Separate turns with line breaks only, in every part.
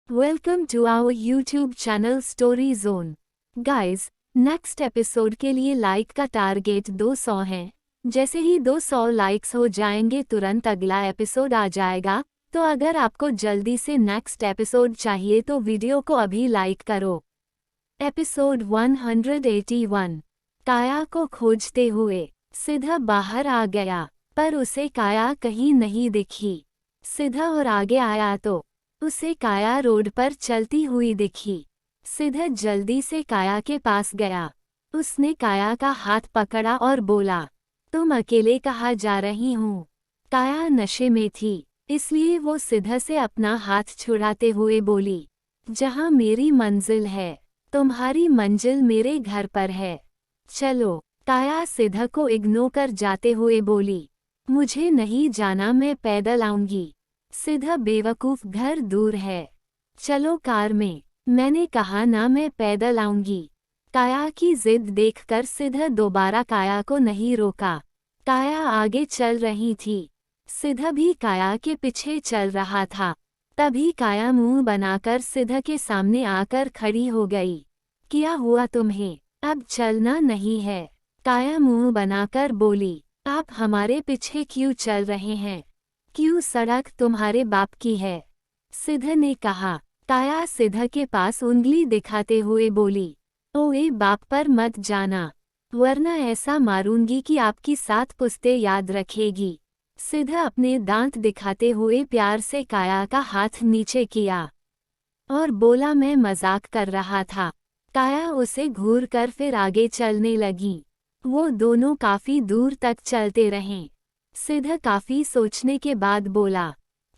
Welcome to our YouTube channel story zone. Guys, next episode के लिए like का target 200 है। जैसे ही 200 लाइक्स हो जाएंगे तुरंत अगला एपिसोड आ जाएगा। तो अगर आपको जल्दी से नेक्स्ट एपिसोड चाहिए तो वीडियो को अभी लाइक करो। एपिसोड 181। काया को खोजते हुए सिद्धा बाहर आ गया, पर उसे काया कहीं नहीं दिखी। सिद्धा और आगे आया तो उसे काया रोड पर चलती हुई दिखी। सिद्धा जल्दी से काया के पास गया। उसने काया का हाथ पकड़ा और बोला, तुम अकेले कहाँ जा रही हूँ? काया नशे में थी, इसलिए वो सिद्धा से अपना हाथ छुड़ाते हुए बोली, जहाँ मेरी मंजिल है, तुम्हारी मंजिल मेरे घर पर है। चलो। काया सिद्धा को इग्नोर कर जाते हुए बोली, मुझे नहीं जाना, मैं पैदल आऊंगी। सिद्धा बेवकूफ, घर दूर है, चलो कार में। मैंने कहा ना, मैं पैदल आऊंगी। काया की जिद देखकर सिद्धा दोबारा काया को नहीं रोका। काया आगे चल रही थी, सिद्धा भी काया के पीछे चल रहा था। तभी काया मुंह बनाकर सिद्धा के सामने आकर खड़ी हो गई। क्या हुआ तुम्हें? अब चलना नहीं है? काया मुंह बनाकर बोली, आप हमारे पीछे क्यों चल रहे हैं? क्यों सड़क तुम्हारे बाप की है? सिद्धा ने कहा। काया सिद्धा के पास उंगली दिखाते हुए बोली, ओए बाप पर मत जाना, वरना ऐसा मारूंगी कि आपकी 7 पुश्तें याद रखेगी। सिद्धा अपने दांत दिखाते हुए प्यार से काया का हाथ नीचे किया और बोला, मैं मजाक कर रहा था। काया उसे घूर कर फिर आगे चलने लगी। वो दोनों काफी दूर तक चलते रहें। सिद्धा काफी सोचने के बाद बोला,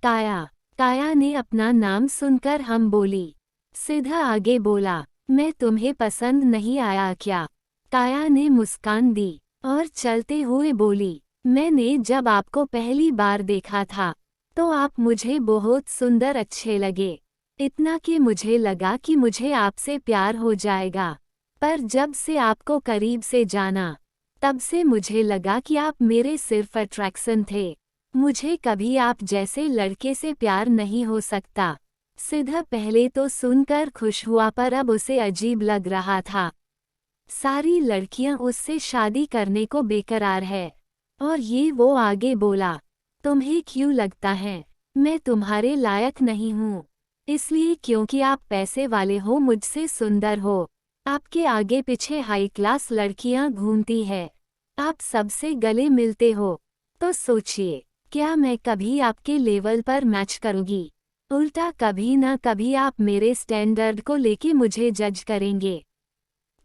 काया। काया ने अपना नाम सुनकर हम बोली। सिद्धा आगे बोला, मैं तुम्हें पसंद नहीं आया क्या? काया ने मुस्कान दी और चलते हुए बोली, मैंने जब आपको पहली बार देखा था तो आप मुझे बहुत सुंदर अच्छे लगे, इतना कि मुझे लगा कि मुझे आपसे प्यार हो जाएगा। पर जब से आपको करीब से जाना, तब से मुझे लगा कि आप मेरे सिर्फ अट्रैक्शन थे। मुझे कभी आप जैसे लड़के से प्यार नहीं हो सकता। सिद्धा पहले तो सुनकर खुश हुआ, पर अब उसे अजीब लग रहा था। सारी लड़कियां उससे शादी करने को बेकरार है, और ये वो आगे बोला, तुम्हें क्यों लगता है मैं तुम्हारे लायक नहीं हूँ? इसलिए क्योंकि आप पैसे वाले हो, मुझसे सुंदर हो। आपके आगे पीछे हाई क्लास लड़कियां घूमती है, आप सबसे गले मिलते हो। तो सोचिए, क्या मैं कभी आपके लेवल पर मैच करूंगी? उल्टा कभी ना कभी आप मेरे स्टैंडर्ड को लेके मुझे जज करेंगे।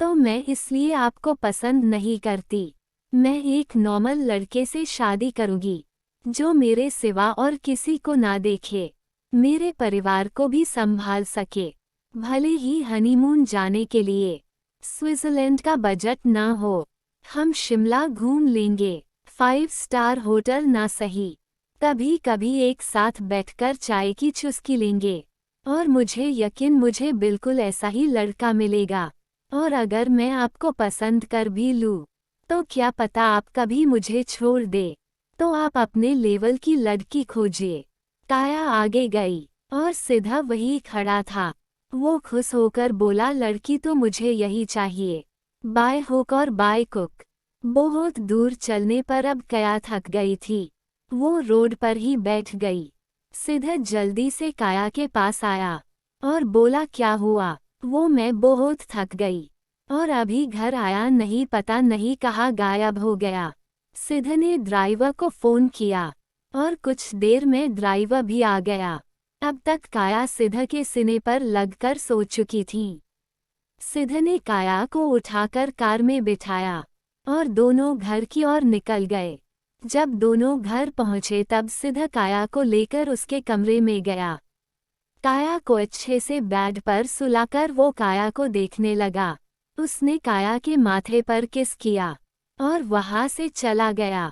तो मैं इसलिए आपको पसंद नहीं करती। मैं एक नॉर्मल लड़के से शादी करूंगी, जो मेरे सिवा और किसी को ना देखे, मेरे परिवार को भी संभाल सके। भले ही हनीमून जाने के लिए स्विट्जरलैंड का बजट ना हो, हम शिमला घूम लेंगे। 5 स्टार होटल ना सही, कभी कभी एक साथ बैठकर चाय की चुस्की लेंगे। और मुझे यकीन, मुझे बिल्कुल ऐसा ही लड़का मिलेगा। और अगर मैं आपको पसंद कर भी लूँ, तो क्या पता आप कभी मुझे छोड़ दे। तो आप अपने लेवल की लड़की खोजिए। काया आगे गई और सिद्धा वही खड़ा था। वो खुश होकर बोला, लड़की तो मुझे यही चाहिए, बाय हुक और बाय कुक। बहुत दूर चलने पर अब काया थक गई थी, वो रोड पर ही बैठ गई। सिद्धा जल्दी से काया के पास आया और बोला, क्या हुआ? वो, मैं बहुत थक गई और अभी घर आया नहीं, पता नहीं कहाँ गायब हो गया। सिद्धा ने ड्राइवर को फोन किया और कुछ देर में ड्राइवर भी आ गया। अब तक काया सिद्धा के सीने पर लगकर सो चुकी थी। सिद्धा ने काया को उठाकर कार में बिठाया और दोनों घर की ओर निकल गए। जब दोनों घर पहुंचे तब सिद्धा काया को लेकर उसके कमरे में गया। काया को अच्छे से बेड पर सुलाकर वो काया को देखने लगा। उसने काया के माथे पर किस किया और वहां से चला गया।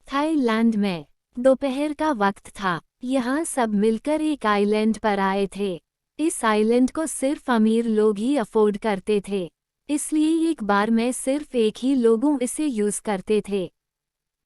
थाईलैंड में दोपहर का वक्त था। यहाँ सब मिलकर एक आइलैंड पर आए थे। इस आइलैंड को सिर्फ अमीर लोग ही अफोर्ड करते थे, इसलिए एक बार में सिर्फ एक ही लोगों इसे यूज करते थे।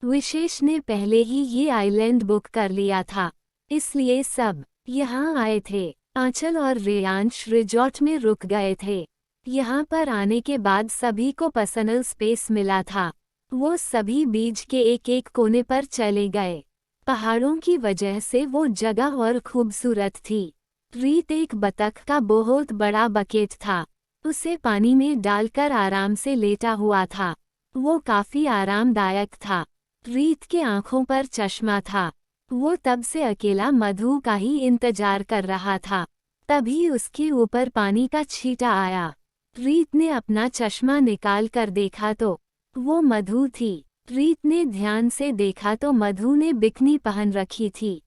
विशेष ने पहले ही ये आइलैंड बुक कर लिया था, इसलिए सब यहाँ आए थे। आंचल और रेयांश रिजॉर्ट में रुक गए थे। यहाँ पर आने के बाद सभी को पर्सनल स्पेस मिला था। वो सभी बीच के एक एक कोने पर चले गए। पहाड़ों की वजह से वो जगह और खूबसूरत थी। रीत एक बतख का बहुत बड़ा बकेट था। उसे पानी में डालकर आराम से लेटा हुआ था। वो काफी आरामदायक था। रीत के आंखों पर चश्मा था। वो तब से अकेला मधु का ही इंतजार कर रहा था। तभी उसके ऊपर पानी का छींटा आया। रीत ने अपना चश्मा निकाल कर देखा तो वो मधु थी। रीत ने ध्यान से देखा तो मधु ने बिकनी पहन रखी थी,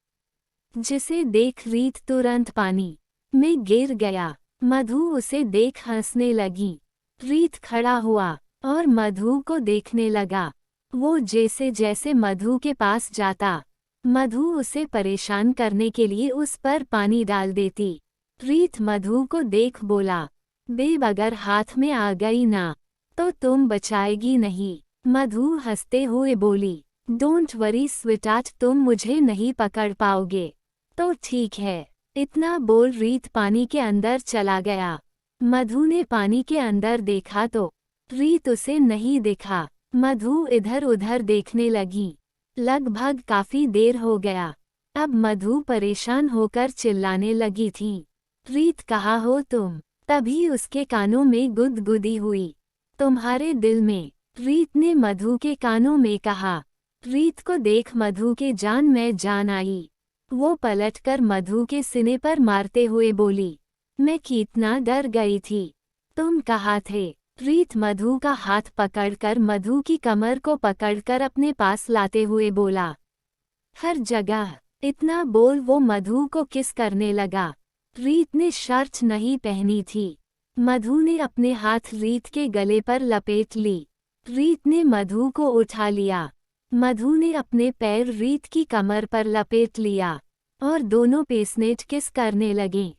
जिसे देख रीत तुरंत पानी में गिर गया। मधु उसे देख हंसने लगी। रीत खड़ा हुआ और मधु को देखने लगा। वो जैसे जैसे मधु के पास जाता, मधु उसे परेशान करने के लिए उस पर पानी डाल देती। रीत मधु को देख बोला, बेब अगर हाथ में आ गई ना तो तुम बचाएगी नहीं। मधु हंसते हुए बोली, डोंट वरी स्वीटार्ट, तुम मुझे नहीं पकड़ पाओगे तो ठीक है। इतना बोल रीत पानी के अंदर चला गया। मधु ने पानी के अंदर देखा तो रीत उसे नहीं दिखा। मधु इधर उधर देखने लगी। लगभग काफी देर हो गया। अब मधु परेशान होकर चिल्लाने लगी थी, रीत कहाँ हो तुम? तभी उसके कानों में गुदगुदी हुई, तुम्हारे दिल में। रीत ने मधु के कानों में कहा। रीत को देख मधु के जान में जान आई। वो पलटकर मधु के सीने पर मारते हुए बोली, मैं कितना डर गई थी। तुम कहाँ थे? रीत मधु का हाथ पकड़कर मधु की कमर को पकड़कर अपने पास लाते हुए बोला, हर जगह। इतना बोल वो मधु को किस करने लगा। रीत ने शर्ट नहीं पहनी थी। मधु ने अपने हाथ रीत के गले पर लपेट ली। रीत ने मधु को उठा लिया। मधु ने अपने पैर रीत की कमर पर लपेट लिया और दोनों पेसनेट किस करने लगे।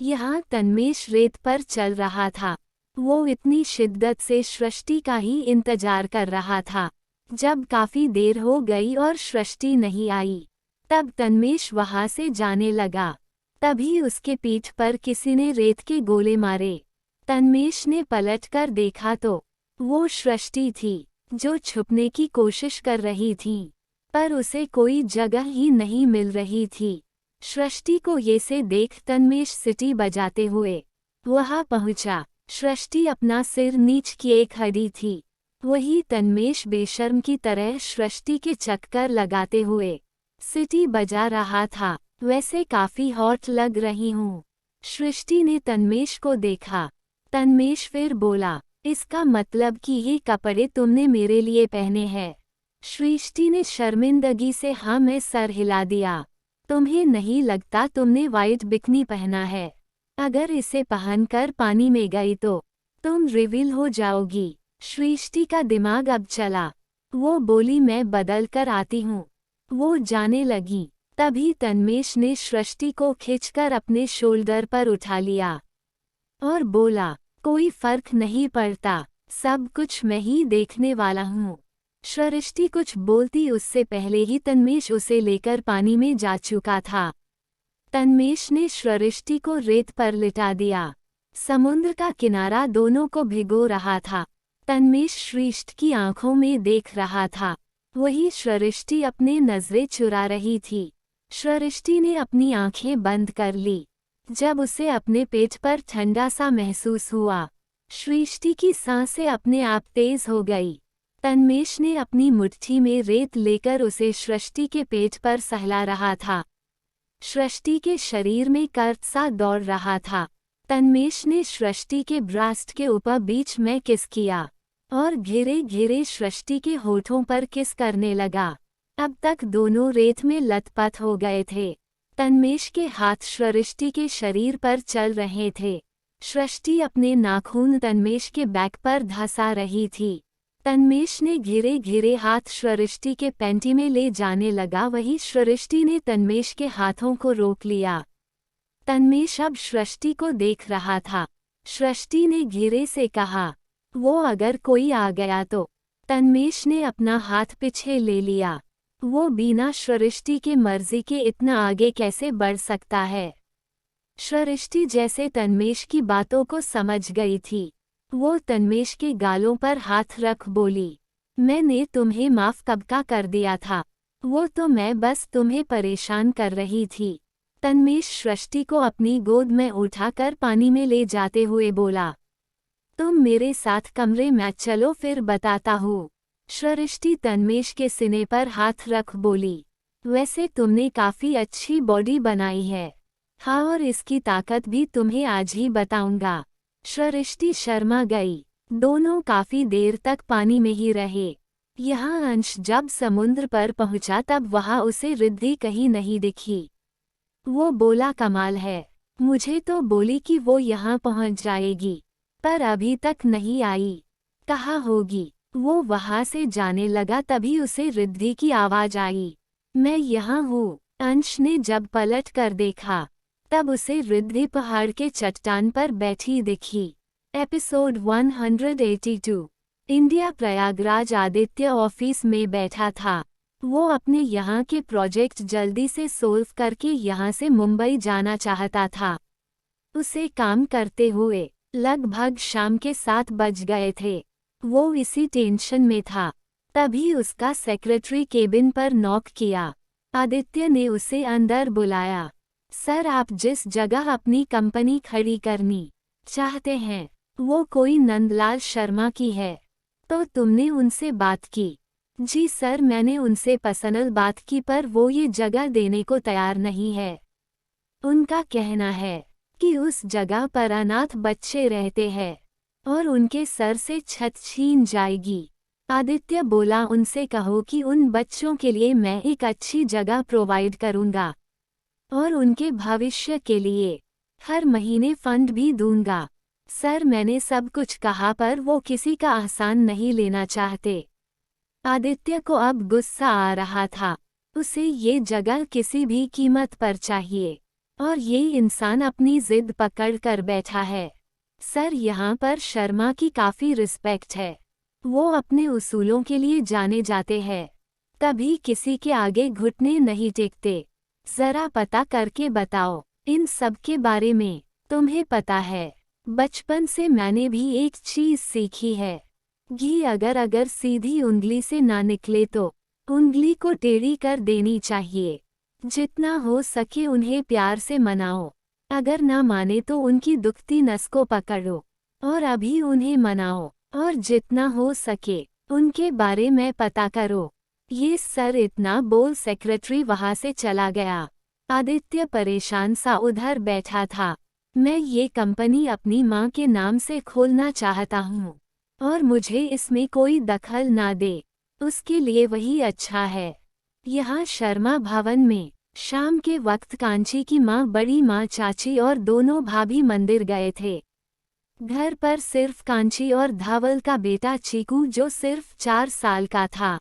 यहाँ तन्मेश रेत पर चल रहा था। वो इतनी शिद्दत से सृष्टि का ही इंतजार कर रहा था। जब काफी देर हो गई और सृष्टि नहीं आई, तब तन्मेश वहां से जाने लगा। तभी उसके पीठ पर किसी ने रेत के गोले मारे। तन्मेश ने पलटकर देखा तो वो सृष्टि थी, जो छुपने की कोशिश कर रही थी, पर उसे कोई जगह ही नहीं मिल रही थी। सृष्टि को ये से देख तन्मेश सीटी बजाते हुए वहां पहुंचा। सृष्टि अपना सिर नीच किए खड़ी थी। वही तन्मेश बेशर्म की तरह सृष्टि के चक्कर लगाते हुए सीटी बजा रहा था। वैसे काफी हॉट लग रही हूँ। सृष्टि ने तन्मेश को देखा। तन्मेश फिर बोला, इसका मतलब कि ये कपड़े तुमने मेरे लिए पहने हैं। सृष्टि ने शर्मिंदगी से हाँ में सर हिला दिया। तुम्हें नहीं लगता तुमने वाइट बिकनी पहना है? अगर इसे पहनकर पानी में गई तो तुम रिवील हो जाओगी। सृष्टि का दिमाग अब चला। वो बोली, मैं बदल कर आती हूँ। वो जाने लगी। तभी तन्मेश ने सृष्टि को खींचकर अपने शोल्डर पर उठा लिया और बोला, कोई फर्क नहीं पड़ता, सब कुछ मैं ही देखने वाला हूँ। सृष्टि कुछ बोलती उससे पहले ही तन्मेश उसे लेकर पानी में जा चुका था। तन्मेश ने सृष्टि को रेत पर लिटा दिया। समुद्र का किनारा दोनों को भिगो रहा था। तन्मेश सृष्टि की आंखों में देख रहा था। वही सृष्टि अपने नजरें चुरा रही थी। सृष्टि ने अपनी आंखें बंद कर ली। जब उसे अपने पेट पर ठंडा सा महसूस हुआ, सृष्टि की सांसें अपने आप तेज हो गई। तन्मेश ने अपनी मुट्ठी में रेत लेकर उसे सृष्टि के पेट पर सहला रहा था। सृष्टि के शरीर में कर्क सा दौड़ रहा था। तन्मेश ने सृष्टि के ब्रेस्ट के ऊपर बीच में किस किया और घिरे घिरे सृष्टि के होठों पर किस करने लगा। अब तक दोनों रेत में लथपथ हो गए थे। तन्मेश के हाथ सृष्टि के शरीर पर चल रहे थे। सृष्टि अपने नाखून तन्मेश के बैक पर धंसा रही थी। तन्मेश ने घिरे घिरे हाथ सृष्टि के पैंटी में ले जाने लगा। वही सृष्टि ने तन्मेश के हाथों को रोक लिया। तन्मेश अब सृष्टि को देख रहा था। सृष्टि ने घिरे से कहा, वो अगर कोई आ गया तो। तन्मेश ने अपना हाथ पीछे ले लिया। वो बिना सृष्टि के मर्जी के इतना आगे कैसे बढ़ सकता है? सृष्टि जैसे तन्मेश की बातों को समझ गई थी। वो तन्मेश के गालों पर हाथ रख बोली, मैंने तुम्हें माफ कब का कर दिया था, वो तो मैं बस तुम्हें परेशान कर रही थी। तन्मेश सृष्टि को अपनी गोद में उठाकर पानी में ले जाते हुए बोला, तुम मेरे साथ कमरे में चलो फिर बताता हूँ। सृष्टि तन्मेश के सीने पर हाथ रख बोली, वैसे तुमने काफी अच्छी बॉडी बनाई है। हाँ, और इसकी ताकत भी तुम्हें आज ही बताऊंगा। सृष्टि शर्मा गई। दोनों काफी देर तक पानी में ही रहे। यहाँ अंश जब समुद्र पर पहुंचा तब वहां उसे रिद्धि कहीं नहीं दिखी। वो बोला, कमाल है, मुझे तो बोली कि वो यहाँ पहुंच जाएगी, पर अभी तक नहीं आई। कहाँ होगी? वो वहां से जाने लगा तभी उसे रिद्धि की आवाज आई, मैं यहाँ हूँ। अंश ने जब पलट कर देखा तब उसे रिद्धि पहाड़ के चट्टान पर बैठी दिखी। Episode 182। India Prayagraj Aditya office में बैठा था। वो अपने यहाँ के प्रोजेक्ट जल्दी से सोल्व करके यहाँ से मुंबई जाना चाहता था। उसे काम करते हुए लगभग शाम के 7 बज गए थे। वो इसी टेंशन में था। तभी उसका सेक्रेटरी केबिन पर नॉक किया। आदित्य ने उसे अंदर बुलाया। सर, आप जिस जगह अपनी कंपनी खड़ी करनी चाहते हैं वो कोई नंदलाल शर्मा की है, तो तुमने उनसे बात की? जी सर, मैंने उनसे पर्सनल बात की पर वो ये जगह देने को तैयार नहीं है। उनका कहना है कि उस जगह पर अनाथ बच्चे रहते हैं और उनके सर से छत छीन जाएगी। आदित्य बोला, उनसे कहो कि उन बच्चों के लिए मैं एक अच्छी जगह प्रोवाइड करूंगा और उनके भविष्य के लिए हर महीने फंड भी दूंगा। सर, मैंने सब कुछ कहा पर वो किसी का एहसान नहीं लेना चाहते। आदित्य को अब गुस्सा आ रहा था। उसे ये जगह किसी भी कीमत पर चाहिए और ये इंसान अपनी जिद पकड़ कर बैठा है। सर, यहाँ पर शर्मा की काफ़ी रिस्पेक्ट है। वो अपने उसूलों के लिए जाने जाते हैं, कभी किसी के आगे घुटने नहीं टेकते। ज़रा पता करके बताओ इन सब के बारे में। तुम्हें पता है, बचपन से मैंने भी एक चीज़ सीखी है, घी अगर सीधी उंगली से ना निकले तो उंगली को टेढ़ी कर देनी चाहिए। जितना हो सके उन्हें प्यार से मनाओ, अगर ना माने तो उनकी दुखती नस को पकड़ो और अभी उन्हें मनाओ, और जितना हो सके उनके बारे में पता करो। ये सर, इतना बोल सेक्रेटरी वहां से चला गया। आदित्य परेशान सा उधर बैठा था। मैं ये कंपनी अपनी माँ के नाम से खोलना चाहता हूँ और मुझे इसमें कोई दखल ना दे, उसके लिए वही अच्छा है। यहाँ शर्मा भवन में शाम के वक्त कांची की माँ, बड़ी माँ, चाची और दोनों भाभी मंदिर गए थे। घर पर सिर्फ कांची और धवल का बेटा चीकू जो सिर्फ 4 साल का था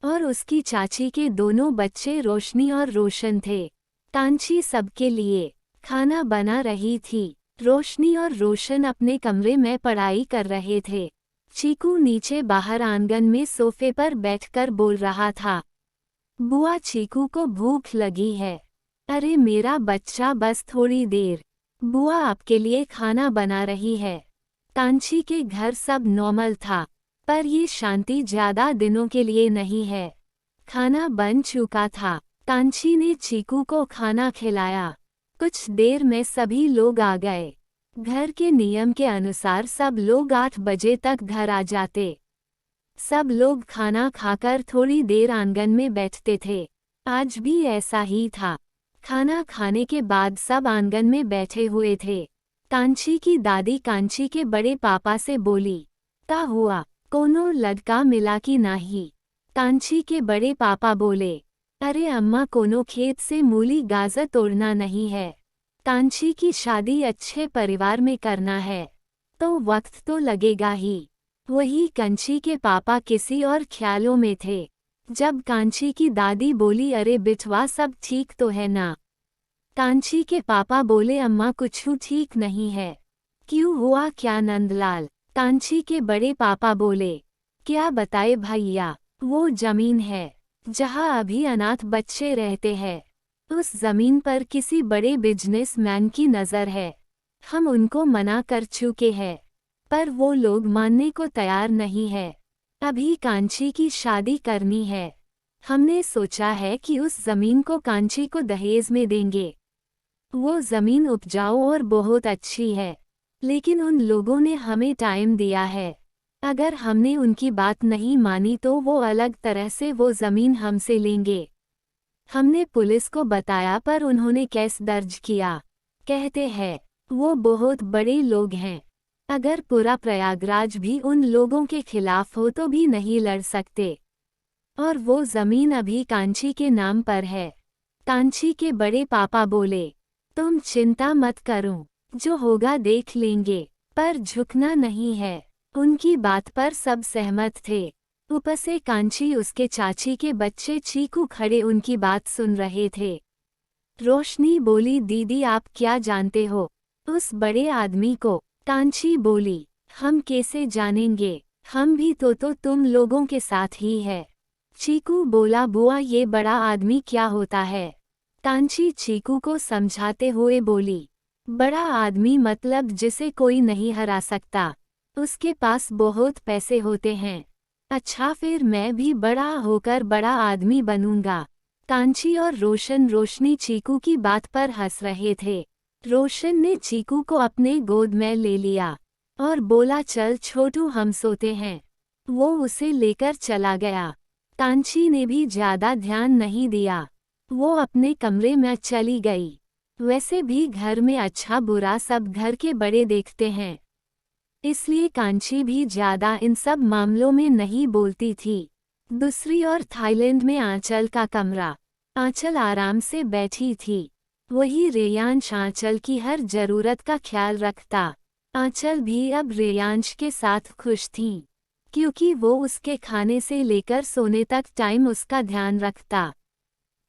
और उसकी चाची के दोनों बच्चे रोशनी और रोशन थे। कांची सबके लिए खाना बना रही थी। रोशनी और रोशन अपने कमरे में पढ़ाई कर रहे थे। चीकू नीचे बाहर आंगन में सोफे पर बैठकर बोल रहा था, बुआ, चीकू को भूख लगी है। अरे मेरा बच्चा, बस थोड़ी देर, बुआ आपके लिए खाना बना रही है। कांची के घर सब नॉर्मल था, पर ये शांति ज्यादा दिनों के लिए नहीं है। खाना बन चुका था। कांची ने चीकू को खाना खिलाया। कुछ देर में सभी लोग आ गए। घर के नियम के अनुसार सब लोग 8 बजे तक घर आ जाते। सब लोग खाना खाकर थोड़ी देर आंगन में बैठते थे। आज भी ऐसा ही था। खाना खाने के बाद सब आंगन में बैठे हुए थे। कांची की दादी कांची के बड़े पापा से बोली, का हुआ, कोनो लड़का मिला कि नहीं? कांची के बड़े पापा बोले, अरे अम्मा, कोनो खेत से मूली गाजर तोड़ना नहीं है। कांची की शादी अच्छे परिवार में करना है तो वक्त तो लगेगा ही। वही कांची के पापा किसी और ख्यालों में थे। जब कांची की दादी बोली, अरे बिटवा, सब ठीक तो है ना? कांची के पापा बोले, अम्मा कुछ ठीक नहीं है। क्यों, हुआ क्या नंदलाल? कांची के बड़े पापा बोले, क्या बताए भैया, वो जमीन है जहाँ अभी अनाथ बच्चे रहते हैं, उस जमीन पर किसी बड़े बिजनेसमैन की नज़र है। हम उनको मना कर चुके हैं, पर वो लोग मानने को तैयार नहीं है। अभी कांची की शादी करनी है। हमने सोचा है कि उस जमीन को कांची को दहेज में देंगे। वो जमीन उपजाऊ और बहुत अच्छी है, लेकिन उन लोगों ने हमें टाइम दिया है। अगर हमने उनकी बात नहीं मानी तो वो अलग तरह से वो जमीन हमसे लेंगे। हमने पुलिस को बताया पर उन्होंने केस दर्ज किया। कहते हैं वो बहुत बड़े लोग हैं। अगर पूरा प्रयागराज भी उन लोगों के खिलाफ हो तो भी नहीं लड़ सकते। और वो जमीन अभी कांची के नाम पर है। कांची के बड़े पापा बोले, तुम चिंता मत करो, जो होगा देख लेंगे, पर झुकना नहीं है। उनकी बात पर सब सहमत थे। ऊपर से कांची उसके चाची के बच्चे चीकू खड़े उनकी बात सुन रहे थे। रोशनी बोली, दीदी आप क्या जानते हो उस बड़े आदमी को? कांची बोली, हम कैसे जानेंगे, हम भी तो तुम लोगों के साथ ही है। चीकू बोला, बुआ ये बड़ा आदमी क्या होता है? कांची चीकू को समझाते हुए बोली, बड़ा आदमी मतलब जिसे कोई नहीं हरा सकता। उसके पास बहुत पैसे होते हैं। अच्छा फिर मैं भी बड़ा होकर बड़ा आदमी बनूंगा। कांची और रोशनी चीकू की बात पर हंस रहे थे। रोशन ने चीकू को अपने गोद में ले लिया और बोला, चल छोटू हम सोते हैं। वो उसे लेकर चला गया। कांची ने भी ज्यादा ध्यान नहीं दिया, वो अपने कमरे में चली गई। वैसे भी घर में अच्छा बुरा सब घर के बड़े देखते हैं, इसलिए कांची भी ज्यादा इन सब मामलों में नहीं बोलती थी। दूसरी ओर थाईलैंड में आंचल का कमरा। आंचल आराम से बैठी थी। वही रेयांश आंचल की हर जरूरत का ख्याल रखता। आंचल भी अब रेयांश के साथ खुश थी, क्योंकि वो उसके खाने से लेकर सोने तक टाइम उसका ध्यान रखता।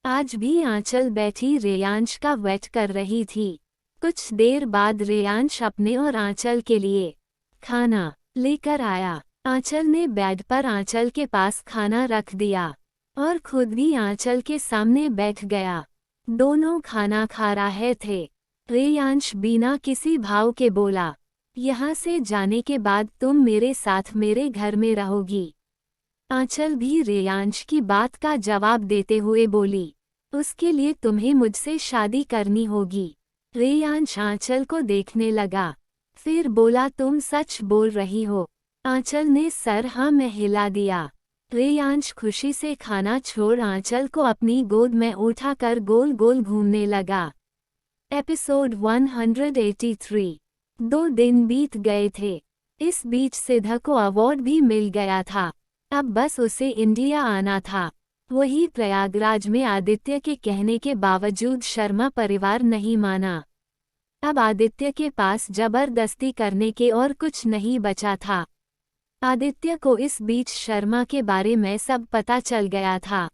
आज भी आंचल बैठी रेयांश का वेट कर रही थी। कुछ देर बाद रेयांश अपने और आंचल के लिए खाना लेकर आया। आंचल ने बेड पर आंचल के पास खाना रख दिया और खुद भी आंचल के सामने बैठ गया। दोनों खाना खा रहे थे। रेयांश बिना किसी भाव के बोला, यहाँ से जाने के बाद तुम मेरे साथ मेरे घर में रहोगी। आंचल भी रेयांश की बात का जवाब देते हुए बोली, उसके लिए तुम्हें मुझसे शादी करनी होगी। रेयांश आंचल को देखने लगा, फिर बोला, तुम सच बोल रही हो? आंचल ने सर हाँ में हिला दिया। रेयांश खुशी से खाना छोड़ आंचल को अपनी गोद में उठाकर गोल गोल घूमने लगा। एपिसोड 183। 2 दिन बीत गए थे। इस बीच सिद्धा को अवार्ड भी मिल गया था। अब बस उसे इंडिया आना था। वही प्रयागराज में आदित्य के कहने के बावजूद शर्मा परिवार नहीं माना। अब आदित्य के पास जबरदस्ती करने के और कुछ नहीं बचा था। आदित्य को इस बीच शर्मा के बारे में सब पता चल गया था।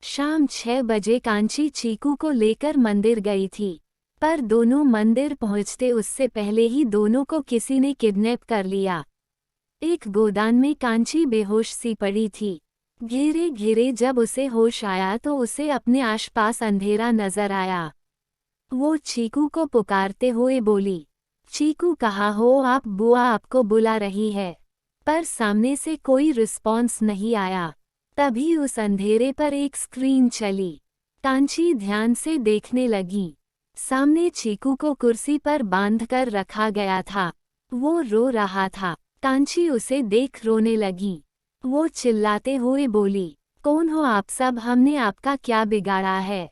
शाम 6 बजे कांची चीकू को लेकर मंदिर गई थी, पर दोनों मंदिर पहुंचते उससे पहले ही दोनों को किसी ने किडनैप कर लिया। एक गोदान में कांची बेहोश सी पड़ी थी। धीरे धीरे जब उसे होश आया तो उसे अपने आसपास अंधेरा नजर आया। वो चीकू को पुकारते हुए बोली, चीकू कहाँ हो आप? बुआ आपको बुला रही है। पर सामने से कोई रिस्पॉन्स नहीं आया। तभी उस अंधेरे पर एक स्क्रीन चली। कांची ध्यान से देखने लगी। सामने चीकू को कुर्सी पर बांधकर रखा गया था। वो रो रहा था। कांची उसे देख रोने लगी। वो चिल्लाते हुए बोली, कौन हो आप सब? हमने आपका क्या बिगाड़ा है?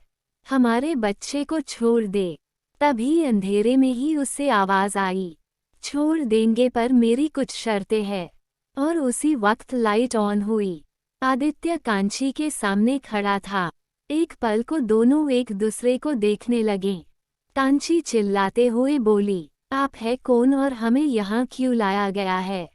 हमारे बच्चे को छोड़ दे। तभी अंधेरे में ही उससे आवाज आई, छोड़ देंगे पर मेरी कुछ शर्तें हैं। और उसी वक्त लाइट ऑन हुई। आदित्य कांची के सामने खड़ा था। एक पल को दोनों एक दूसरे को देखने लगे। कांची चिल्लाते हुए बोली, आप है कौन और हमें यहाँ क्यों लाया गया है?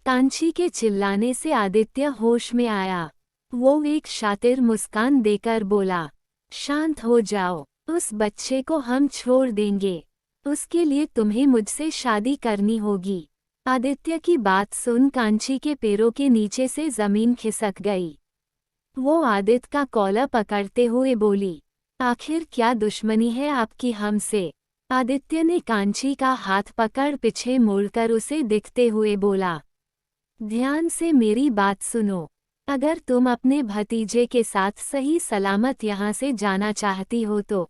कांची के चिल्लाने से आदित्य होश में आया। वो एक शातिर मुस्कान देकर बोला, शांत हो जाओ, उस बच्चे को हम छोड़ देंगे। उसके लिए तुम्हें मुझसे शादी करनी होगी। आदित्य की बात सुन कांची के पैरों के नीचे से जमीन खिसक गई। वो आदित्य का कॉलर पकड़ते हुए बोली, आखिर क्या दुश्मनी है आपकी हमसे? आदित्य ने कांची का हाथ पकड़ पीछे मोड़कर उसे दिखते हुए बोला। ध्यान से मेरी बात सुनो। अगर तुम अपने भतीजे के साथ सही सलामत यहाँ से जाना चाहती हो तो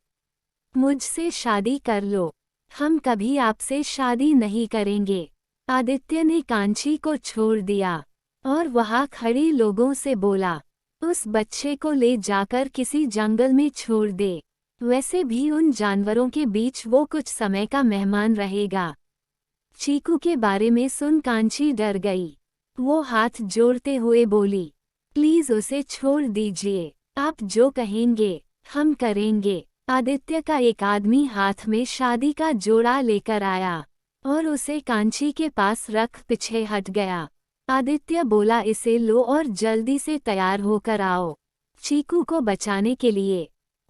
मुझसे शादी कर लो। हम कभी आपसे शादी नहीं करेंगे। आदित्य ने कांची को छोड़ दिया और वहाँ खड़े लोगों से बोला, उस बच्चे को ले जाकर किसी जंगल में छोड़ दे। वैसे भी उन जानवरों के बीच वो कुछ समय का मेहमान रहेगा। चीकू के बारे में सुन कांची डर गई। वो हाथ जोड़ते हुए बोली, प्लीज उसे छोड़ दीजिए। आप जो कहेंगे हम करेंगे। आदित्य का एक आदमी हाथ में शादी का जोड़ा लेकर आया और उसे कांची के पास रख पीछे हट गया। आदित्य बोला, इसे लो और जल्दी से तैयार होकर आओ चीकू को बचाने के लिए।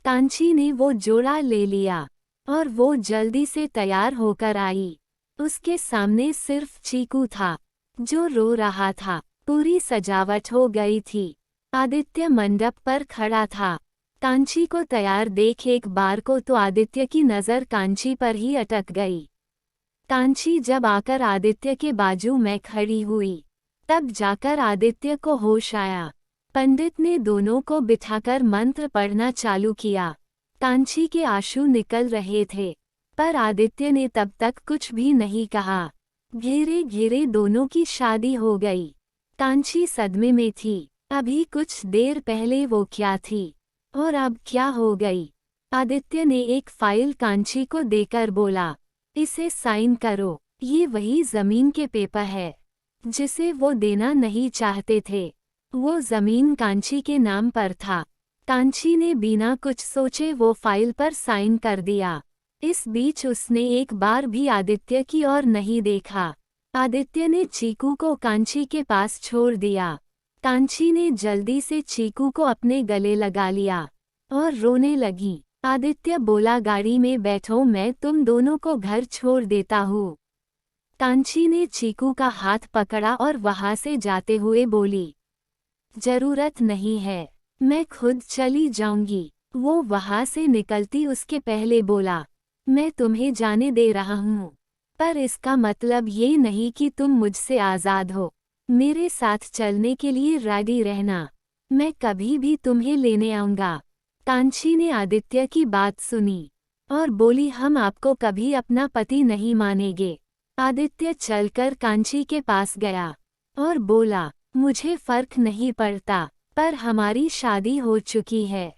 कांची ने वो जोड़ा ले लिया और वो जल्दी से तैयार होकर आई। उसके सामने सिर्फ चीकू था जो रो रहा था। पूरी सजावट हो गई थी। आदित्य मंडप पर खड़ा था। कांची को तैयार देख एक बार को तो आदित्य की नज़र कांची पर ही अटक गई। कांची जब आकर आदित्य के बाजू में खड़ी हुई तब जाकर आदित्य को होश आया। पंडित ने दोनों को बिठाकर मंत्र पढ़ना चालू किया। कांची के आंसू निकल रहे थे पर आदित्य ने तब तक कुछ भी नहीं कहा। धीरे धीरे दोनों की शादी हो गई। कांची सदमे में थी। अभी कुछ देर पहले वो क्या थी और अब क्या हो गई। आदित्य ने एक फाइल कांची को देकर बोला, इसे साइन करो। ये वही जमीन के पेपर है जिसे वो देना नहीं चाहते थे। वो जमीन कांची के नाम पर था। कांची ने बिना कुछ सोचे वो फाइल पर साइन कर दिया। इस बीच उसने एक बार भी आदित्य की ओर नहीं देखा। आदित्य ने चीकू को कांची के पास छोड़ दिया। कांची ने जल्दी से चीकू को अपने गले लगा लिया और रोने लगी। आदित्य बोला, गाड़ी में बैठो, मैं तुम दोनों को घर छोड़ देता हूँ। कांची ने चीकू का हाथ पकड़ा और वहाँ से जाते हुए बोली, जरूरत नहीं है, मैं खुद चली जाऊंगी। वो वहाँ से निकलती उसके पहले बोला, मैं तुम्हें जाने दे रहा हूँ पर इसका मतलब ये नहीं कि तुम मुझसे आज़ाद हो। मेरे साथ चलने के लिए रेडी रहना। मैं कभी भी तुम्हें लेने आऊँगा। कांची ने आदित्य की बात सुनी और बोली, हम आपको कभी अपना पति नहीं मानेंगे। आदित्य चलकर कांची के पास गया और बोला, मुझे फर्क नहीं पड़ता पर हमारी शादी हो चुकी है।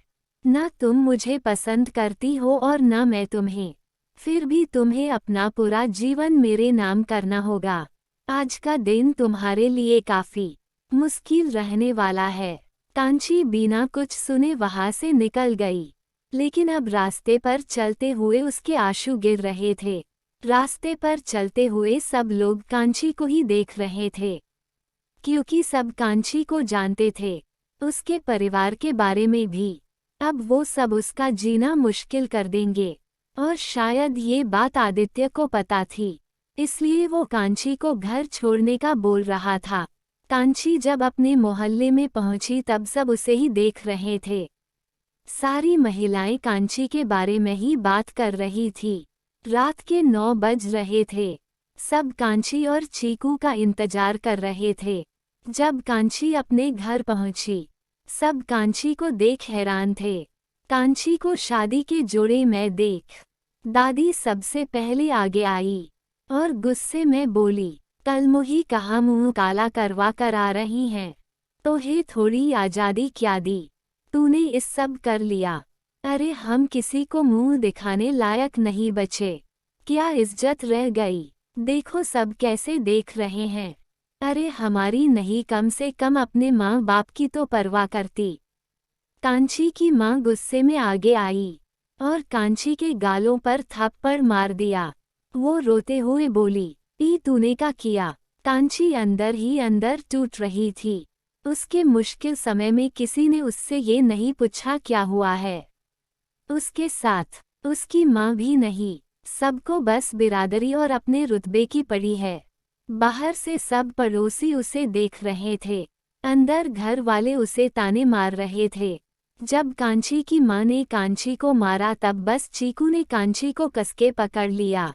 ना तुम मुझे पसंद करती हो और ना मैं तुम्हें। फिर भी तुम्हें अपना पूरा जीवन मेरे नाम करना होगा। आज का दिन तुम्हारे लिए काफी मुश्किल रहने वाला है। कांची बिना कुछ सुने वहां से निकल गई। लेकिन अब रास्ते पर चलते हुए उसके आंसू गिर रहे थे। रास्ते पर चलते हुए सब लोग कांची को ही देख रहे थे क्योंकि सब कांची को जानते थे, उसके परिवार के बारे में भी। अब वो सब उसका जीना मुश्किल कर देंगे और शायद ये बात आदित्य को पता थी, इसलिए वो कांची को घर छोड़ने का बोल रहा था। कांची जब अपने मोहल्ले में पहुंची तब सब उसे ही देख रहे थे। सारी महिलाएं कांची के बारे में ही बात कर रही थी। रात के 9 बज रहे थे। सब कांची और चीकू का इंतजार कर रहे थे। जब कांची अपने घर पहुंची सब कांची को देख हैरान थे। कांची को शादी के जोड़े में देख दादी सबसे पहले आगे आई और गुस्से में बोली, कल मुही कहाँ मुंह काला करवा कर आ रही हैं? तोहे थोड़ी आज़ादी क्या दी? तूने इस सब कर लिया। अरे हम किसी को मुंह दिखाने लायक नहीं बचे। क्या इज्जत रह गई? देखो सब कैसे देख रहे हैं। अरे हमारी नहीं, कम से कम अपने माँ बाप की तो परवाह करती। कांची की माँ गुस्से में आगे आई और कांची के गालों पर थप्पड़ मार दिया। वो रोते हुए बोली, ई तूने क्या किया? कांची अंदर ही अंदर टूट रही थी। उसके मुश्किल समय में किसी ने उससे ये नहीं पूछा क्या हुआ है। उसके साथ उसकी माँ भी नहीं। सबको बस बिरादरी और अपने रुतबे की पड़ी है। बाहर से सब पड़ोसी उसे देख रहे थे। अंदर घर वाले उसे ताने मार रहे थे। जब कांची की माँ ने कांची को मारा तब बस चीकू ने कांची को कसके पकड़ लिया।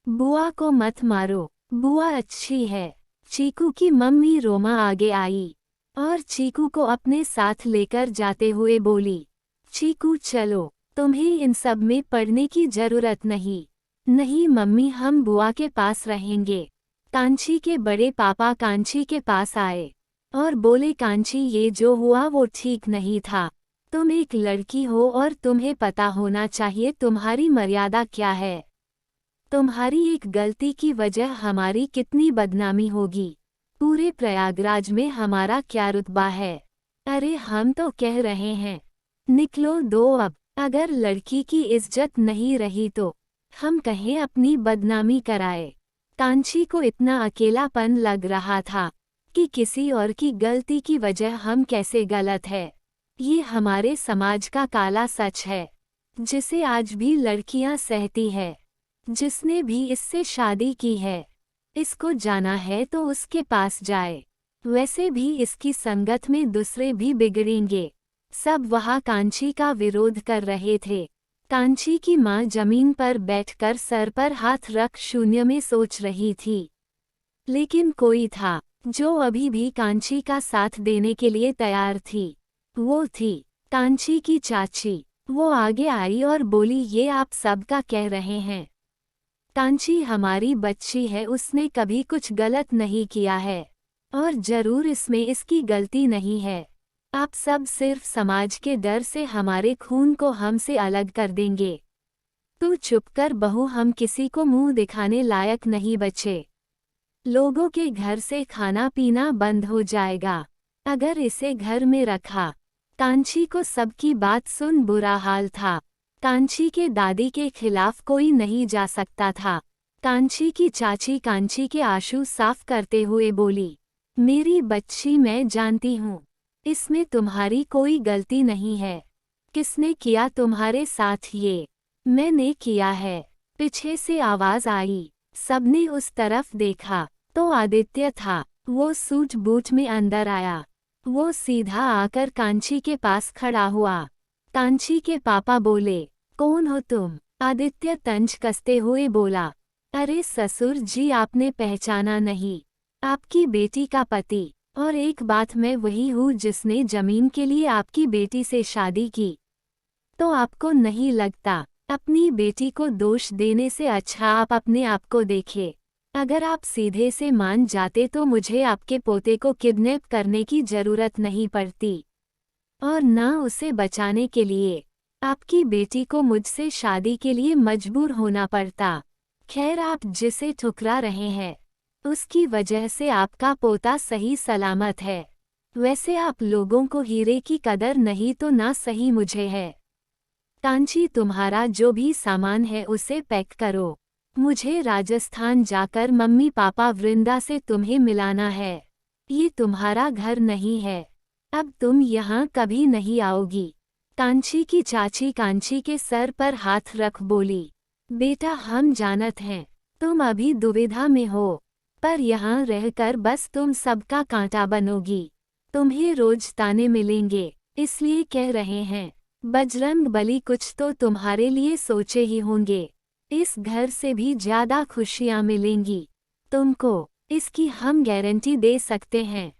बुआ को मत मारो, बुआ अच्छी है। चीकू की मम्मी रोमा आगे आई और चीकू को अपने साथ लेकर जाते हुए बोली, चीकू चलो, तुम्हें इन सब में पड़ने की जरूरत नहीं। नहीं मम्मी, हम बुआ के पास रहेंगे। कांची के बड़े पापा कांची के पास आए और बोले, कांची ये जो हुआ वो ठीक नहीं था। तुम एक लड़की हो और तुम्हें पता होना चाहिए तुम्हारी मर्यादा क्या है। तुम्हारी एक गलती की वजह हमारी कितनी बदनामी होगी। पूरे प्रयागराज में हमारा क्या रुतबा है। अरे हम तो कह रहे हैं, निकलो दो अब। अगर लड़की की इज्जत नहीं रही तो हम कहें अपनी बदनामी कराए। कांची को इतना अकेलापन लग रहा था कि किसी और की गलती की वजह हम कैसे गलत है। ये हमारे समाज का काला सच है जिसे आज भी लड़कियां सहती है। जिसने भी इससे शादी की है, इसको जाना है तो उसके पास जाए। वैसे भी इसकी संगत में दूसरे भी बिगड़ेंगे। सब वहाँ कांची का विरोध कर रहे थे। कांची की माँ जमीन पर बैठकर सर पर हाथ रख शून्य में सोच रही थी। लेकिन कोई था जो अभी भी कांची का साथ देने के लिए तैयार थी। वो थी कांची की चाची। वो आगे आई और बोली, ये आप सबका कह रहे हैं। कांची हमारी बच्ची है, उसने कभी कुछ गलत नहीं किया है और जरूर इसमें इसकी गलती नहीं है। आप सब सिर्फ समाज के डर से हमारे खून को हमसे अलग कर देंगे। तू चुप कर बहू, हम किसी को मुंह दिखाने लायक नहीं बचे। लोगों के घर से खाना पीना बंद हो जाएगा अगर इसे घर में रखा। कांची को सबकी बात सुन बुरा हाल था। कांची के दादी के खिलाफ कोई नहीं जा सकता था। कांची की चाची कांची के आंसू साफ करते हुए बोली, मेरी बच्ची, मैं जानती हूँ इसमें तुम्हारी कोई गलती नहीं है। किसने किया तुम्हारे साथ ये? मैंने किया है। पीछे से आवाज आई। सबने उस तरफ देखा तो आदित्य था। वो सूट बूट में अंदर आया। वो सीधा आकर कांची के पास खड़ा हुआ। कांची के पापा बोले, कौन हो तुम? आदित्य तंज कसते हुए बोला, अरे ससुर जी, आपने पहचाना नहीं? आपकी बेटी का पति। और एक बात, मैं वही हूँ जिसने जमीन के लिए आपकी बेटी से शादी की। तो आपको नहीं लगता अपनी बेटी को दोष देने से अच्छा आप अपने आप को देखें। अगर आप सीधे से मान जाते तो मुझे आपके पोते को किडनैप करने की जरूरत नहीं पड़ती और न उसे बचाने के लिए आपकी बेटी को मुझसे शादी के लिए मजबूर होना पड़ता। खैर, आप जिसे ठुकरा रहे हैं उसकी वजह से आपका पोता सही सलामत है। वैसे आप लोगों को हीरे की कदर नहीं तो ना सही मुझे है। कांची, तुम्हारा जो भी सामान है उसे पैक करो। मुझे राजस्थान जाकर मम्मी पापा वृंदा से तुम्हें मिलाना है। ये तुम्हारा घर नहीं है। अब तुम यहाँ कभी नहीं आओगी। कांची की चाची कांची के सर पर हाथ रख बोली, बेटा, हम जानत हैं तुम अभी दुविधा में हो, पर यहाँ रहकर बस तुम सबका कांटा बनोगी। तुम्हें रोज ताने मिलेंगे, इसलिए कह रहे हैं बजरंग बली कुछ तो तुम्हारे लिए सोचे ही होंगे। इस घर से भी ज्यादा खुशियाँ मिलेंगी तुमको, इसकी हम गारंटी दे सकते हैं।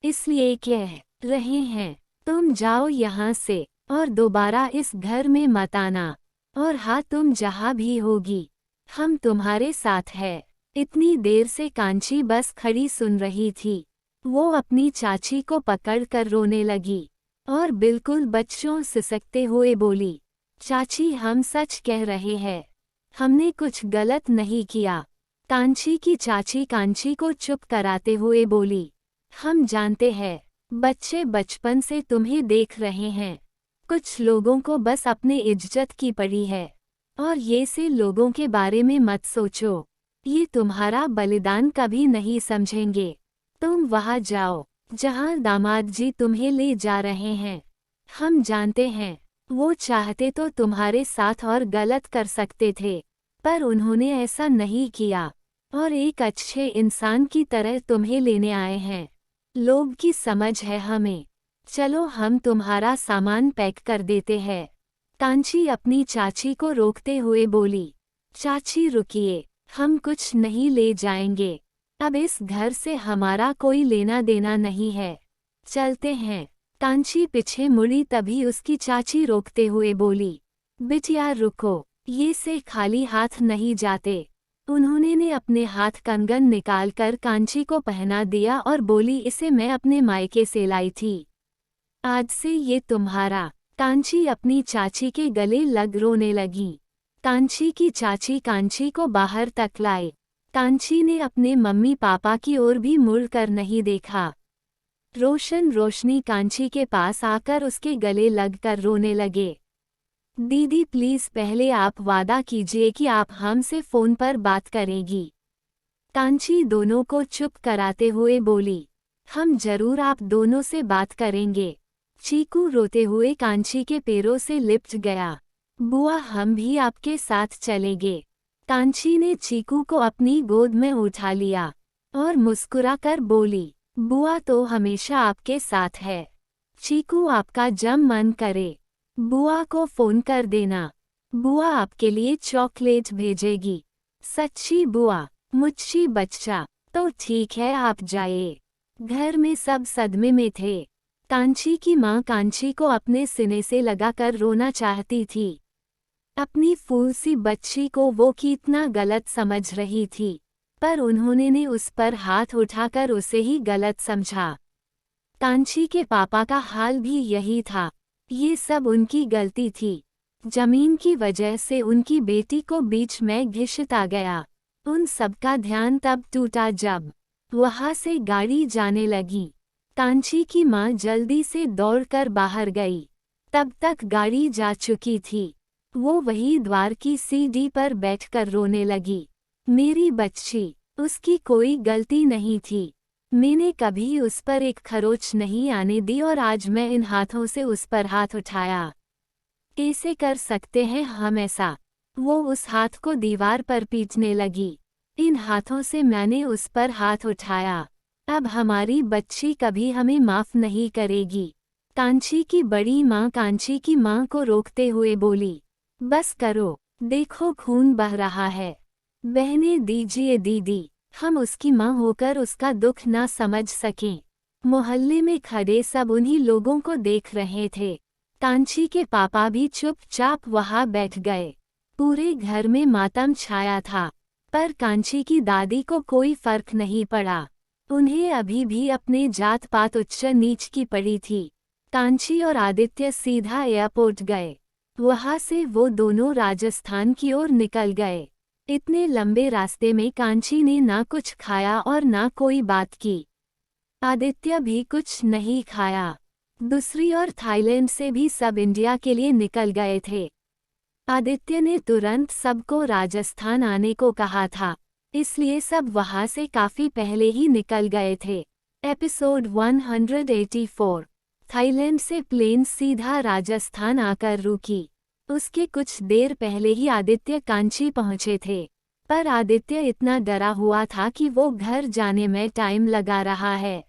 इसलिए कह रहे हैं, तुम जाओ यहाँ से और दोबारा इस घर में मत आना। और हाँ, तुम जहाँ भी होगी हम तुम्हारे साथ है। इतनी देर से कांची बस खड़ी सुन रही थी। वो अपनी चाची को पकड़कर रोने लगी और बिल्कुल बच्चों सिसकते हुए बोली, चाची, हम सच कह रहे हैं, हमने कुछ गलत नहीं किया। कांची की चाची कांची को चुप कराते हुए बोली, हम जानते हैं, बच्चे बचपन से तुम्हें देख रहे हैं। कुछ लोगों को बस अपने इज्जत की पड़ी है और ये से लोगों के बारे में मत सोचो। ये तुम्हारा बलिदान कभी नहीं समझेंगे। तुम वहाँ जाओ जहाँ दामाद जी तुम्हें ले जा रहे हैं। हम जानते हैं वो चाहते तो तुम्हारे साथ और गलत कर सकते थे, पर उन्होंने ऐसा नहीं किया और एक अच्छे इंसान की तरह तुम्हें लेने आए हैं। लोग की समझ है हमें। चलो हम तुम्हारा सामान पैक कर देते हैं। कांची अपनी चाची को रोकते हुए बोली। चाची रुकिए, हम कुछ नहीं ले जाएंगे। अब इस घर से हमारा कोई लेना देना नहीं है, चलते हैं। कांची पीछे मुड़ी तभी उसकी चाची रोकते हुए बोली, बिटिया रुको, ये से खाली हाथ नहीं जाते। उन्होंने ने अपने हाथ कंगन निकालकर कांची को पहना दिया और बोली, इसे मैं अपने मायके से लाई थी, आज से ये तुम्हारा। कांची अपनी चाची के गले लग रोने लगी। कांची की चाची कांची को बाहर तक लाए। कांची ने अपने मम्मी पापा की ओर भी मुड़कर नहीं देखा। रोशनी कांची के पास आकर उसके गले लगकर रोने लगे। दीदी प्लीज पहले आप वादा कीजिए कि आप हमसे फोन पर बात करेगी। कांची दोनों को चुप कराते हुए बोली, हम जरूर आप दोनों से बात करेंगे। चीकू रोते हुए कांची के पैरों से लिपट गया। बुआ हम भी आपके साथ चलेंगे। कांची ने चीकू को अपनी गोद में उठा लिया और मुस्कुराकर बोली, बुआ तो हमेशा आपके साथ है। चीकू आपका जब मन करे बुआ को फोन कर देना, बुआ आपके लिए चॉकलेट भेजेगी। सच्ची बुआ, मुझी बच्चा, तो ठीक है आप जाइए। घर में सब सदमे में थे। कांची की माँ कांची को अपने सीने से लगाकर रोना चाहती थी। अपनी फूल सी बच्ची को वो कितना गलत समझ रही थी, पर उन्होंने ने उस पर हाथ उठाकर उसे ही गलत समझा। कांची के पापा का हाल भी यही था। ये सब उनकी गलती थी। जमीन की वजह से उनकी बेटी को बीच में घिसटा गया। उन सबका ध्यान तब टूटा जब वहां से गाड़ी जाने लगी। कांची की माँ जल्दी से दौड़कर बाहर गई। तब तक गाड़ी जा चुकी थी। वो वही द्वार की सीढ़ी पर बैठकर रोने लगी। मेरी बच्ची, उसकी कोई गलती नहीं थी। मैंने कभी उस पर एक खरोच नहीं आने दी और आज मैं इन हाथों से उस पर हाथ उठाया। कैसे कर सकते हैं हम ऐसा? वो उस हाथ को दीवार पर पीटने लगी। इन हाथों से मैंने उस पर हाथ उठाया। अब हमारी बच्ची कभी हमें माफ नहीं करेगी। कांची की बड़ी माँ कांची की माँ को रोकते हुए बोली, बस करो, देखो खून बह रहा है। बहने दीजिए दीदी, हम उसकी माँ होकर उसका दुख ना समझ सकें। मोहल्ले में खड़े सब उन्हीं लोगों को देख रहे थे। कांची के पापा भी चुपचाप वहां बैठ गए। पूरे घर में मातम छाया था, पर कांची की दादी को कोई फर्क नहीं पड़ा। उन्हें अभी भी अपने जात पात उच्च नीच की पड़ी थी। कांची और आदित्य सीधा एयरपोर्ट गए। वहां से वो दोनों राजस्थान की ओर निकल गए। इतने लंबे रास्ते में कांची ने ना कुछ खाया और ना कोई बात की। आदित्य भी कुछ नहीं खाया। दूसरी ओर थाईलैंड से भी सब इंडिया के लिए निकल गए थे। आदित्य ने तुरंत सबको राजस्थान आने को कहा था, इसलिए सब वहां से काफी पहले ही निकल गए थे। एपिसोड 184। थाईलैंड से प्लेन सीधा राजस्थान आकर रुकी। उसके कुछ देर पहले ही आदित्य कांची पहुंचे थे, पर आदित्य इतना डरा हुआ था कि वो घर जाने में टाइम लगा रहा है।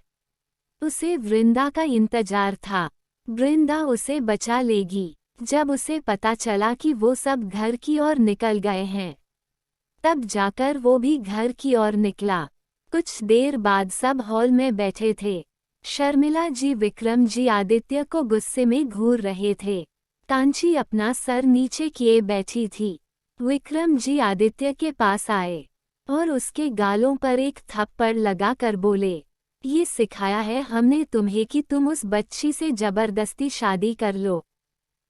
उसे वृंदा का इंतजार था। वृंदा उसे बचा लेगी। जब उसे पता चला कि वो सब घर की ओर निकल गए हैं, तब जाकर वो भी घर की ओर निकला। कुछ देर बाद सब हॉल में बैठे थे। शर्मिला जी विक्रम जी आदित्य को गुस्से में घूर रहे थे। कांची अपना सर नीचे किए बैठी थी। विक्रम जी आदित्य के पास आए और उसके गालों पर एक थप्पड़ लगाकर बोले, ये सिखाया है हमने तुम्हें कि तुम उस बच्ची से जबरदस्ती शादी कर लो।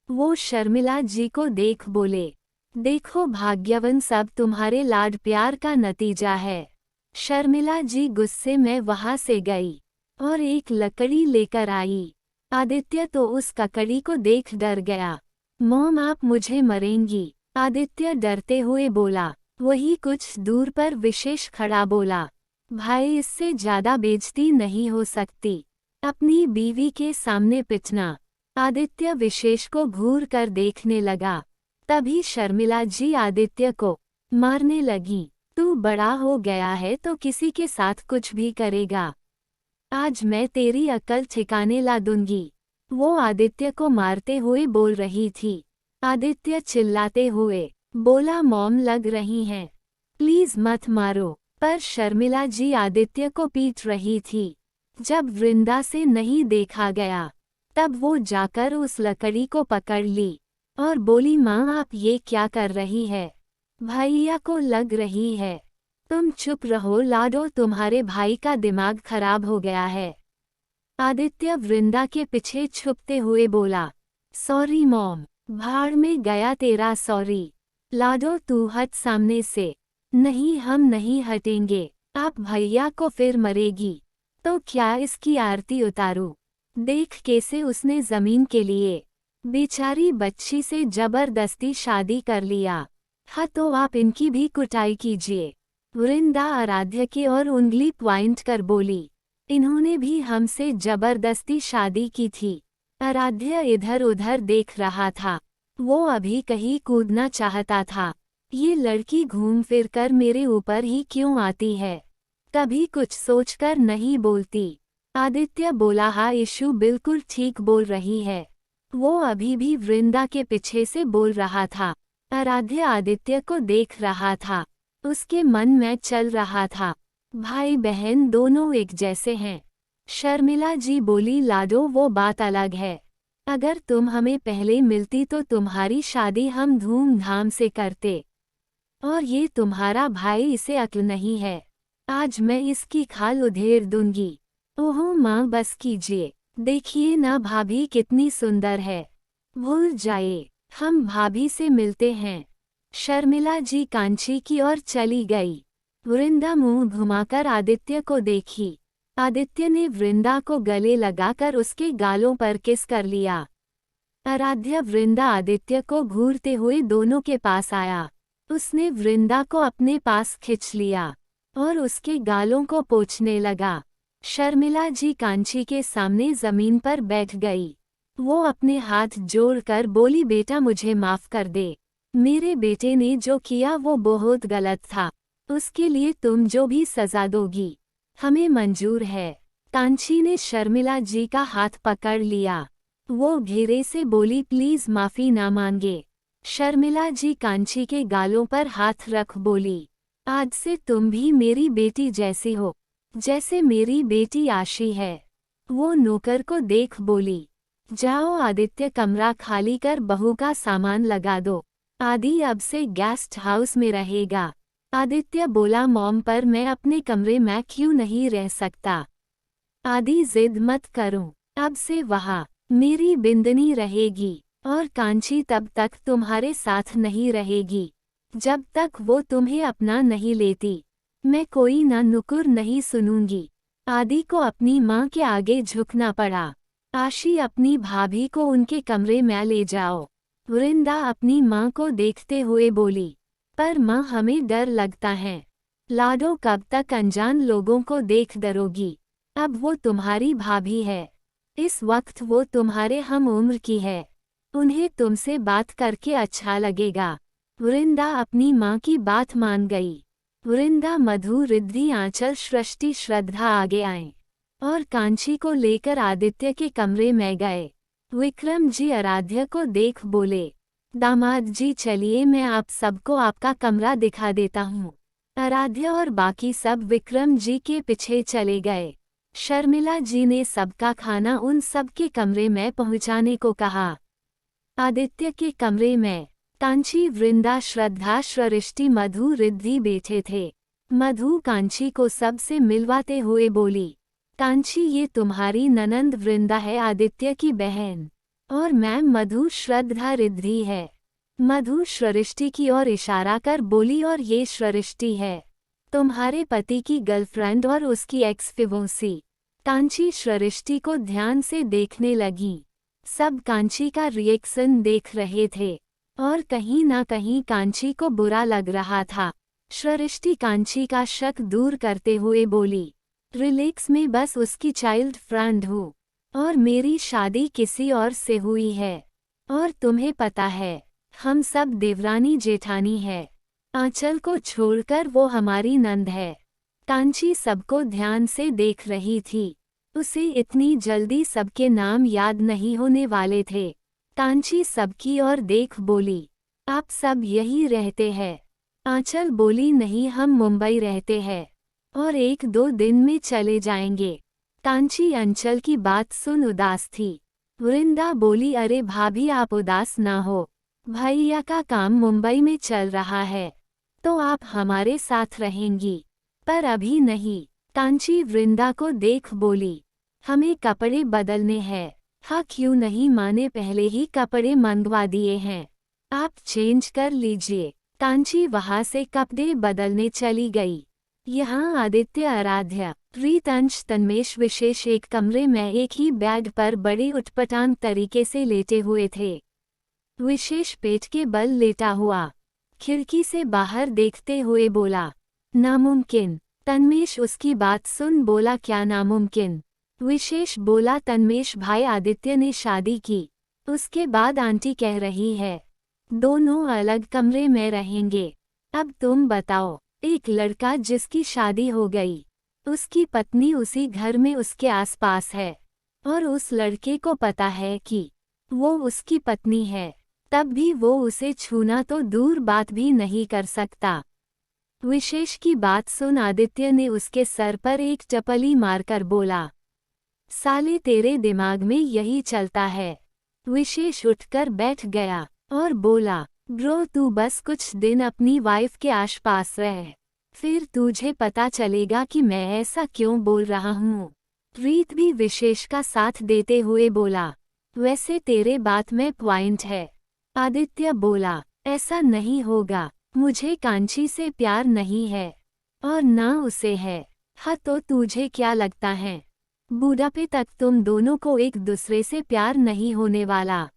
वो शर्मिला जी को देख बोले, देखो भाग्यवन, सब तुम्हारे लाड प्यार का नतीजा है। शर्मिला जी गुस्से में वहां से गई और एक लकड़ी लेकर आई। आदित्य तो उस लकड़ी को देख डर गया। मॉम आप मुझे मरेंगी, आदित्य डरते हुए बोला। वही कुछ दूर पर विशेष खड़ा बोला, भाई इससे ज्यादा बेइज्जती नहीं हो सकती, अपनी बीवी के सामने पिटना। आदित्य विशेष को घूर कर देखने लगा। तभी शर्मिला जी आदित्य को मारने लगी। तू बड़ा हो गया है तो किसी के साथ कुछ भी करेगा। आज मैं तेरी अक्ल ठिकाने ला दूंगी। वो आदित्य को मारते हुए बोल रही थी। आदित्य चिल्लाते हुए बोला, मॉम लग रही हैं, प्लीज मत मारो। पर शर्मिला जी आदित्य को पीट रही थी। जब वृंदा से नहीं देखा गया तब वो जाकर उस लकड़ी को पकड़ ली और बोली, माँ आप ये क्या कर रही है? भैया को लग रही है। तुम चुप रहो लाडो, तुम्हारे भाई का दिमाग खराब हो गया है। आदित्य वृंदा के पीछे छुपते हुए बोला, सॉरी मॉम, भाड़ में गया तेरा सॉरी। लाडो तू हट सामने से। नहीं हम नहीं हटेंगे, आप भैया को फिर मरेगी तो क्या इसकी आरती उतारूं? देख कैसे उसने जमीन के लिए बेचारी बच्ची से जबरदस्ती शादी कर लिया। हाँ तो आप इनकी भी कुटाई कीजिए। वृंदा आराध्य की ओर उंगली पॉइंट कर बोली, इन्होंने भी हमसे जबरदस्ती शादी की थी। आराध्य इधर उधर देख रहा था। वो अभी कहीं कूदना चाहता था। ये लड़की घूम फिर कर मेरे ऊपर ही क्यों आती है? कभी कुछ सोचकर नहीं बोलती। आदित्य बोला, हाँ इशू बिल्कुल ठीक बोल रही है। वो अभी भी वृंदा के पीछे से बोल रहा था। आराध्य आदित्य को देख रहा था। उसके मन में चल रहा था, भाई बहन दोनों एक जैसे हैं। शर्मिला जी बोली, लाडो वो बात अलग है। अगर तुम हमें पहले मिलती तो तुम्हारी शादी हम धूमधाम से करते। और ये तुम्हारा भाई, इसे अक्ल नहीं है। आज मैं इसकी खाल उधेड़ दूंगी। ओहो माँ बस कीजिए, देखिए ना भाभी कितनी सुंदर है। भूल जाए, हम भाभी से मिलते हैं। शर्मिला जी कांची की ओर चली गई। वृंदा मुंह घुमाकर आदित्य को देखी। आदित्य ने वृंदा को गले लगाकर उसके गालों पर किस कर लिया। आराध्य वृंदा आदित्य को घूरते हुए दोनों के पास आया। उसने वृंदा को अपने पास खींच लिया और उसके गालों को पोंछने लगा। शर्मिला जी कांची के सामने जमीन पर बैठ गई। वो अपने हाथ जोड़कर बोली, बेटा मुझे माफ कर दे। मेरे बेटे ने जो किया वो बहुत गलत था। उसके लिए तुम जो भी सजा दोगी हमें मंजूर है। कांची ने शर्मिला जी का हाथ पकड़ लिया। वो घेरे से बोली, प्लीज माफी ना मांगे। शर्मिला जी कांची के गालों पर हाथ रख बोली, आज से तुम भी मेरी बेटी जैसी हो, जैसे मेरी बेटी आशी है। वो नौकर को देख बोली, जाओ आदित्य कमरा खाली कर बहू का सामान लगा दो। आदि अब से गेस्ट हाउस में रहेगा। आदित्य बोला, मॉम पर मैं अपने कमरे में क्यों नहीं रह सकता? आदि जिद मत करूं, अब से वहाँ मेरी बिंदनी रहेगी और कांची तब तक तुम्हारे साथ नहीं रहेगी जब तक वो तुम्हें अपना नहीं लेती। मैं कोई ना नुकुर नहीं सुनूंगी। आदि को अपनी माँ के आगे झुकना पड़ा। आशी अपनी भाभी को उनके कमरे में ले जाओ। वृंदा अपनी माँ को देखते हुए बोली, पर माँ हमें डर लगता है। लाडो कब तक अनजान लोगों को देख डरोगी? अब वो तुम्हारी भाभी है। इस वक्त वो तुम्हारे हम उम्र की है। उन्हें तुमसे बात करके अच्छा लगेगा। वृंदा अपनी माँ की बात मान गई। वृंदा, मधु, रिद्धि, आंचल, सृष्टि, श्रद्धा आगे आए और कांची को लेकर आदित्य के कमरे में गए। विक्रम जी आराध्य को देख बोले, दामाद जी चलिए मैं आप सबको आपका कमरा दिखा देता हूँ। आराध्य और बाकी सब विक्रम जी के पीछे चले गए। शर्मिला जी ने सबका खाना उन सब के कमरे में पहुँचाने को कहा। आदित्य के कमरे में कांची, वृंदा, श्रद्धा, सृष्टि, मधु, रिद्धि बैठे थे। मधु कांची को सबसे मिलवाते हुए बोली, कांची ये तुम्हारी ननंद वृंदा है, आदित्य की बहन, और मैम मधु, श्रद्धा, रिद्धि है। मधु सृष्टि की ओर इशारा कर बोली, और ये सृष्टि है तुम्हारे पति की गर्लफ्रेंड और उसकी एक्स फिवोंसी। कांची सृष्टि को ध्यान से देखने लगी। सब कांची का रिएक्शन देख रहे थे और कहीं ना कहीं कांची को बुरा लग रहा था। सृष्टि कांची का शक दूर करते हुए बोली, रिलैक्स, में बस उसकी चाइल्ड फ्रेंड हूँ और मेरी शादी किसी और से हुई है। और तुम्हें पता है हम सब देवरानी जेठानी है। आंचल को छोड़कर वो हमारी नंद है। कांची सबको ध्यान से देख रही थी। उसे इतनी जल्दी सबके नाम याद नहीं होने वाले थे। कांची सबकी ओर देख बोली, आप सब यही रहते हैं? आंचल बोली, नहीं, हम मुंबई रहते हैं और 1-2 दिन में चले जाएंगे। कांची अंचल की बात सुन उदास थी। वृंदा बोली, अरे भाभी, आप उदास ना हो, भैया का काम मुंबई में चल रहा है तो आप हमारे साथ रहेंगी, पर अभी नहीं। कांची वृंदा को देख बोली, हमें कपड़े बदलने हैं। हाँ, क्यों नहीं, माँ ने पहले ही कपड़े मंगवा दिए हैं, आप चेंज कर लीजिए। कांची वहां से कपड़े बदलने चली गई। यहाँ आदित्य, आराध्या, प्रीत, अंश, तन्मेश, विशेष एक कमरे में एक ही बेड पर बड़े उटपटांग तरीके से लेटे हुए थे। विशेष पेट के बल लेटा हुआ खिड़की से बाहर देखते हुए बोला, नामुमकिन। तन्मेश उसकी बात सुन बोला, क्या नामुमकिन? विशेष बोला, तन्मेश भाई, आदित्य ने शादी की, उसके बाद आंटी कह रही है दोनों अलग कमरे में रहेंगे। अब तुम बताओ, एक लड़का जिसकी शादी हो गई, उसकी पत्नी उसी घर में उसके आसपास है और उस लड़के को पता है कि वो उसकी पत्नी है, तब भी वो उसे छूना तो दूर बात भी नहीं कर सकता। विशेष की बात सुन आदित्य ने उसके सर पर एक चपली मारकर बोला, साले, तेरे दिमाग में यही चलता है। विशेष उठकर बैठ गया और बोला, ब्रो, तू बस कुछ दिन अपनी वाइफ के आसपास रह, फिर तुझे पता चलेगा कि मैं ऐसा क्यों बोल रहा हूँ। प्रीत भी विशेष का साथ देते हुए बोला, वैसे तेरे बात में पॉइंट है। आदित्य बोला, ऐसा नहीं होगा, मुझे कांची से प्यार नहीं है और ना उसे है। हाँ, तो तुझे क्या लगता है बुढ़ापे तक तुम दोनों को एक दूसरे से प्यार नहीं होने वाला?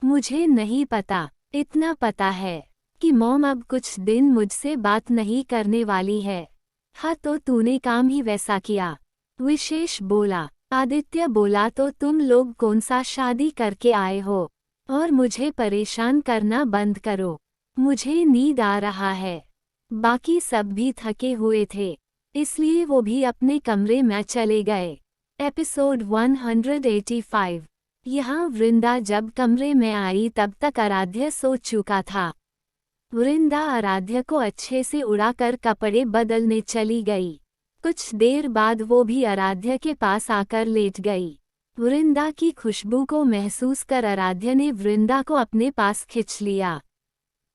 मुझे नहीं पता, इतना पता है कि मॉम अब कुछ दिन मुझसे बात नहीं करने वाली है। हाँ, तो तूने काम ही वैसा किया, विशेष बोला। आदित्य बोला, तो तुम लोग कौन सा शादी करके आए हो और मुझे परेशान करना बंद करो, मुझे नींद आ रहा है। बाकी सब भी थके हुए थे, इसलिए वो भी अपने कमरे में चले गए। एपिसोड 185। यहाँ वृंदा जब कमरे में आई तब तक आराध्य सो चुका था। वृंदा आराध्य को अच्छे से उड़ाकर कपड़े बदलने चली गई। कुछ देर बाद वो भी आराध्य के पास आकर लेट गई। वृंदा की खुशबू को महसूस कर आराध्य ने वृंदा को अपने पास खींच लिया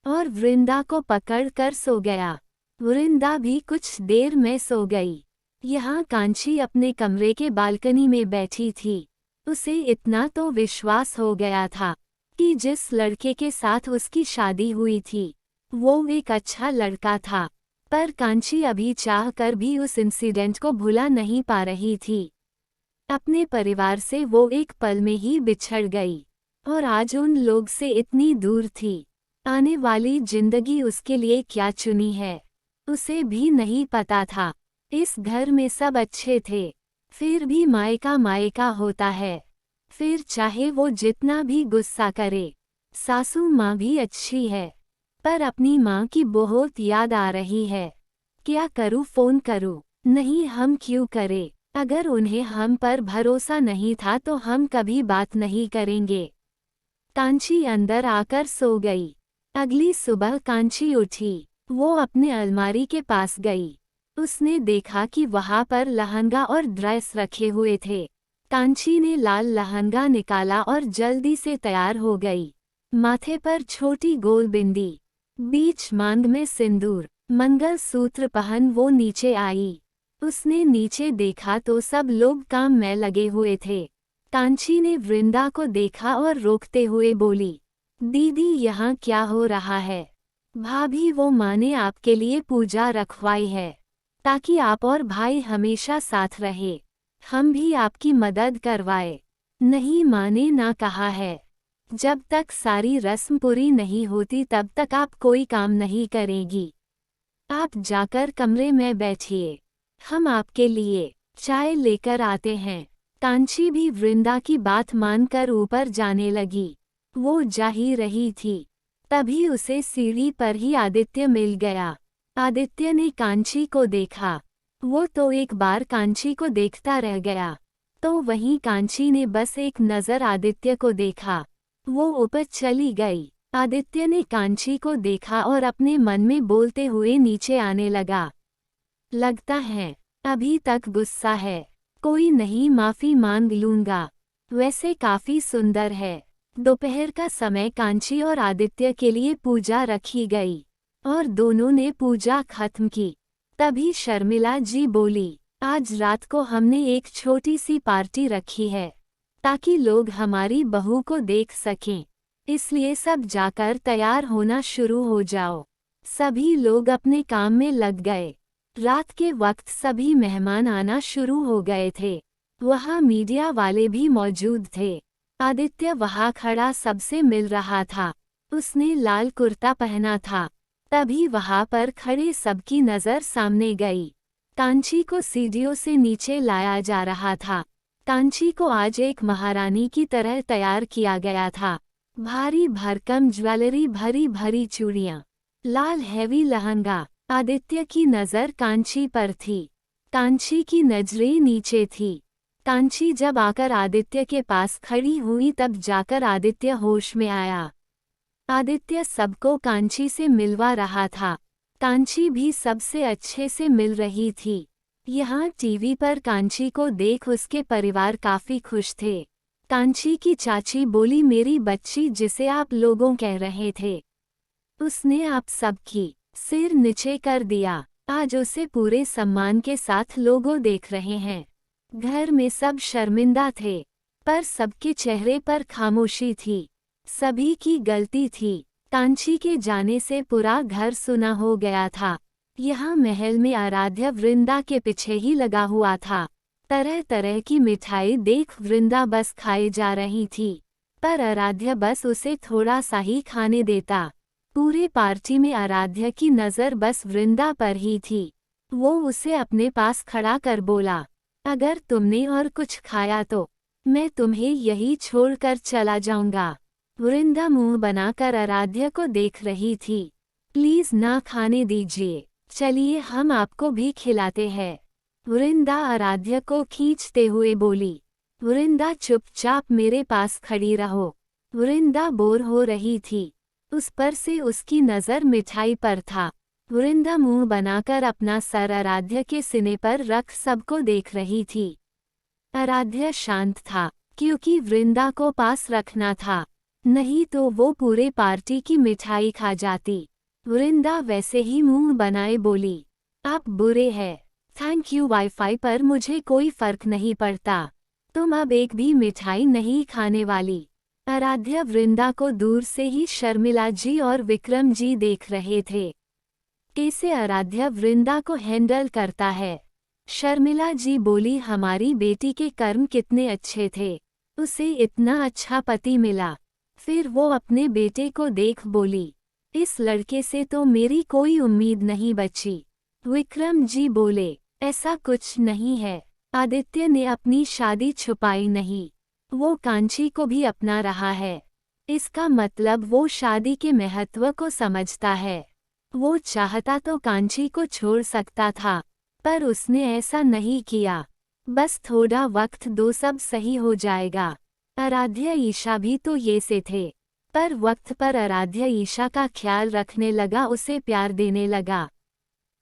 और वृंदा को पकड़कर सो गया। वृंदा भी कुछ देर में सो गई। यहाँ कांची अपने कमरे के बालकनी में बैठी थी। उसे इतना तो विश्वास हो गया था कि जिस लड़के के साथ उसकी शादी हुई थी वो एक अच्छा लड़का था, पर कांची अभी चाहकर भी उस इंसिडेंट को भुला नहीं पा रही थी। अपने परिवार से वो एक पल में ही बिछड़ गई और आज उन लोग से इतनी दूर थी। आने वाली जिंदगी उसके लिए क्या चुनी है उसे भी नहीं पता था। इस घर में सब अच्छे थे, फिर भी मायका मायका होता है, फिर चाहे वो जितना भी गुस्सा करे। सासू माँ भी अच्छी है, पर अपनी माँ की बहुत याद आ रही है। क्या करूँ, फोन करूँ? नहीं, हम क्यों करें? अगर उन्हें हम पर भरोसा नहीं था तो हम कभी बात नहीं करेंगे। कांची अंदर आकर सो गई। अगली सुबह कांची उठी। वो अपने अलमारी के पास गई। उसने देखा कि वहां पर लहंगा और ड्रेस रखे हुए थे। कांची ने लाल लहंगा निकाला और जल्दी से तैयार हो गई। माथे पर छोटी गोल बिंदी, बीच मांग में सिंदूर, मंगलसूत्र पहन वो नीचे आई। उसने नीचे देखा तो सब लोग काम में लगे हुए थे। कांची ने वृंदा को देखा और रोकते हुए बोली, दीदी, यहाँ क्या हो रहा है? भाभी, वो माँ ने आपके लिए पूजा रखवाई है ताकि आप और भाई हमेशा साथ रहे। हम भी आपकी मदद करवाए। नहीं, माँ ने ना कहा है, जब तक सारी रस्म पूरी नहीं होती तब तक आप कोई काम नहीं करेगी। आप जाकर कमरे में बैठिए, हम आपके लिए चाय लेकर आते हैं। कांची भी वृंदा की बात मानकर ऊपर जाने लगी। वो जा ही रही थी, तभी उसे सीढ़ी पर ही आदित्य मिल गया। आदित्य ने कांची को देखा। वो तो एक बार कांची को देखता रह गया। तो वहीं कांची ने बस एक नज़र आदित्य को देखा। वो ऊपर चली गई। आदित्य ने कांची को देखा और अपने मन में बोलते हुए नीचे आने लगा। लगता है अभी तक गुस्सा है, कोई नहीं, माफ़ी मांग लूँगा। वैसे काफ़ी सुंदर है। दोपहर का समय कांची और आदित्य के लिए पूजा रखी गई और दोनों ने पूजा खत्म की। तभी शर्मिला जी बोली, आज रात को हमने एक छोटी सी पार्टी रखी है ताकि लोग हमारी बहू को देख सकें, इसलिए सब जाकर तैयार होना शुरू हो जाओ। सभी लोग अपने काम में लग गए। रात के वक्त सभी मेहमान आना शुरू हो गए थे। वहाँ मीडिया वाले भी मौजूद थे। आदित्य वहाँ खड़ा सबसे मिल रहा था। उसने लाल कुर्ता पहना था। तभी वहाँ पर खड़े सबकी नज़र सामने गई। कांची को सीढ़ियों से नीचे लाया जा रहा था। कांची को आज एक महारानी की तरह तैयार किया गया था। भारी भरकम ज्वेलरी, भरी भरी चूड़ियाँ, लाल हैवी लहंगा। आदित्य की नज़र कांची पर थी। कांची की नजरें नीचे थी। कांची जब आकर आदित्य के पास खड़ी हुई तब जाकर आदित्य होश में आया। आदित्य सबको कांची से मिलवा रहा था। कांची भी सबसे अच्छे से मिल रही थी। यहाँ टीवी पर कांची को देख उसके परिवार काफी खुश थे। कांची की चाची बोली, मेरी बच्ची जिसे आप लोगों कह रहे थे, उसने आप सबकी सिर नीचे कर दिया। आज उसे पूरे सम्मान के साथ लोगों देख रहे हैं। घर में सब शर्मिंदा थे, पर सबके चेहरे पर खामोशी थी। सभी की गलती थी। कांची के जाने से पूरा घर सुना हो गया था। यहाँ महल में आराध्य वृंदा के पीछे ही लगा हुआ था। तरह तरह की मिठाई देख वृंदा बस खाए जा रही थी, पर आराध्य बस उसे थोड़ा सा ही खाने देता। पूरे पार्टी में आराध्य की नज़र बस वृंदा पर ही थी। वो उसे अपने पास खड़ा कर बोला, अगर तुमने और कुछ खाया तो मैं तुम्हें यही छोड़कर चला जाऊंगा। वृंदा मुंह बनाकर आराध्य को देख रही थी। प्लीज ना खाने दीजिए, चलिए हम आपको भी खिलाते हैं। वृंदा आराध्य को खींचते हुए बोली। वृंदा चुपचाप मेरे पास खड़ी रहो। वृंदा बोर हो रही थी। उस पर से उसकी नज़र मिठाई पर था। वृंदा मुंह बनाकर अपना सर आराध्य के सीने पर रख सबको देख रही थी। आराध्य शांत था, क्योंकि वृंदा को पास रखना था, नहीं तो वो पूरे पार्टी की मिठाई खा जाती। वृंदा वैसे ही मुंह बनाए बोली, आप बुरे हैं। थैंक यू, वाईफाई पर मुझे कोई फर्क नहीं पड़ता। तुम अब एक भी मिठाई नहीं खाने वाली। आराध्य वृंदा को दूर से ही शर्मिला जी और विक्रम जी देख रहे थे। कैसे आराध्य वृंदा को हैंडल करता है। शर्मिला जी बोली, हमारी बेटी के कर्म कितने अच्छे थे, उसे इतना अच्छा पति मिला। फिर वो अपने बेटे को देख बोली, इस लड़के से तो मेरी कोई उम्मीद नहीं बची। विक्रम जी बोले, ऐसा कुछ नहीं है। आदित्य ने अपनी शादी छुपाई नहीं, वो कांची को भी अपना रहा है। इसका मतलब वो शादी के महत्व को समझता है। वो चाहता तो कांची को छोड़ सकता था, पर उसने ऐसा नहीं किया। बस थोड़ा वक्त दो, सब सही हो जाएगा। आराध्य ईशा भी तो ये से थे, पर वक्त पर आराध्य ईशा का ख्याल रखने लगा, उसे प्यार देने लगा,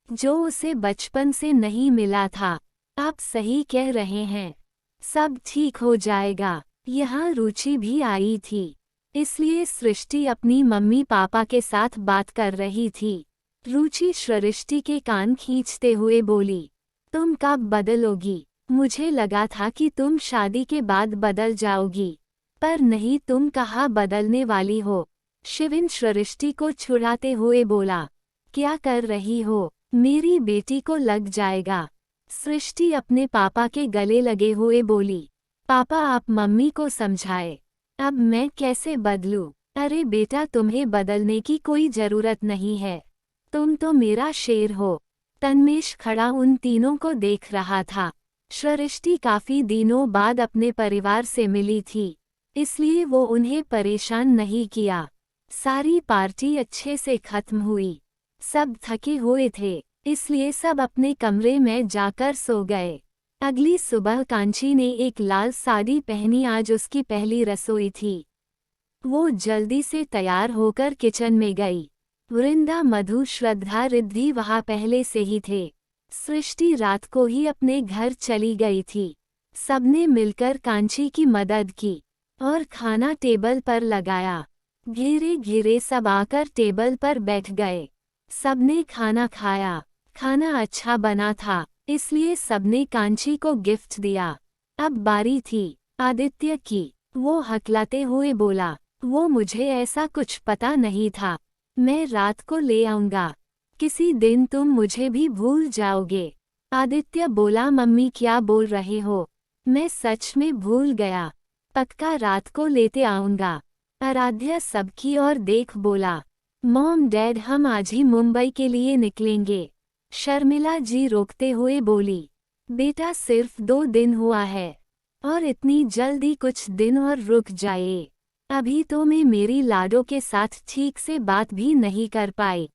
जो उसे बचपन से नहीं मिला था। आप सही कह रहे हैं, सब ठीक हो जाएगा। यहाँ रुचि भी आई थी, इसलिए सृष्टि अपनी मम्मी पापा के साथ बात कर रही थी। रुचि सृष्टि के कान खींचते हुए बोली, तुम कब बदलोगी? मुझे लगा था कि तुम शादी के बाद बदल जाओगी, पर नहीं, तुम कहाँ बदलने वाली हो। शिविन सृष्टि को छुड़ाते हुए बोला, क्या कर रही हो? मेरी बेटी को लग जाएगा। सृष्टि अपने पापा के गले लगे हुए बोली, पापा आप मम्मी को समझाए, अब मैं कैसे बदलूं? अरे बेटा, तुम्हें बदलने की कोई जरूरत नहीं है, तुम तो मेरा शेर हो। तन्मेश खड़ा उन तीनों को देख रहा था। सृष्टि काफी दिनों बाद अपने परिवार से मिली थी, इसलिए वो उन्हें परेशान नहीं किया। सारी पार्टी अच्छे से खत्म हुई। सब थके हुए थे, इसलिए सब अपने कमरे में जाकर सो गए। अगली सुबह कांची ने एक लाल साड़ी पहनी। आज उसकी पहली रसोई थी। वो जल्दी से तैयार होकर किचन में गई। वृंदा, मधु, श्रद्धा, रिद्धि वहाँ पहले से ही थे। सृष्टि रात को ही अपने घर चली गई थी। सबने मिलकर कांची की मदद की और खाना टेबल पर लगाया। धीरे धीरे सब आकर टेबल पर बैठ गए। सबने खाना खाया। खाना अच्छा बना था, इसलिए सबने कांची को गिफ्ट दिया। अब बारी थी आदित्य की। वो हकलाते हुए बोला, वो मुझे ऐसा कुछ पता नहीं था। मैं रात को ले आऊंगा। किसी दिन तुम मुझे भी भूल जाओगे। आदित्य बोला, मम्मी क्या बोल रहे हो? मैं सच में भूल गया। पक्का रात को लेते आऊंगा। आराध्या सबकी ओर देख बोला, मॉम डैड हम आज ही मुंबई के लिए निकलेंगे। शर्मिला जी रोकते हुए बोली, बेटा सिर्फ 2 दिन हुआ है और इतनी जल्दी कुछ दिन और रुक जाए। अभी तो मैं मेरी लाडो के साथ ठीक से बात भी नहीं कर पाई।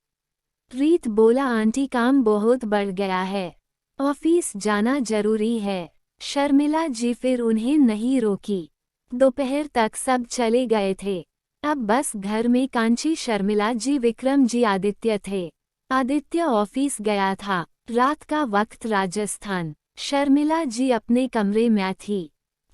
रीत बोला, आंटी काम बहुत बढ़ गया है, ऑफिस जाना जरूरी है। शर्मिला जी फिर उन्हें नहीं रोकी। दोपहर तक सब चले गए थे। अब बस घर में कांची, शर्मिला जी, विक्रम जी, आदित्य थे। आदित्य ऑफिस गया था। रात का वक्त राजस्थान। शर्मिला जी अपने कमरे में थी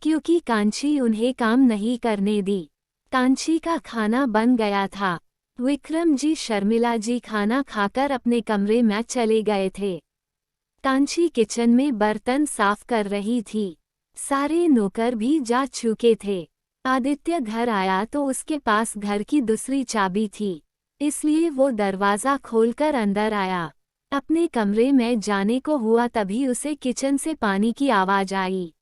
क्योंकि कांची उन्हें काम नहीं करने दी। कांची का खाना बन गया था। विक्रम जी, शर्मिला जी खाना खाकर अपने कमरे में चले गए थे। कांची किचन में बर्तन साफ कर रही थी। सारे नौकर भी जा चुके थे। आदित्य घर आया तो उसके पास घर की दूसरी चाबी थी, इसलिए वो दरवाज़ा खोलकर अंदर आया। अपने कमरे में जाने को हुआ तभी उसे किचन से पानी की आवाज़ आई।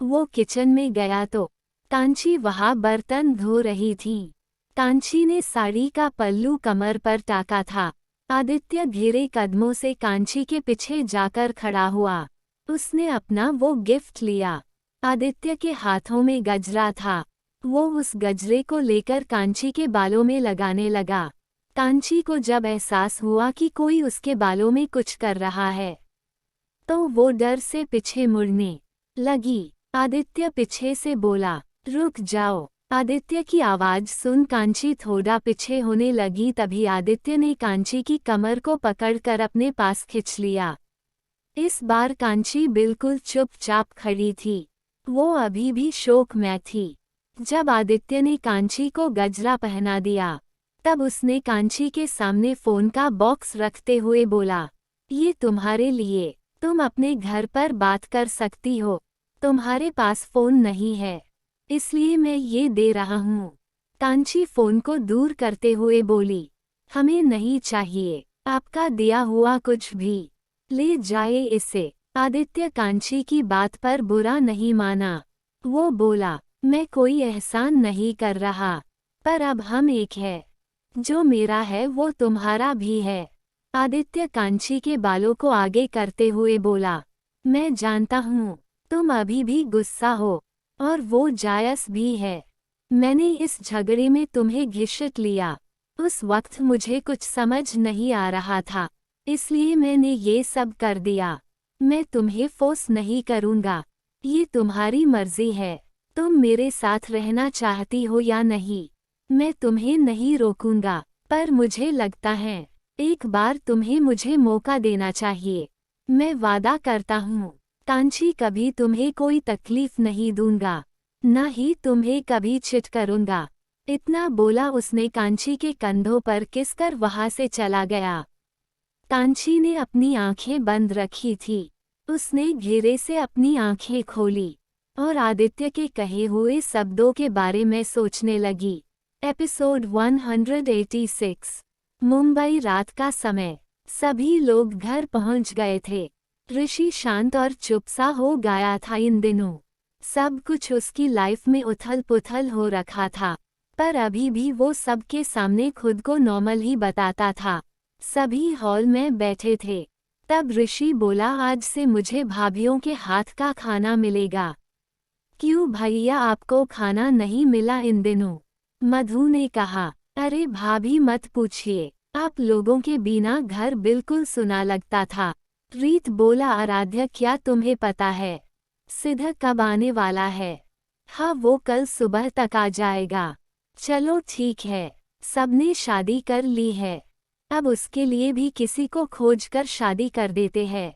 वो किचन में गया तो कांची वहाँ बर्तन धो रही थी। कांची ने साड़ी का पल्लू कमर पर टाका था। आदित्य धीरे कदमों से कांची के पीछे जाकर खड़ा हुआ। उसने अपना वो गिफ्ट लिया। आदित्य के हाथों में गजरा था। वो उस गजरे को लेकर कांची के बालों में लगाने लगा। कांची को जब एहसास हुआ कि कोई उसके बालों में कुछ कर रहा है तो वो डर से पीछे मुड़ने लगी। आदित्य पीछे से बोला, रुक जाओ। आदित्य की आवाज़ सुन कांची थोड़ा पीछे होने लगी। तभी आदित्य ने कांची की कमर को पकड़कर अपने पास खींच लिया। इस बार कांची बिल्कुल चुपचाप खड़ी थी। वो अभी भी शोक में थी। जब आदित्य ने कांची को गजरा पहना दिया तब उसने कांची के सामने फ़ोन का बॉक्स रखते हुए बोला, ये तुम्हारे लिए। तुम अपने घर पर बात कर सकती हो। तुम्हारे पास फ़ोन नहीं है, इसलिए मैं ये दे रहा हूँ। कांची फ़ोन को दूर करते हुए बोली, हमें नहीं चाहिए आपका दिया हुआ कुछ भी। ले जाए इसे। आदित्य कांची की बात पर बुरा नहीं माना। वो बोला, मैं कोई एहसान नहीं कर रहा, पर अब हम एक है। जो मेरा है वो तुम्हारा भी है। आदित्य कांची के बालों को आगे करते हुए बोला, मैं जानता हूँ तुम अभी भी गुस्सा हो और वो जायज़ भी है। मैंने इस झगड़े में तुम्हें घसीट लिया। उस वक्त मुझे कुछ समझ नहीं आ रहा था, इसलिए मैंने ये सब कर दिया। मैं तुम्हें फोर्स नहीं करूँगा। ये तुम्हारी मर्जी है। तुम मेरे साथ रहना चाहती हो या नहीं, मैं तुम्हें नहीं रोकूंगा। पर मुझे लगता है एक बार तुम्हें मुझे मौका देना चाहिए। मैं वादा करता हूँ कांची कभी तुम्हें कोई तकलीफ नहीं दूंगा, न ही तुम्हें कभी चिट करूंगा। इतना बोला उसने कांची के कंधों पर किसकर वहां से चला गया। कांची ने अपनी आंखें बंद रखी थी। उसने धीरे से अपनी आंखें खोली और आदित्य के कहे हुए शब्दों के बारे में सोचने लगी। एपिसोड 186। मुंबई। रात का समय। सभी लोग घर पहुंच गए थे। ऋषि शांत और चुप सा हो गया था। इन दिनों सब कुछ उसकी लाइफ में उथल पुथल हो रखा था, पर अभी भी वो सबके सामने खुद को नॉर्मल ही बताता था। सभी हॉल में बैठे थे। तब ऋषि बोला, आज से मुझे भाभीयों के हाथ का खाना मिलेगा। क्यों भैया, आपको खाना नहीं मिला इन दिनों? मधु ने कहा, अरे भाभी मत पूछिए, आप लोगों के बिना घर बिल्कुल सुना लगता था। रीत बोला, आराध्या क्या तुम्हें पता है सिद्ध कब आने वाला है? हाँ, वो कल सुबह तक आ जाएगा। चलो ठीक है, सबने शादी कर ली है, अब उसके लिए भी किसी को खोज कर शादी कर देते हैं।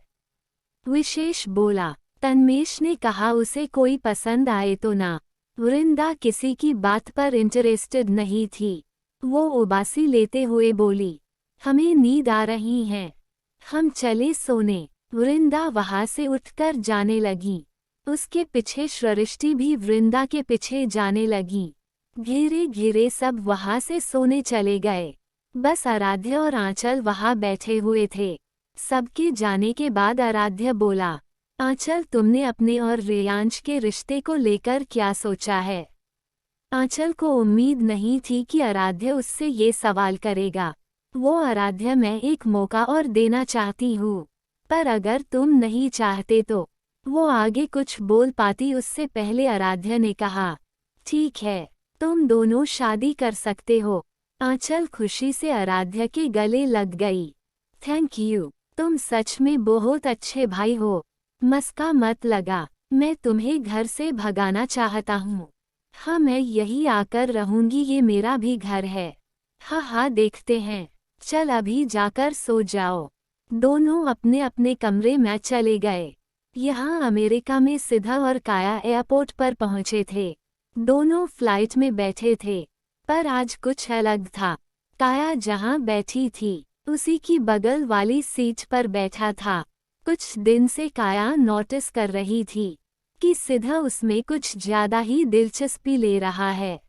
विशेष बोला। तन्मेश ने कहा, उसे कोई पसंद आए तो ना। वृंदा किसी की बात पर इंटरेस्टेड नहीं थी। वो उबासी लेते हुए बोली, हमें नींद आ रही है, हम चले सोने। वृंदा वहां से उठकर जाने लगी। उसके पीछे सृष्टि भी वृंदा के पीछे जाने लगी। घिरे घिरे सब वहां से सोने चले गए। बस आराध्य और आंचल वहां बैठे हुए थे। सबके जाने के बाद आराध्य बोला, आंचल तुमने अपने और रेयांश के रिश्ते को लेकर क्या सोचा है? आंचल को उम्मीद नहीं थी कि आराध्य उससे ये सवाल करेगा। वो, आराध्य मैं एक मौका और देना चाहती हूँ, पर अगर तुम नहीं चाहते तो। वो आगे कुछ बोल पाती उससे पहले आराध्य ने कहा, ठीक है, तुम दोनों शादी कर सकते हो। आंचल खुशी से आराध्य के गले लग गई। थैंक यू, तुम सच में बहुत अच्छे भाई हो। मस्का मत लगा, मैं तुम्हें घर से भगाना चाहता हूँ। हाँ, मैं यही आकर रहूंगी, ये मेरा भी घर है। हाँ हाँ, देखते हैं, चल अभी जाकर सो जाओ। दोनों अपने अपने कमरे में चले गए। यहाँ अमेरिका में सिद्ध और काया एयरपोर्ट पर पहुँचे थे। दोनों फ्लाइट में बैठे थे, पर आज कुछ अलग था। काया जहाँ बैठी थी उसी की बगल वाली सीट पर बैठा था। कुछ दिन से काया नोटिस कर रही थी कि सिद्ध उसमें कुछ ज्यादा ही दिलचस्पी ले रहा है,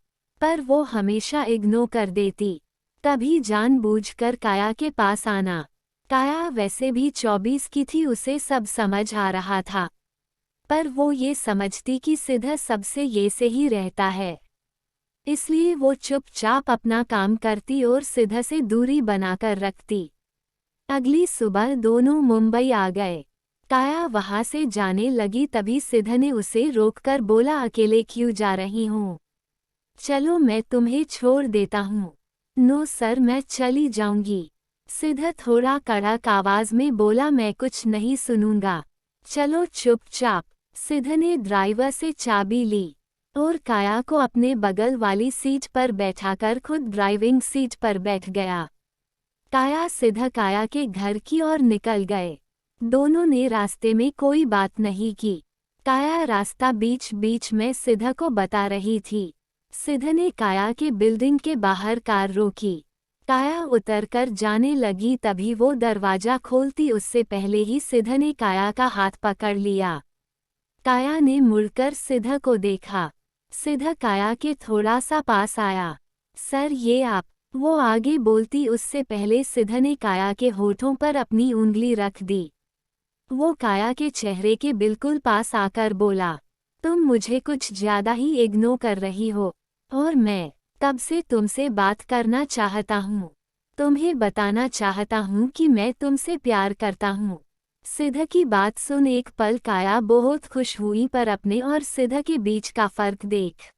पर वो हमेशा इग्नोर कर देती। तभी जानबूझकर काया के पास आना। काया वैसे भी 24 की थी, उसे सब समझ आ रहा था, पर वो ये समझती कि सिद्ध सबसे ये से ही रहता है, इसलिए वो चुपचाप अपना काम करती और सिद्ध से दूरी बनाकर रखती। अगली सुबह दोनों मुंबई आ गए। काया वहां से जाने लगी, तभी सिद्ध ने उसे रोककर बोला, अकेले क्यों जा रही हूँ? चलो मैं तुम्हें छोड़ देता हूँ। नो सर, मैं चली जाऊंगी। सिद्ध थोड़ा कड़क आवाज में बोला, मैं कुछ नहीं सुनूंगा, चलो चुपचाप। सिद्ध ने ड्राइवर से चाबी ली और काया को अपने बगल वाली सीट पर बैठाकर खुद ड्राइविंग सीट पर बैठ गया। काया सिद्ध काया के घर की ओर निकल गए। दोनों ने रास्ते में कोई बात नहीं की। काया रास्ता बीच बीच में सिद्ध को बता रही थी। सिद्ध ने काया के बिल्डिंग के बाहर कार रोकी। काया उतरकर जाने लगी, तभी वो दरवाजा खोलती उससे पहले ही सिद्ध ने काया का हाथ पकड़ लिया। काया ने मुड़कर सिद्ध को देखा। सिद्ध काया के थोड़ा सा पास आया। सर, ये आप? वो आगे बोलती उससे पहले सिद्ध ने काया के होठों पर अपनी उंगली रख दी। वो काया के चेहरे के बिल्कुल पास आकर बोला, तुम मुझे कुछ ज्यादा ही इग्नोर कर रही हो, और मैं तब से तुमसे बात करना चाहता हूँ। तुम्हें बताना चाहता हूँ कि मैं तुमसे प्यार करता हूँ। सिद्ध की बात सुन एक पल काया बहुत खुश हुई, पर अपने और सिद्ध के बीच का फर्क देख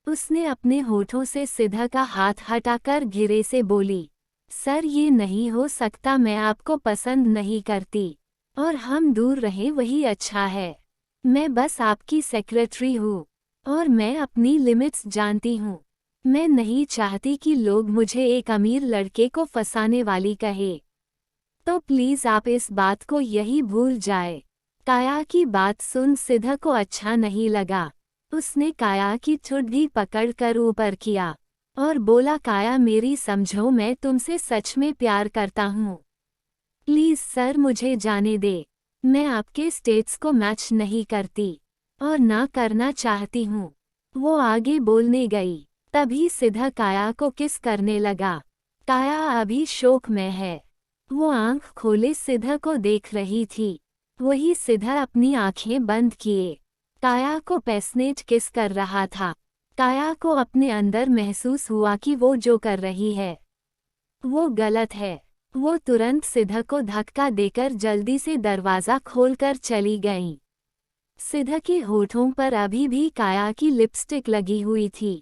उसने अपने होठों से सिद्ध का हाथ हटाकर घिरे से बोली, सर ये नहीं हो सकता, मैं आपको पसंद नहीं करती, और हम दूर रहें वही अच्छा है। मैं बस आपकी सेक्रेटरी हूँ, और मैं अपनी लिमिट्स जानती हूँ। मैं नहीं चाहती कि लोग मुझे एक अमीर लड़के को फंसाने वाली कहे। तो प्लीज आप इस बात को यही भूल जाए। काया की बात सुन सिद्ध को अच्छा नहीं लगा। उसने काया की ठुड्डी पकड़कर ऊपर किया और बोला, काया मेरी समझो, मैं तुमसे सच में प्यार करता हूँ। प्लीज सर, मुझे जाने दे। मैं आपके स्टेट्स को मैच नहीं करती और ना करना चाहती हूँ। वो आगे बोलने गई, तभी सिद्ध काया को किस करने लगा। काया अभी शोक में है। वो आंख खोले सिद्ध को देख रही थी। वही सिद्ध अपनी आंखें बंद किए काया को पैसनेट किस कर रहा था। काया को अपने अंदर महसूस हुआ कि वो जो कर रही है वो गलत है। वो तुरंत सिद्ध को धक्का देकर जल्दी से दरवाज़ा खोलकर चली गईं। सिद्ध के होठों पर अभी भी काया की लिपस्टिक लगी हुई थी।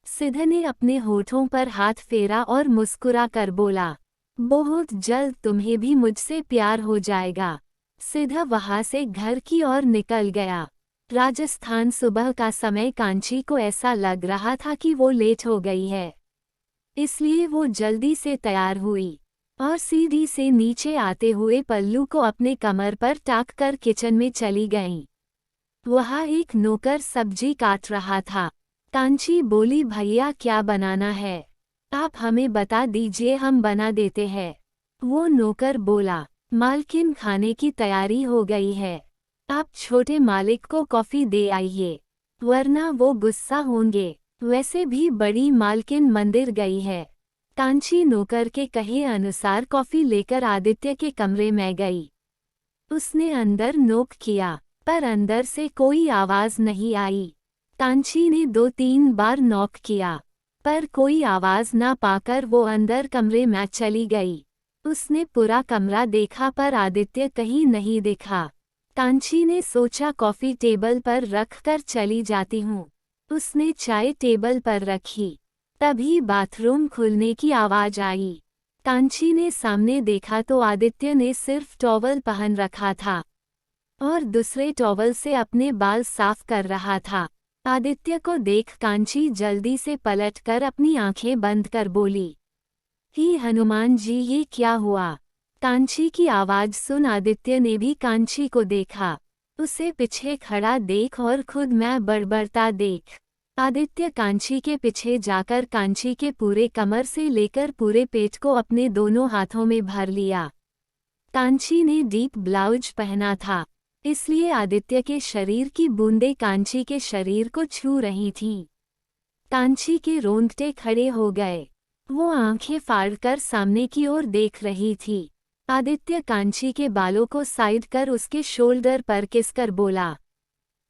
सिद्ध ने अपने होठों पर हाथ फेरा और मुस्कुरा कर बोला, बहुत जल्द तुम्हें भी मुझसे प्यार हो जाएगा। सीधा वहां से घर की ओर निकल गया। राजस्थान सुबह का समय कांची को ऐसा लग रहा था कि वो लेट हो गई है, इसलिए वो जल्दी से तैयार हुई और सीढ़ी से नीचे आते हुए पल्लू को अपने कमर पर टाक कर किचन में चली गईं। वहाँ एक नौकर सब्जी काट रहा था। कांची बोली, भैया क्या बनाना है? आप हमें बता दीजिए, हम बना देते हैं। वो नौकर बोला, मालकिन खाने की तैयारी हो गई है, आप छोटे मालिक को कॉफी दे आइए, वरना वो गुस्सा होंगे। वैसे भी बड़ी मालकिन मंदिर गई है। कांची नौकर के कहे अनुसार कॉफी लेकर आदित्य के कमरे में गई। उसने अंदर नॉक किया, पर अंदर से कोई आवाज नहीं आई। कांची ने 2-3 बार नॉक किया, पर कोई आवाज ना पाकर वो अंदर कमरे में चली गई। उसने पूरा कमरा देखा पर आदित्य कहीं नहीं दिखा। कांची ने सोचा कॉफी टेबल पर रख कर चली जाती हूँ। उसने चाय टेबल पर रखी, तभी बाथरूम खुलने की आवाज आई। कांची ने सामने देखा तो आदित्य ने सिर्फ टॉवल पहन रखा था और दूसरे टॉवल से अपने बाल साफ कर रहा था। आदित्य को देख कांची जल्दी से पलटकर अपनी आंखें बंद कर बोली, ही हनुमान जी, ये क्या हुआ? कांची की आवाज सुन आदित्य ने भी कांची को देखा। उसे पीछे खड़ा देख और खुद में बड़बड़ता देख। आदित्य कांची के पीछे जाकर कांची के पूरे कमर से लेकर पूरे पेट को अपने दोनों हाथों में भर लिया। कांची ने डीप ब्लाउज पहना था, इसलिए आदित्य के शरीर की बूंदें कांची के शरीर को छू रही थीं। कांची के रोंगटे खड़े हो गए। वो आंखें फाड़कर सामने की ओर देख रही थी। आदित्य कांची के बालों को साइड कर उसके शोल्डर पर किसकर बोला,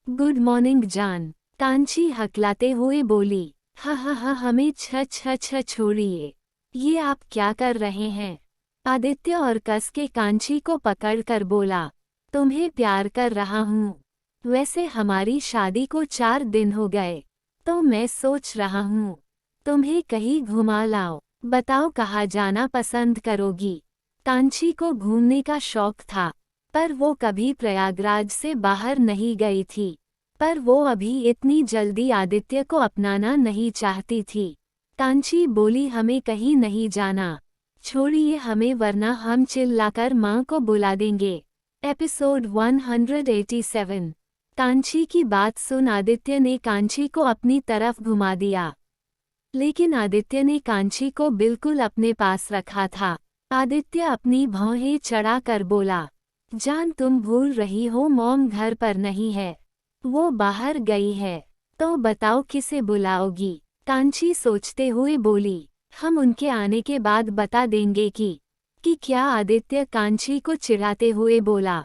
गुड मॉर्निंग जान। कांची हकलाते हुए बोली, हा हा हा, हमें छ छोड़िए, ये आप क्या कर रहे हैं? आदित्य और कस के कांची को पकड़कर बोला, तुम्हें प्यार कर रहा हूँ। वैसे हमारी शादी को 4 दिन हो गए, तो मैं सोच रहा हूँ तुम्हें कहीं घुमा लाओ। बताओ कहाँ जाना पसंद करोगी? कांची को घूमने का शौक था, पर वो कभी प्रयागराज से बाहर नहीं गई थी। पर वो अभी इतनी जल्दी आदित्य को अपनाना नहीं चाहती थी। कांची बोली, हमें कहीं नहीं जाना, छोड़िए हमें, वरना हम चिल्लाकर माँ को बुला देंगे। एपिसोड 187। कांची की बात सुन आदित्य ने कांची को अपनी तरफ घुमा दिया, लेकिन आदित्य ने कांची को बिल्कुल अपने पास रखा था। आदित्य अपनी भौहें चढ़ा कर बोला, जान तुम भूल रही हो, मॉम घर पर नहीं है, वो बाहर गई है। तो बताओ किसे बुलाओगी? कांची सोचते हुए बोली, हम उनके आने के बाद बता देंगे कि क्या? आदित्य कांची को चिढ़ाते हुए बोला,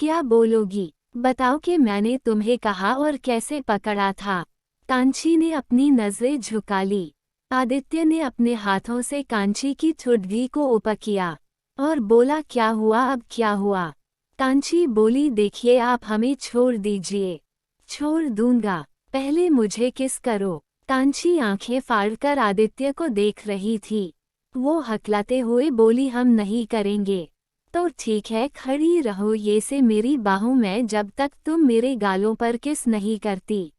क्या बोलोगी? बताओ कि मैंने तुम्हें कहा और कैसे पकड़ा था। कांची ने अपनी नजरें झुका ली। आदित्य ने अपने हाथों से कांची की ठुड्डी को ऊपर किया और बोला, क्या हुआ? अब क्या हुआ? कांची बोली, देखिए आप हमें छोड़ दीजिए। छोड़ दूंगा, पहले मुझे किस करो। कांची आंखें फाड़कर आदित्य को देख रही थी। वो हकलाते हुए बोली, हम नहीं करेंगे। तो ठीक है, खड़ी रहो ये से मेरी बाहों में, जब तक तुम मेरे गालों पर किस नहीं करती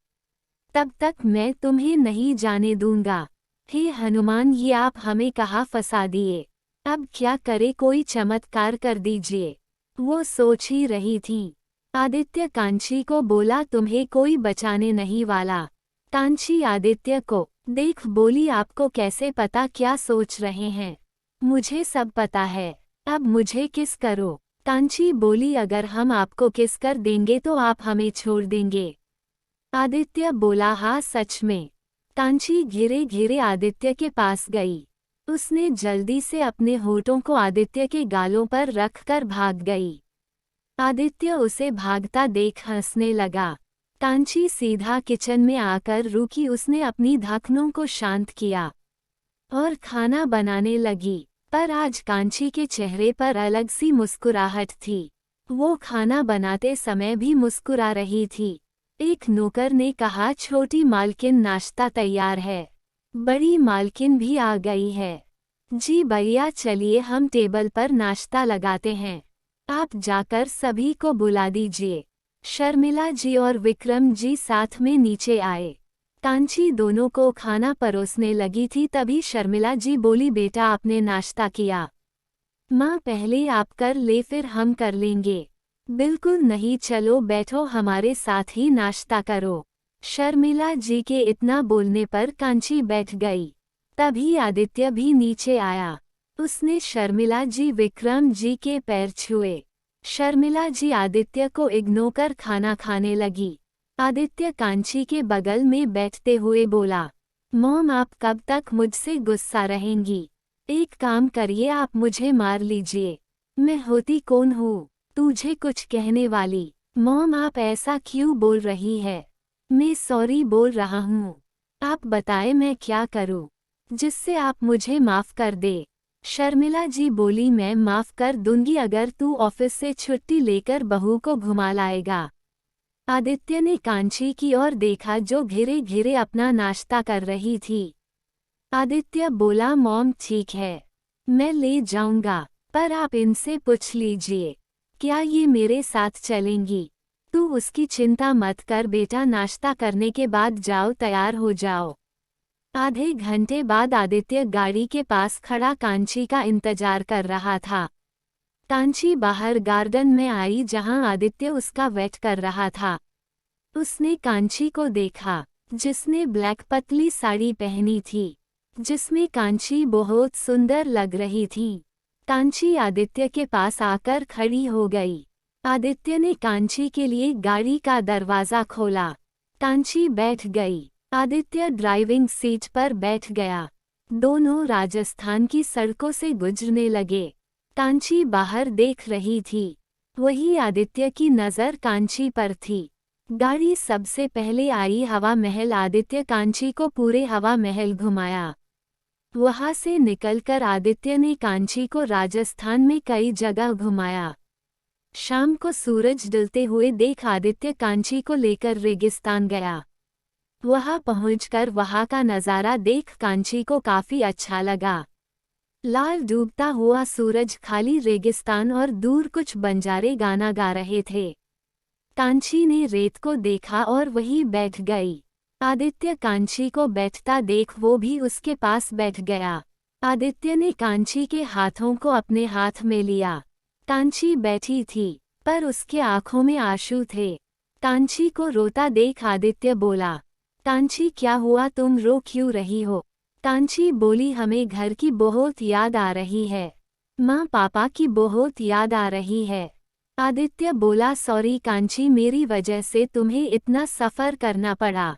तब तक मैं तुम्हें नहीं जाने दूंगा। हे हनुमान, ये आप हमें कहाँ फंसा दिए? अब क्या करे, कोई चमत्कार कर दीजिए। वो सोच ही रही थी। आदित्य कांची को बोला, तुम्हें कोई बचाने नहीं वाला। कांची आदित्य को देख बोली, आपको कैसे पता क्या सोच रहे हैं? मुझे सब पता है, अब मुझे किस करो। कांची बोली, अगर हम आपको किस कर देंगे तो आप हमें छोड़ देंगे। आदित्य बोला, हाँ सच में। कांची घिरे घिरे आदित्य के पास गई। उसने जल्दी से अपने होठों को आदित्य के गालों पर रखकर भाग गई। आदित्य उसे भागता देख हंसने लगा। कांची सीधा किचन में आकर रुकी। उसने अपनी धड़कनों को शांत किया और खाना बनाने लगी। पर आज कांची के चेहरे पर अलग सी मुस्कुराहट थी। वो खाना बनाते समय भी मुस्कुरा रही थी। एक नौकर ने कहा, छोटी मालकिन नाश्ता तैयार है। बड़ी मालकिन भी आ गई है। जी भैया, चलिए हम टेबल पर नाश्ता लगाते हैं। आप जाकर सभी को बुला दीजिए। शर्मिला जी और विक्रम जी साथ में नीचे आए। कांची दोनों को खाना परोसने लगी थी, तभी शर्मिला जी बोली, बेटा आपने नाश्ता किया? माँ, पहले आप कर ले फिर हम कर लेंगे। बिल्कुल नहीं, चलो बैठो, हमारे साथ ही नाश्ता करो। शर्मिला जी के इतना बोलने पर कांची बैठ गई। तभी आदित्य भी नीचे आया। उसने शर्मिला जी विक्रम जी के पैर छुए। शर्मिला जी आदित्य को इग्नोर कर खाना खाने लगी। आदित्य कांची के बगल में बैठते हुए बोला, मॉम आप कब तक मुझसे गुस्सा रहेंगी? एक काम करिए, आप मुझे मार लीजिए। मैं होती कौन हूँ तुझे कुछ कहने वाली? मॉम आप ऐसा क्यों बोल रही है? मैं सॉरी बोल रहा हूँ। आप बताएं मैं क्या करूँ जिससे आप मुझे माफ कर दे? शर्मिला जी बोली, मैं माफ कर दूंगी अगर तू ऑफिस से छुट्टी लेकर बहू को घुमा लाएगा। आदित्य ने कांची की ओर देखा जो घिरे घिरे अपना नाश्ता कर रही थी। आदित्य बोला, मॉम ठीक है, मैं ले जाऊंगा, पर आप इनसे पूछ लीजिए क्या ये मेरे साथ चलेंगी? तू उसकी चिंता मत कर बेटा, नाश्ता करने के बाद जाओ, तैयार हो जाओ। आधे घंटे बाद आदित्य गाड़ी के पास खड़ा कांची का इंतजार कर रहा था। कांची बाहर गार्डन में आई जहां आदित्य उसका वेट कर रहा था। उसने कांची को देखा जिसने ब्लैक पतली साड़ी पहनी थी, जिसमें कांची बहुत सुंदर लग रही थी। कांची आदित्य के पास आकर खड़ी हो गई। आदित्य ने कांची के लिए गाड़ी का दरवाज़ा खोला। कांची बैठ गई। आदित्य ड्राइविंग सीट पर बैठ गया। दोनों राजस्थान की सड़कों से गुजरने लगे। कांची बाहर देख रही थी। वही आदित्य की नज़र कांची पर थी। गाड़ी सबसे पहले आई हवा महल। आदित्य कांची को पूरे हवा महल घुमाया। वहां से निकलकर आदित्य ने कांची को राजस्थान में कई जगह घुमाया। शाम को सूरज ढलते हुए देख आदित्य कांची को लेकर रेगिस्तान गया। वहां पहुंचकर वहां का नज़ारा देख कांची को काफी अच्छा लगा। लाल डूबता हुआ सूरज, खाली रेगिस्तान और दूर कुछ बंजारे गाना गा रहे थे। कांची ने रेत को देखा और वहीं बैठ गई। आदित्य कांची को बैठता देख वो भी उसके पास बैठ गया। आदित्य ने कांची के हाथों को अपने हाथ में लिया। कांची बैठी थी, पर उसके आंखों में आंसू थे। कांची को रोता देख आदित्य बोला, कांची क्या हुआ, तुम रो क्यों रही हो? कांची बोली, हमें घर की बहुत याद आ रही है। माँ पापा की बहुत याद आ रही है। आदित्य बोला, सॉरी कांची, मेरी वजह से तुम्हें इतना सफ़र करना पड़ा।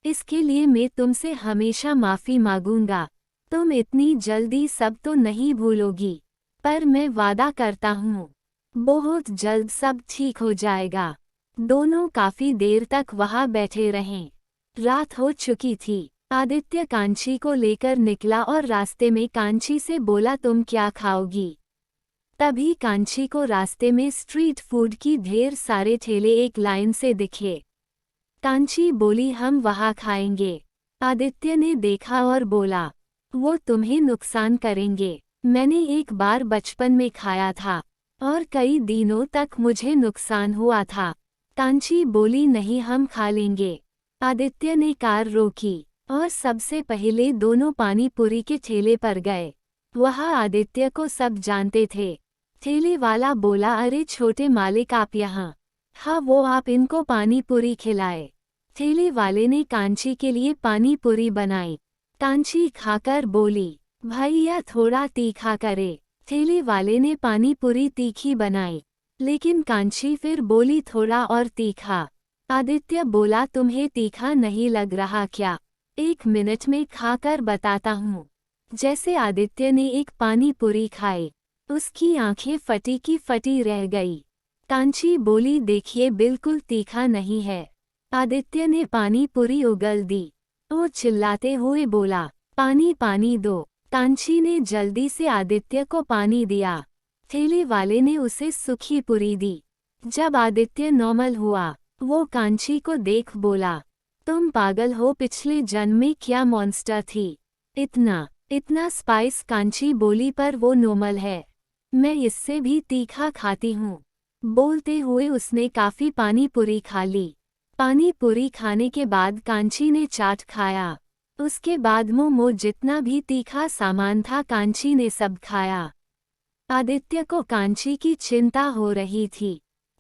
इसके लिए मैं तुमसे हमेशा माफ़ी मांगूंगा। तुम इतनी जल्दी सब तो नहीं भूलोगी, पर मैं वादा करता हूँ बहुत जल्द सब ठीक हो जाएगा। दोनों काफ़ी देर तक वहाँ बैठे रहें। रात हो चुकी थी। आदित्य कांची को लेकर निकला और रास्ते में कांची से बोला, तुम क्या खाओगी? तभी कांची को रास्ते में स्ट्रीट फूड की ढेर सारे ठेले एक लाइन से दिखे। कांची बोली, हम वहाँ खाएंगे। आदित्य ने देखा और बोला, वो तुम्हें नुकसान करेंगे। मैंने एक बार बचपन में खाया था और कई दिनों तक मुझे नुकसान हुआ था। कांची बोली, नहीं हम खा लेंगे। आदित्य ने कार रोकी और सबसे पहले दोनों पानी पूरी के ठेले पर गए। वहाँ आदित्य को सब जानते थे। ठेले वाला बोला, अरे छोटे मालिक आप यहाँ? हाँ, वो आप इनको पानी पूरी खिलाए। ठेले वाले ने कांची के लिए पानी पूरी बनाई। कांची खाकर बोली, भैया थोड़ा तीखा करे। ठेले वाले ने पानी पूरी तीखी बनाई, लेकिन कांची फिर बोली, थोड़ा और तीखा। आदित्य बोला, तुम्हें तीखा नहीं लग रहा क्या? 1 मिनट में खाकर बताता हूँ। जैसे आदित्य ने एक पानी पूरी खाई, उसकी आंखें फटी की फटी रह गई। कांची बोली, देखिए बिल्कुल तीखा नहीं है। आदित्य ने पानी पूरी उगल दी। वो चिल्लाते हुए बोला, पानी पानी दो। कांची ने जल्दी से आदित्य को पानी दिया। ठेले वाले ने उसे सूखी पूरी दी। जब आदित्य नॉर्मल हुआ, वो कांची को देख बोला, तुम पागल हो, पिछले जन्म में क्या मॉन्स्टर थी? इतना इतना स्पाइस, कांची बोली, पर वो नॉर्मल है। मैं इससे भी तीखा खाती हूँ। बोलते हुए उसने काफी पानी पूरी खा ली। पानी पूरी खाने के बाद कांची ने चाट खाया। उसके बाद मोमो, जितना भी तीखा सामान था, कांची ने सब खाया। आदित्य को कांची की चिंता हो रही थी।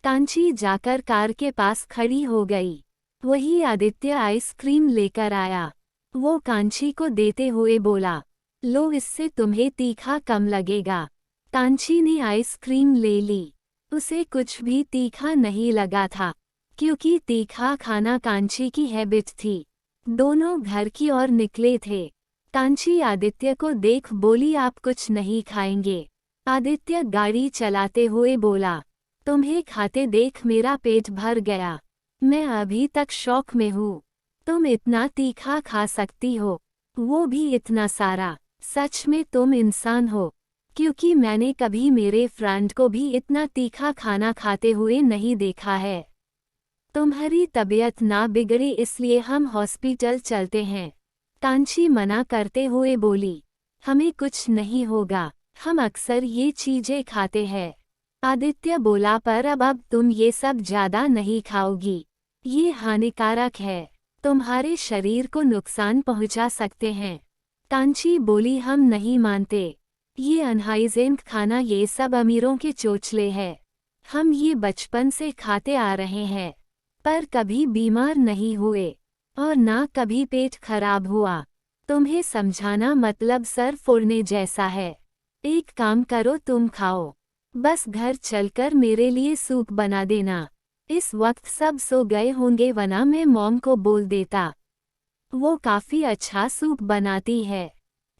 कांची जाकर कार के पास खड़ी हो गई। वही आदित्य आइसक्रीम लेकर आया। वो कांची को देते हुए बोला, लो, इससे तुम्हें तीखा कम लगेगा। कांची ने आइसक्रीम ले ली। उसे कुछ भी तीखा नहीं लगा था, क्योंकि तीखा खाना कांची की हैबिट थी। दोनों घर की ओर निकले थे। कांची आदित्य को देख बोली, आप कुछ नहीं खाएंगे? आदित्य गाड़ी चलाते हुए बोला, तुम्हें खाते देख मेरा पेट भर गया। मैं अभी तक शौक में हूँ। तुम इतना तीखा खा सकती हो, वो भी इतना सारा। सच में तुम इंसान हो, क्योंकि मैंने कभी मेरे फ्रेंड को भी इतना तीखा खाना खाते हुए नहीं देखा है। तुम्हारी तबीयत ना बिगड़े इसलिए हम हॉस्पिटल चलते हैं। कांची मना करते हुए बोली, हमें कुछ नहीं होगा, हम अक्सर ये चीजें खाते हैं। आदित्य बोला, पर अब तुम ये सब ज्यादा नहीं खाओगी। ये हानिकारक है, तुम्हारे शरीर को नुकसान पहुंचा सकते हैं। कांची बोली, हम नहीं मानते। ये अनहाइजीन खाना, ये सब अमीरों के चोचले है। हम ये बचपन से खाते आ रहे हैं, पर कभी बीमार नहीं हुए और ना कभी पेट खराब हुआ। तुम्हें समझाना मतलब सर फोड़ने जैसा है। एक काम करो, तुम खाओ, बस घर चलकर मेरे लिए सूप बना देना। इस वक्त सब सो गए होंगे, वरना मैं मॉम को बोल देता। वो काफी अच्छा सूप बनाती है।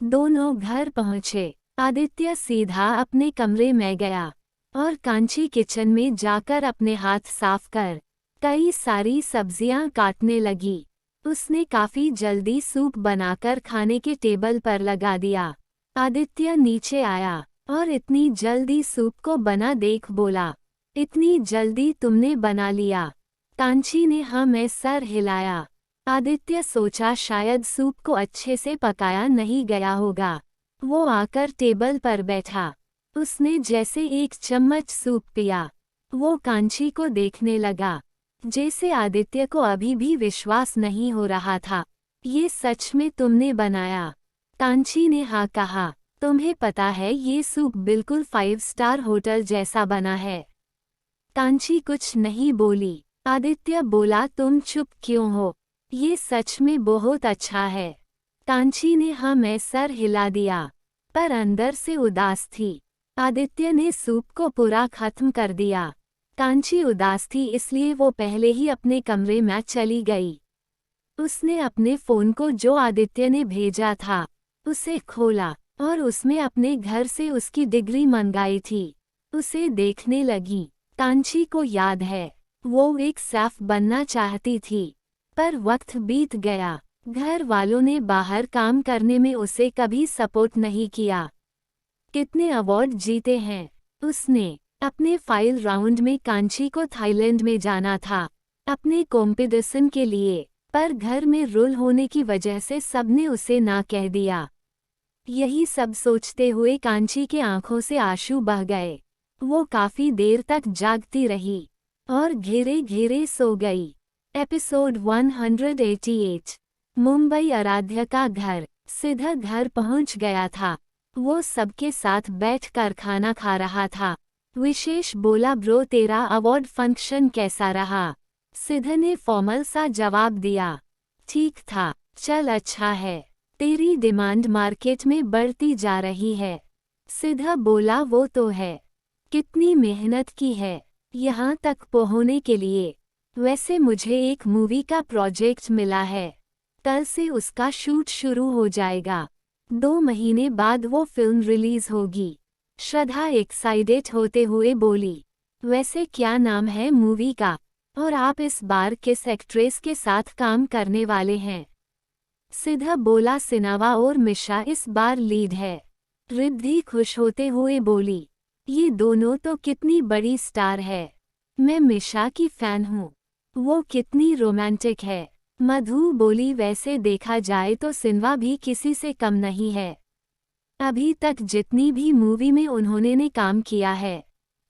दोनों घर पहुंचे। आदित्य सीधा अपने कमरे में गया और कांची किचन में जाकर अपने हाथ साफ कर कई सारी सब्जियां काटने लगी। उसने काफी जल्दी सूप बनाकर खाने के टेबल पर लगा दिया। आदित्य नीचे आया और इतनी जल्दी सूप को बना देख बोला, इतनी जल्दी तुमने बना लिया? कांची ने हाँ में सर हिलाया। आदित्य सोचा शायद सूप को अच्छे से पकाया नहीं गया होगा। वो आकर टेबल पर बैठा। उसने जैसे एक चम्मच सूप पिया। वो कांची को देखने लगा, जैसे आदित्य को अभी भी विश्वास नहीं हो रहा था। ये सच में तुमने बनाया? कांची ने हाँ कहा। तुम्हें पता है ये सूप बिल्कुल 5 स्टार होटल जैसा बना है। कांची कुछ नहीं बोली। आदित्य बोला, तुम चुप क्यों हो? ये सच में बहुत अच्छा है। कांची ने हाँ में सर हिला दिया, पर अंदर से उदास थी। आदित्य ने सूप को पूरा खत्म कर दिया। कांची उदास थी, इसलिए वो पहले ही अपने कमरे में चली गई। उसने अपने फोन को, जो आदित्य ने भेजा था, उसे खोला और उसमें अपने घर से उसकी डिग्री मंगाई थी, उसे देखने लगी। कांची को याद है, वो एक शेफ बनना चाहती थी, पर वक्त बीत गया। घर वालों ने बाहर काम करने में उसे कभी सपोर्ट नहीं किया। कितने अवार्ड जीते हैं उसने। अपने फाइल राउंड में कांची को थाईलैंड में जाना था अपने कॉम्पिटिशन के लिए, पर घर में रूल होने की वजह से सबने उसे ना कह दिया। यही सब सोचते हुए कांची के आंखों से आंसू बह गए। वो काफी देर तक जागती रही और घेरे घेरे सो गई। एपिसोड 188। मुंबई। आराध्या का घर। सिद्धा घर पहुंच गया था। वो सबके साथ बैठकर खाना खा रहा था। विशेष बोला, ब्रो तेरा अवार्ड फंक्शन कैसा रहा? सिद्धा ने फॉर्मल सा जवाब दिया, ठीक था, चल अच्छा है। तेरी डिमांड मार्केट में बढ़ती जा रही है। सिद्धा बोला, वो तो है, कितनी मेहनत की है यहाँ तक पहुंचने के लिए। वैसे मुझे एक मूवी का प्रोजेक्ट मिला है, कल से उसका शूट शुरू हो जाएगा। 2 महीने बाद वो फिल्म रिलीज होगी। श्रद्धा एक्साइटेड होते हुए बोली, वैसे क्या नाम है मूवी का, और आप इस बार किस एक्ट्रेस के साथ काम करने वाले हैं? सिद्धा बोला, सिनावा और मिशा इस बार लीड है। रिद्धि खुश होते हुए बोली, ये दोनों तो कितनी बड़ी स्टार है। मैं मिशा की फैन हूँ, वो कितनी रोमांटिक है। मधु बोली, वैसे देखा जाए तो सिनवा भी किसी से कम नहीं है। अभी तक जितनी भी मूवी में उन्होंने ने काम किया है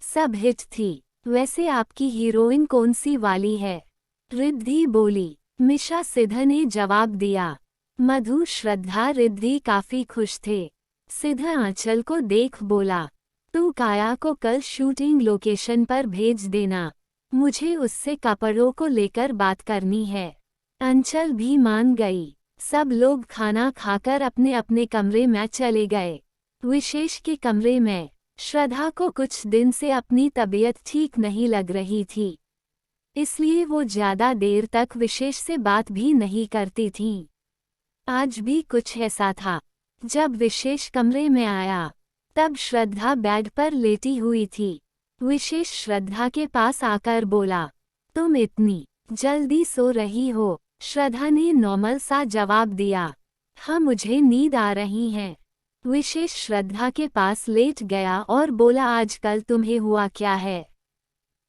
सब हिट थी। वैसे आपकी हीरोइन कौन सी वाली है? रिद्धि बोली। मिशा सिद्ध ने जवाब दिया। मधु, श्रद्धा, रिद्धि काफी खुश थे। सिद्ध आंचल को देख बोला, तू काया को कल शूटिंग लोकेशन पर भेज देना, मुझे उससे कपड़ों को लेकर बात करनी है। अंचल भी मान गई। सब लोग खाना खाकर अपने अपने कमरे में चले गए। विशेष के कमरे में श्रद्धा को कुछ दिन से अपनी तबीयत ठीक नहीं लग रही थी, इसलिए वो ज्यादा देर तक विशेष से बात भी नहीं करती थी। आज भी कुछ ऐसा था। जब विशेष कमरे में आया तब श्रद्धा बेड पर लेटी हुई थी। विशेष श्रद्धा के पास आकर बोला, तुम इतनी जल्दी सो रही हो? श्रद्धा ने नॉर्मल सा जवाब दिया, हाँ मुझे नींद आ रही है। विशेष श्रद्धा के पास लेट गया और बोला, आजकल तुम्हें हुआ क्या है?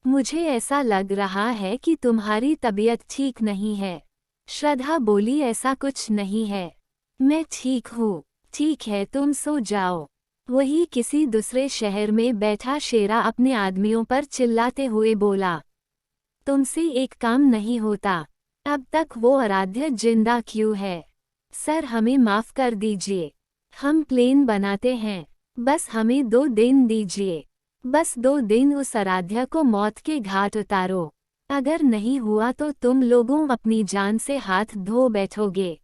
मुझे ऐसा लग रहा है कि तुम्हारी तबीयत ठीक नहीं है। श्रद्धा बोली, ऐसा कुछ नहीं है, मैं ठीक हूँ। ठीक है, तुम सो जाओ। वही किसी दूसरे शहर में बैठा शेरा अपने आदमियों पर चिल्लाते हुए बोला, तुमसे एक काम नहीं होता। अब तक वो आराध्य जिंदा क्यों है? सर हमें माफ कर दीजिए, हम प्लेन बनाते हैं, बस हमें 2 दिन दीजिए। बस 2 दिन उस आराध्या को मौत के घाट उतारो। अगर नहीं हुआ तो तुम लोगों अपनी जान से हाथ धो बैठोगे।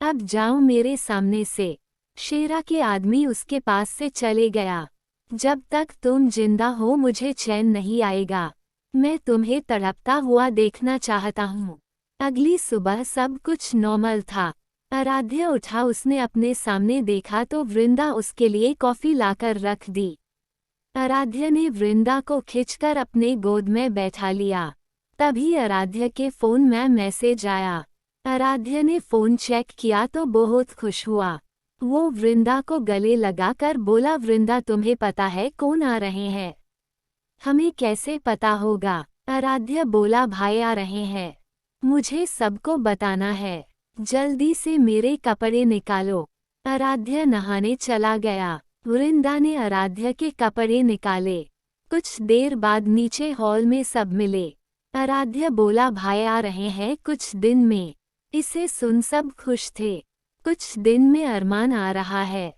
अब जाओ मेरे सामने से। शेरा के आदमी उसके पास से चले गया। जब तक तुम जिंदा हो मुझे चैन नहीं आएगा। मैं तुम्हें तड़पता हुआ देखना चाहता हूँ। अगली सुबह सब कुछ नॉर्मल था। आराध्य उठा, उसने अपने सामने देखा तो वृंदा उसके लिए कॉफी लाकर रख दी। आराध्य ने वृंदा को खींचकर अपने गोद में बैठा लिया। तभी आराध्य के फोन में मैसेज आया। आराध्य ने फोन चेक किया तो बहुत खुश हुआ। वो वृंदा को गले लगाकर बोला, वृंदा तुम्हें पता है कौन आ रहे हैं? हमें कैसे पता होगा? आराध्य बोला, भाई आ रहे हैं, मुझे सबको बताना है। जल्दी से मेरे कपड़े निकालो। आराध्य नहाने चला गया। वृंदा ने आराध्य के कपड़े निकाले। कुछ देर बाद नीचे हॉल में सब मिले। आराध्य बोला, भाई आ रहे हैं कुछ दिन में। इसे सुन सब खुश थे। कुछ दिन में अरमान आ रहा है।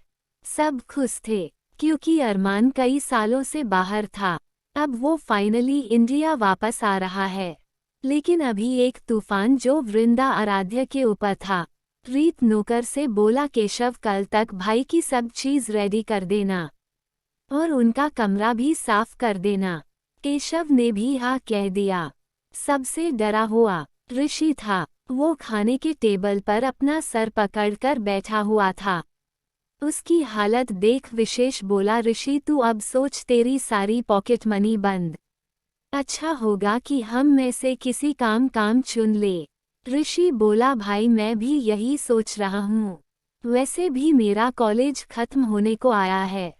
सब खुश थे क्योंकि अरमान कई सालों से बाहर था। अब वो फाइनली इंडिया वापस आ रहा है। लेकिन अभी एक तूफान जो वृंदा आराध्य के ऊपर था। रीत नौकर से बोला, केशव कल तक भाई की सब चीज रेडी कर देना और उनका कमरा भी साफ कर देना। केशव ने भी हाँ कह दिया। सबसे डरा हुआ ऋषि था। वो खाने के टेबल पर अपना सर पकड़कर बैठा हुआ था। उसकी हालत देख विशेष बोला, ऋषि तू अब सोच, तेरी सारी पॉकेट मनी बंद। अच्छा होगा कि हम में से किसी काम चुन ले। ऋषि बोला, भाई मैं भी यही सोच रहा हूँ। वैसे भी मेरा कॉलेज खत्म होने को आया है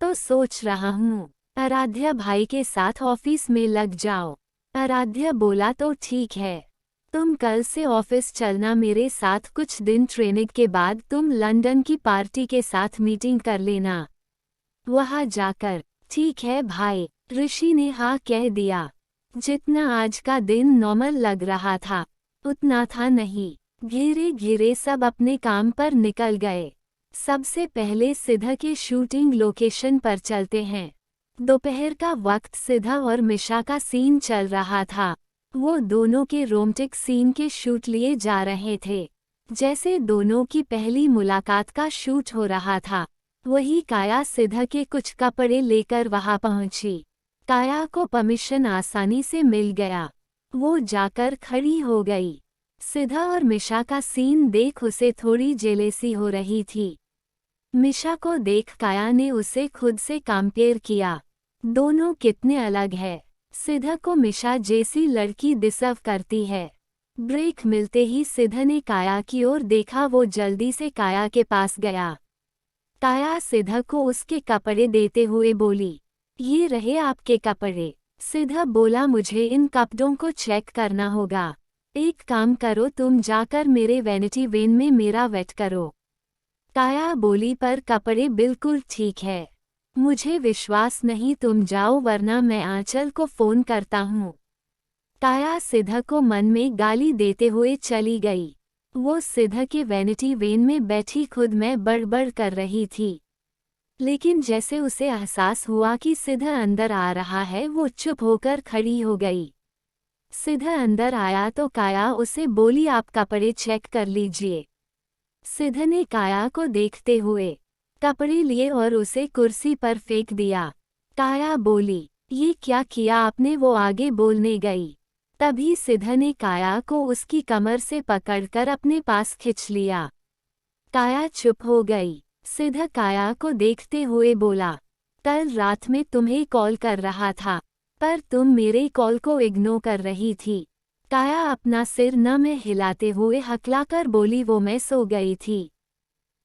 तो सोच रहा हूँ आराध्या भाई के साथ ऑफिस में लग जाओ। आराध्या बोला, तो ठीक है, तुम कल से ऑफिस चलना मेरे साथ। कुछ दिन ट्रेनिंग के बाद तुम लंदन की पार्टी के साथ मीटिंग कर लेना वहाँ जाकर। ठीक है भाई, ऋषि ने हाँ कह दिया। जितना आज का दिन नॉर्मल लग रहा था उतना था नहीं। धीरे धीरे सब अपने काम पर निकल गए। सबसे पहले सिद्ध के शूटिंग लोकेशन पर चलते हैं। दोपहर का वक्त सिद्ध और मिशा का सीन चल रहा था। वो दोनों के रोमांटिक सीन के शूट लिए जा रहे थे। जैसे दोनों की पहली मुलाकात का शूट हो रहा था। वही काया सिद्ध के कुछ कपड़े लेकर वहां पहुंची। काया को परमिशन आसानी से मिल गया। वो जाकर खड़ी हो गई। सिद्ध और मिशा का सीन देख उसे थोड़ी जेलेसी हो रही थी। मिशा को देख काया ने उसे खुद से कंपेयर किया। दोनों कितने अलग है। सिद्ध को मिशा जैसी लड़की डिजर्व करती है। ब्रेक मिलते ही सिद्ध ने काया की ओर देखा। वो जल्दी से काया के पास गया। काया सिद्ध को उसके कपड़े देते हुए बोली, ये रहे आपके कपड़े। सिद्ध बोला, मुझे इन कपड़ों को चेक करना होगा। एक काम करो, तुम जाकर मेरे वैनिटी वेन में मेरा वेट करो। काया बोली पर कपड़े बिल्कुल ठीक है। मुझे विश्वास नहीं, तुम जाओ वरना मैं आंचल को फोन करता हूँ। काया सिद्ध को मन में गाली देते हुए चली गई। वो सिद्ध के वैनिटी वेन में बैठी खुद में बड़बड़ कर रही थी। लेकिन जैसे उसे एहसास हुआ कि सिद्ध अंदर आ रहा है, वो चुप होकर खड़ी हो गई। सिद्ध अंदर आया तो काया उसे बोली, आप कपड़े चेक कर लीजिए। सिद्ध ने काया को देखते हुए कपड़े लिए और उसे कुर्सी पर फेंक दिया। काया बोली, ये क्या किया आपने? वो आगे बोलने गई। तभी सिद्ध ने काया को उसकी कमर से पकड़कर अपने पास खींच लिया। काया चुप हो गई। सिद्ध काया को देखते हुए बोला, कल रात में तुम्हें कॉल कर रहा था, पर तुम मेरे कॉल को इग्नोर कर रही थी। काया अपना सिर न में हिलाते हुए हकलाकर बोली, वो मैं सो गई थी,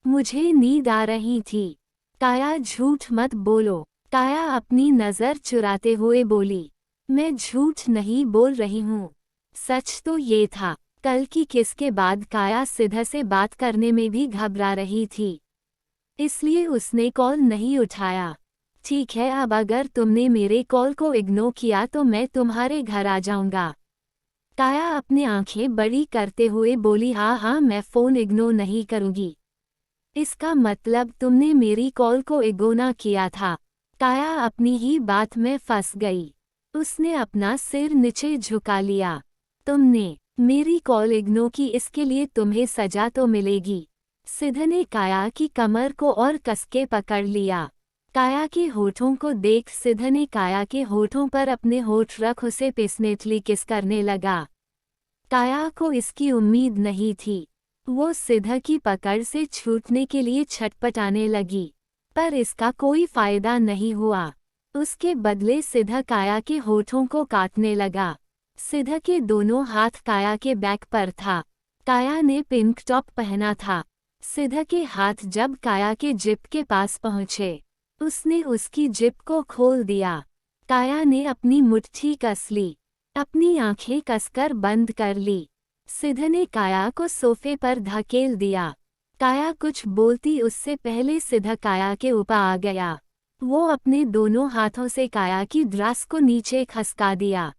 मुझे नींद आ रही थी। काया झूठ मत बोलो। काया अपनी नज़र चुराते हुए बोली, मैं झूठ नहीं बोल रही हूँ, सच तो ये था। कल की किस के बाद काया सिद्ध से बात करने में भी घबरा रही थी, इसलिए उसने कॉल नहीं उठाया। ठीक है, अब अगर तुमने मेरे कॉल को इग्नोर किया तो मैं तुम्हारे घर आ जाऊंगा। काया अपनी आंखें बड़ी करते हुए बोली, हाँ हाँ, मैं फ़ोन इग्नोर नहीं करूंगी। इसका मतलब तुमने मेरी कॉल को इग्नोर ना किया था। काया अपनी ही बात में फंस गई। उसने अपना सिर नीचे झुका लिया। तुमने मेरी कॉल इग्नोर की, इसके लिए तुम्हें सजा तो मिलेगी। सिद्ध ने काया की कमर को और कसके पकड़ लिया। काया के होठों को देख सिद्ध ने काया के होठों पर अपने होठ रख उसे पेशनेटली किस करने लगा। काया को इसकी उम्मीद नहीं थी। वो सिद्ध की पकड़ से छूटने के लिए छटपटाने लगी, पर इसका कोई फायदा नहीं हुआ। उसके बदले सिद्ध काया के होठों को काटने लगा। सिद्ध के दोनों हाथ काया के बैक पर था। काया ने पिंक टॉप पहना था। सिद्ध के हाथ जब काया के जिप के पास पहुंचे, उसने उसकी जिप को खोल दिया। काया ने अपनी मुट्ठी कस ली, अपनी आंखें कसकर बंद कर ली। सिद्ध ने काया को सोफे पर धकेल दिया। काया कुछ बोलती उससे पहले सिद्ध काया के ऊपर आ गया। वो अपने दोनों हाथों से काया की ड्रेस को नीचे खसका दिया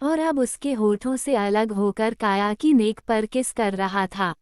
और अब उसके होठों से अलग होकर काया की नेक पर किस कर रहा था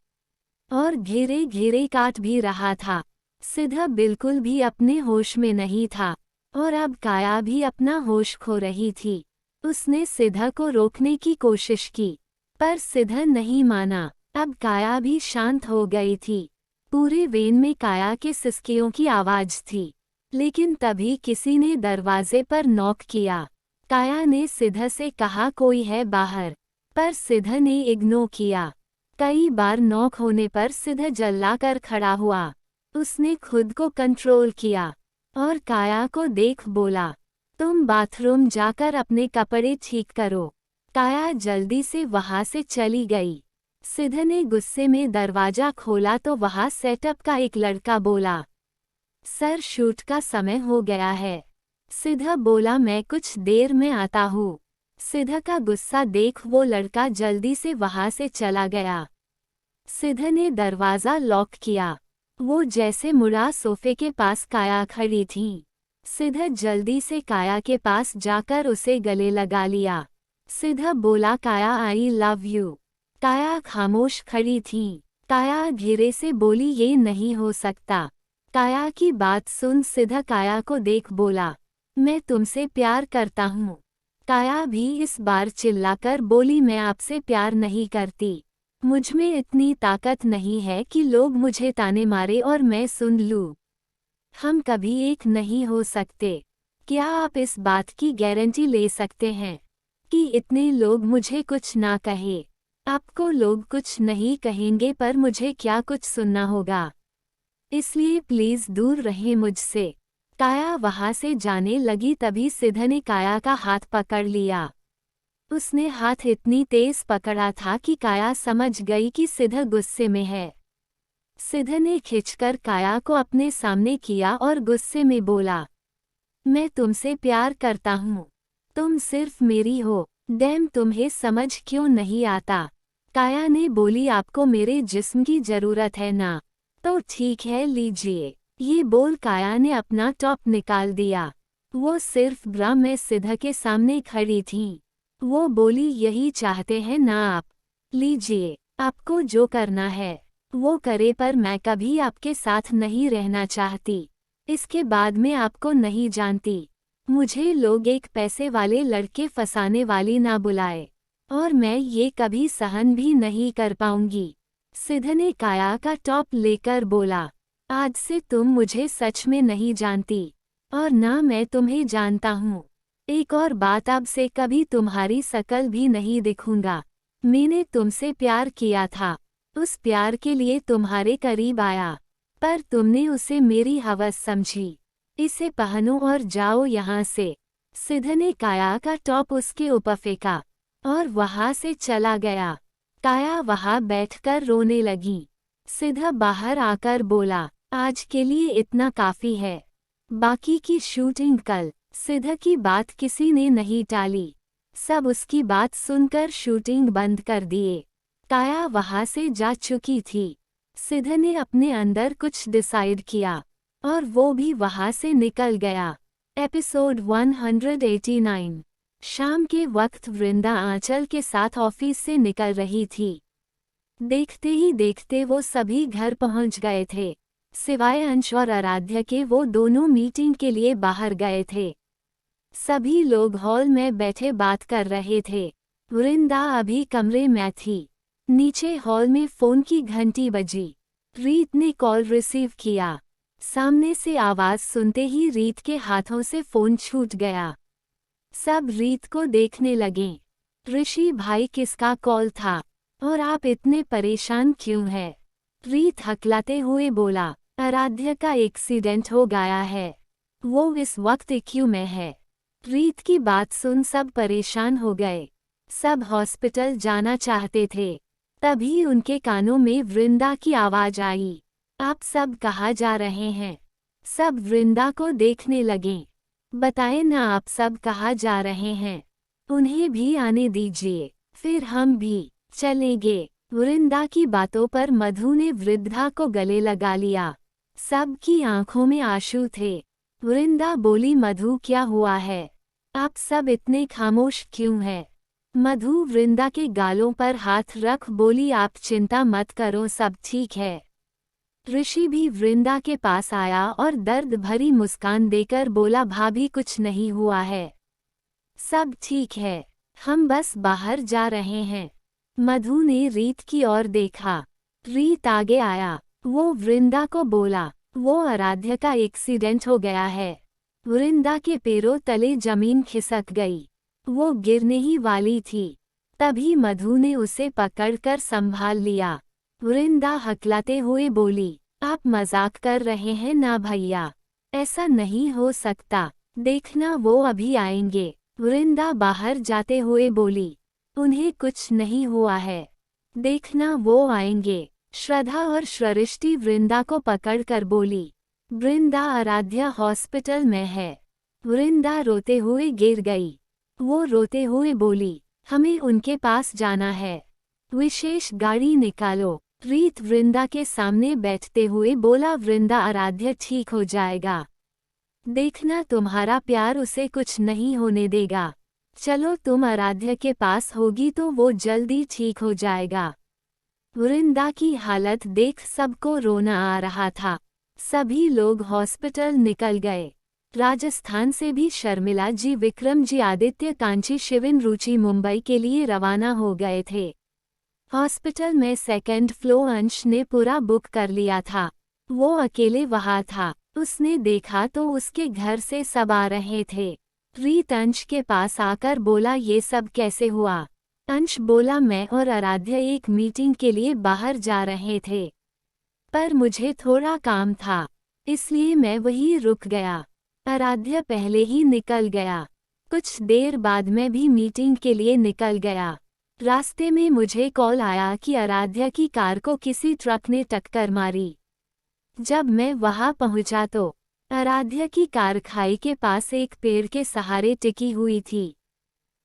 और घेरे घेरे काट भी रहा था। सिद्ध बिल्कुल भी अपने होश में नहीं था और अब काया भी अपना होश खो रही थी। उसने सिद्ध को रोकने की कोशिश की, पर सिद्ध नहीं माना। अब काया भी शांत हो गई थी। पूरे वेन में काया के सिसकियों की आवाज थी। लेकिन तभी किसी ने दरवाजे पर नॉक किया। काया ने सिद्ध से कहा, कोई है बाहर, पर सिद्ध ने इग्नोर किया। कई बार नॉक होने पर सिद्ध जल्लाकर खड़ा हुआ। उसने खुद को कंट्रोल किया और काया को देख बोला, तुम बाथरूम जाकर अपने कपड़े ठीक करो। काया जल्दी से वहां से चली गई। सिद्ध ने गुस्से में दरवाजा खोला तो वहां सेटअप का एक लड़का बोला, सर शूट का समय हो गया है। सिद्ध बोला, मैं कुछ देर में आता हूँ। सिद्ध का गुस्सा देख वो लड़का जल्दी से वहां से चला गया। सिद्ध ने दरवाज़ा लॉक किया। वो जैसे मुड़ा सोफे के पास काया खड़ी थी। सिद्ध जल्दी से काया के पास जाकर उसे गले लगा लिया। सिद्ध बोला, काया आई लव यू। काया खामोश खड़ी थी। काया धीरे से बोली, ये नहीं हो सकता। काया की बात सुन सिद्ध काया को देख बोला, मैं तुमसे प्यार करता हूँ। काया भी इस बार चिल्लाकर बोली, मैं आपसे प्यार नहीं करती। मुझमें इतनी ताकत नहीं है कि लोग मुझे ताने मारे और मैं सुन लूँ। हम कभी एक नहीं हो सकते। क्या आप इस बात की गारंटी ले सकते हैं कि इतने लोग मुझे कुछ ना कहे? आपको लोग कुछ नहीं कहेंगे, पर मुझे क्या कुछ सुनना होगा। इसलिए प्लीज दूर रहें मुझसे। काया वहां से जाने लगी तभी सिद्ध ने काया का हाथ पकड़ लिया। उसने हाथ इतनी तेज पकड़ा था कि काया समझ गई कि सिद्ध गुस्से में है। सिद्ध ने खींचकर काया को अपने सामने किया और गुस्से में बोला, मैं तुमसे प्यार करता हूँ। तुम सिर्फ मेरी हो। डैम, तुम्हें समझ क्यों नहीं आता? काया ने बोली, आपको मेरे जिस्म की जरूरत है ना? तो ठीक है, लीजिए। ये बोल काया ने अपना टॉप निकाल दिया। वो सिर्फ ब्रा में सिद्ध के सामने खड़ी थी। वो बोली, यही चाहते हैं ना आप? लीजिए, आपको जो करना है वो करे, पर मैं कभी आपके साथ नहीं रहना चाहती। इसके बाद मैं आपको नहीं जानती। मुझे लोग एक पैसे वाले लड़के फंसाने वाली ना बुलाए, और मैं ये कभी सहन भी नहीं कर पाऊंगी। सिद्ध ने काया का टॉप लेकर बोला, आज से तुम मुझे सच में नहीं जानती, और ना मैं तुम्हें जानता हूँ। एक और बात, अब से कभी तुम्हारी शकल भी नहीं दिखूंगा। मैंने तुमसे प्यार किया था, उस प्यार के लिए तुम्हारे करीब आया, पर तुमने उसे मेरी हवस समझी। इसे पहनो और जाओ यहाँ से। सिद्ध ने काया का टॉप उसके ऊपर फेंका और वहां से चला गया। काया वहां बैठकर रोने लगी। सिद्ध बाहर आकर बोला, आज के लिए इतना काफी है, बाकी की शूटिंग कल। सिद्ध की बात किसी ने नहीं टाली। सब उसकी बात सुनकर शूटिंग बंद कर दिए। काया वहां से जा चुकी थी। सिद्ध ने अपने अंदर कुछ डिसाइड किया और वो भी वहां से निकल गया। एपिसोड 189। शाम के वक्त वृंदा आंचल के साथ ऑफिस से निकल रही थी। देखते ही देखते वो सभी घर पहुंच गए थे, सिवाय अंश और आराध्या के। वो दोनों मीटिंग के लिए बाहर गए थे। सभी लोग हॉल में बैठे बात कर रहे थे। वृंदा अभी कमरे में थी। नीचे हॉल में फोन की घंटी बजी। रीत ने कॉल रिसीव किया। सामने से आवाज सुनते ही रीत के हाथों से फोन छूट गया। सब रीत को देखने लगे। ऋषि भाई, किसका कॉल था और आप इतने परेशान क्यों हैं? रीत हकलाते हुए बोला, आराध्या का एक्सीडेंट हो गया है, वो इस वक्त ICU में है। रीत की बात सुन सब परेशान हो गए। सब हॉस्पिटल जाना चाहते थे। तभी उनके कानों में वृंदा की आवाज आई, आप सब कहाँ जा रहे हैं? सब वृंदा को देखने लगे। बताएं ना, आप सब कहाँ जा रहे हैं? उन्हें भी आने दीजिए, फिर हम भी चलेंगे। वृंदा की बातों पर मधु ने वृद्धा को गले लगा लिया। सबकी आंखों में आंसू थे। वृंदा बोली, मधु क्या हुआ है? आप सब इतने खामोश क्यों हैं? मधु वृंदा के गालों पर हाथ रख बोली, आप चिंता मत करो, सब ठीक है। ऋषि भी वृंदा के पास आया और दर्द भरी मुस्कान देकर बोला, भाभी कुछ नहीं हुआ है, सब ठीक है, हम बस बाहर जा रहे हैं। मधु ने रीत की ओर देखा। रीत आगे आया। वो वृंदा को बोला, वो आराध्या का एक्सीडेंट हो गया है। वृंदा के पैरों तले जमीन खिसक गई। वो गिरने ही वाली थी। तभी मधु ने उसे पकड़कर संभाल लिया। वृंदा हकलाते हुए बोली, आप मजाक कर रहे हैं ना भैया? ऐसा नहीं हो सकता, देखना वो अभी आएंगे। वृंदा बाहर जाते हुए बोली, उन्हें कुछ नहीं हुआ है, देखना वो आएंगे। श्रद्धा और सृष्टि वृंदा को पकड़कर बोली, वृंदा, आराध्या हॉस्पिटल में है। वृंदा रोते हुए गिर गई। वो रोते हुए बोली, हमें उनके पास जाना है, विशेष गाड़ी निकालो। रीत वृंदा के सामने बैठते हुए बोला, वृंदा, आराध्या ठीक हो जाएगा, देखना तुम्हारा प्यार उसे कुछ नहीं होने देगा। चलो, तुम आराध्या के पास होगी तो वो जल्दी ठीक हो जाएगा। वृंदा की हालत देख सबको रोना आ रहा था। सभी लोग हॉस्पिटल निकल गए। राजस्थान से भी शर्मिला जी, विक्रम जी, आदित्य, कांची, शिविन, रुचि मुंबई के लिए रवाना हो गए थे। हॉस्पिटल में सेकंड फ्लोर अंश ने पूरा बुक कर लिया था। वो अकेले वहां था। उसने देखा तो उसके घर से सब आ रहे थे। रीत अंश के पास आकर बोला, ये सब कैसे हुआ? अंश बोला, मैं और आराध्या एक मीटिंग के लिए बाहर जा रहे थे, पर मुझे थोड़ा काम था, इसलिए मैं वहीं रुक गया। आराध्या पहले ही निकल गया। कुछ देर बाद मैं भी मीटिंग के लिए निकल गया। रास्ते में मुझे कॉल आया कि आराध्या की कार को किसी ट्रक ने टक्कर मारी। जब मैं वहां पहुंचा तो आराध्या की कार खाई के पास एक पेड़ के सहारे टिकी हुई थी।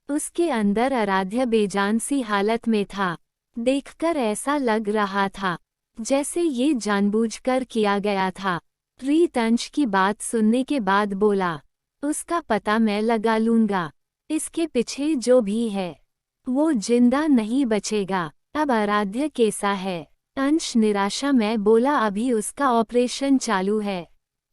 उसके अंदर आराध्या बेजान सी हालत में था। देखकर ऐसा लग रहा था जैसे ये जानबूझकर किया गया था। रीत अंश की बात सुनने के बाद बोला, उसका पता मैं लगा लूंगा। इसके पीछे जो भी है वो जिंदा नहीं बचेगा। अब आराध्य कैसा है? अंश निराशा में बोला, अभी उसका ऑपरेशन चालू है,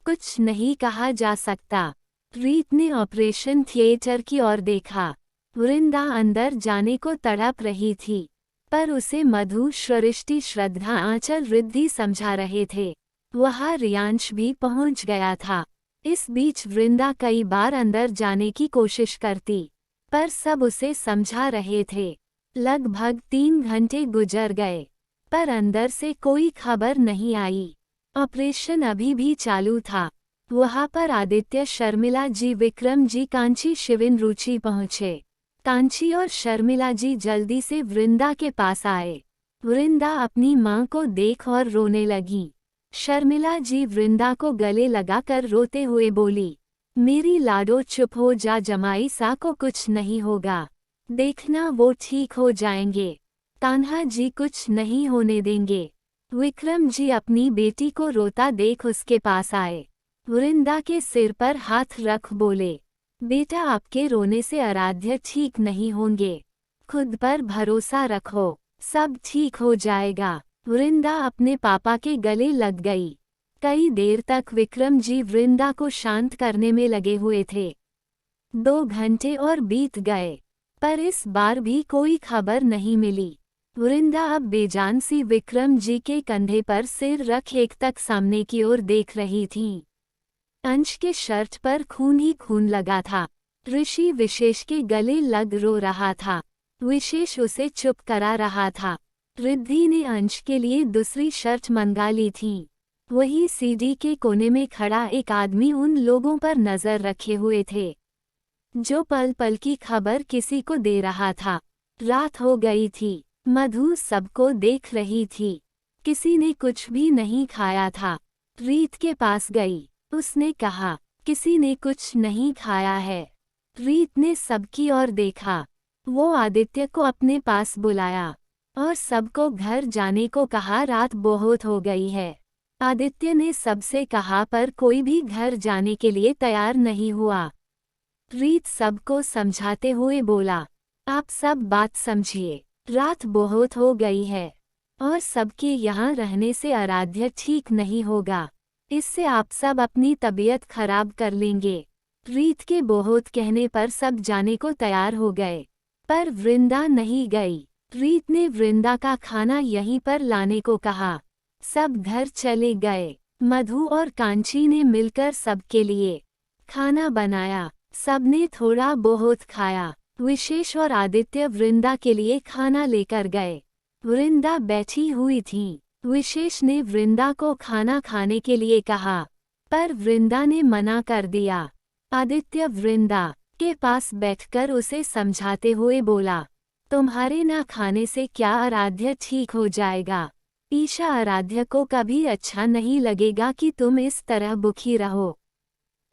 कुछ नहीं कहा जा सकता। रीत ने ऑपरेशन थिएटर की ओर देखा। वृंदा अंदर जाने को तड़प रही थी, पर उसे मधु, सृष्टि, श्रद्धा, आंचल, रिद्धि समझा रहे थे। वहाँ रियांश भी पहुंच गया था। इस बीच वृंदा कई बार अंदर जाने की कोशिश करती, पर सब उसे समझा रहे थे। लगभग 3 घंटे गुजर गए, पर अंदर से कोई खबर नहीं आई। ऑपरेशन अभी भी चालू था। वहाँ पर आदित्य, शर्मिला जी, विक्रम जी, कांची, शिविन, रुचि पहुँचे। कांची और शर्मिला जी जल्दी से वृंदा के पास आए। वृंदा अपनी माँ को देख और रोने लगी। शर्मिला जी वृंदा को गले लगाकर रोते हुए बोली, मेरी लाडो चुप हो जा, जमाई सा को कुछ नहीं होगा, देखना वो ठीक हो जाएंगे। कान्हा जी कुछ नहीं होने देंगे। विक्रम जी अपनी बेटी को रोता देख उसके पास आए। वृंदा के सिर पर हाथ रख बोले, बेटा आपके रोने से आराध्य ठीक नहीं होंगे, खुद पर भरोसा रखो, सब ठीक हो जाएगा। वृंदा अपने पापा के गले लग गई। कई देर तक विक्रम जी वृंदा को शांत करने में लगे हुए थे। 2 घंटे और बीत गए, पर इस बार भी कोई खबर नहीं मिली। वृंदा अब बेजान सी विक्रम जी के कंधे पर सिर रख एकटक सामने की ओर देख रही थी। अंश के शर्ट पर खून ही खून लगा था। ऋषि विशेष के गले लग रो रहा था। विशेष उसे चुप करा रहा था। रिद्धि ने अंश के लिए दूसरी शर्ट मंगा ली थी। वही सीढ़ी के कोने में खड़ा एक आदमी उन लोगों पर नजर रखे हुए थे जो पल पल की खबर किसी को दे रहा था। रात हो गई थी। मधु सबको देख रही थी। किसी ने कुछ भी नहीं खाया था। रीत के पास गई। उसने कहा, किसी ने कुछ नहीं खाया है। रीत ने सबकी ओर देखा। वो आदित्य को अपने पास बुलाया और सबको घर जाने को कहा, रात बहुत हो गई है। आदित्य ने सबसे कहा, पर कोई भी घर जाने के लिए तैयार नहीं हुआ। रीत सबको समझाते हुए बोला, आप सब बात समझिए, रात बहुत हो गई है और सबके यहाँ रहने से आराध्य ठीक नहीं होगा। इससे आप सब अपनी तबीयत खराब कर लेंगे। रीत के बहुत कहने पर सब जाने को तैयार हो गए, पर वृंदा नहीं गई। रीत ने वृंदा का खाना यहीं पर लाने को कहा। सब घर चले गए। मधु और कांची ने मिलकर सबके लिए खाना बनाया। सबने थोड़ा बहुत खाया। विशेष और आदित्य वृंदा के लिए खाना लेकर गए। वृंदा बैठी हुई थी। विशेष ने वृंदा को खाना खाने के लिए कहा, पर वृंदा ने मना कर दिया। आदित्य वृंदा के पास बैठकर उसे समझाते हुए बोला, तुम्हारे ना खाने से क्या आराध्य ठीक हो जाएगा। ईशा, आराध्य को कभी अच्छा नहीं लगेगा कि तुम इस तरह भूखी रहो।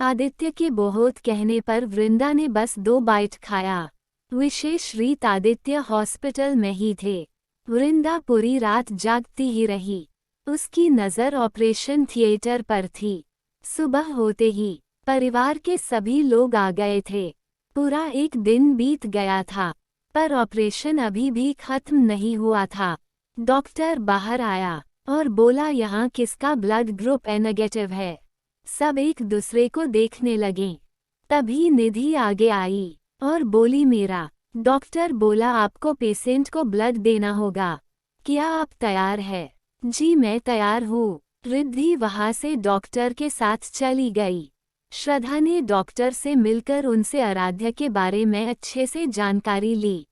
आदित्य के बहुत कहने पर वृंदा ने बस 2 बाइट खाया। विशेष, रीत, आदित्य हॉस्पिटल में ही थे। वृंदा पूरी रात जागती ही रही। उसकी नज़र ऑपरेशन थिएटर पर थी। सुबह होते ही परिवार के सभी लोग आ गए थे। पूरा एक दिन बीत गया था, पर ऑपरेशन अभी भी खत्म नहीं हुआ था। डॉक्टर बाहर आया और बोला, यहाँ किसका ब्लड ग्रुप ए नेगेटिव है। सब एक दूसरे को देखने लगे। तभी निधि आगे आई और बोली, मेरा। डॉक्टर बोला, आपको पेशेंट को ब्लड देना होगा, क्या आप तैयार है? जी मैं तैयार हूँ। रिद्धि वहाँ से डॉक्टर के साथ चली गई। श्रद्धा ने डॉक्टर से मिलकर उनसे आराध्य के बारे में अच्छे से जानकारी ली।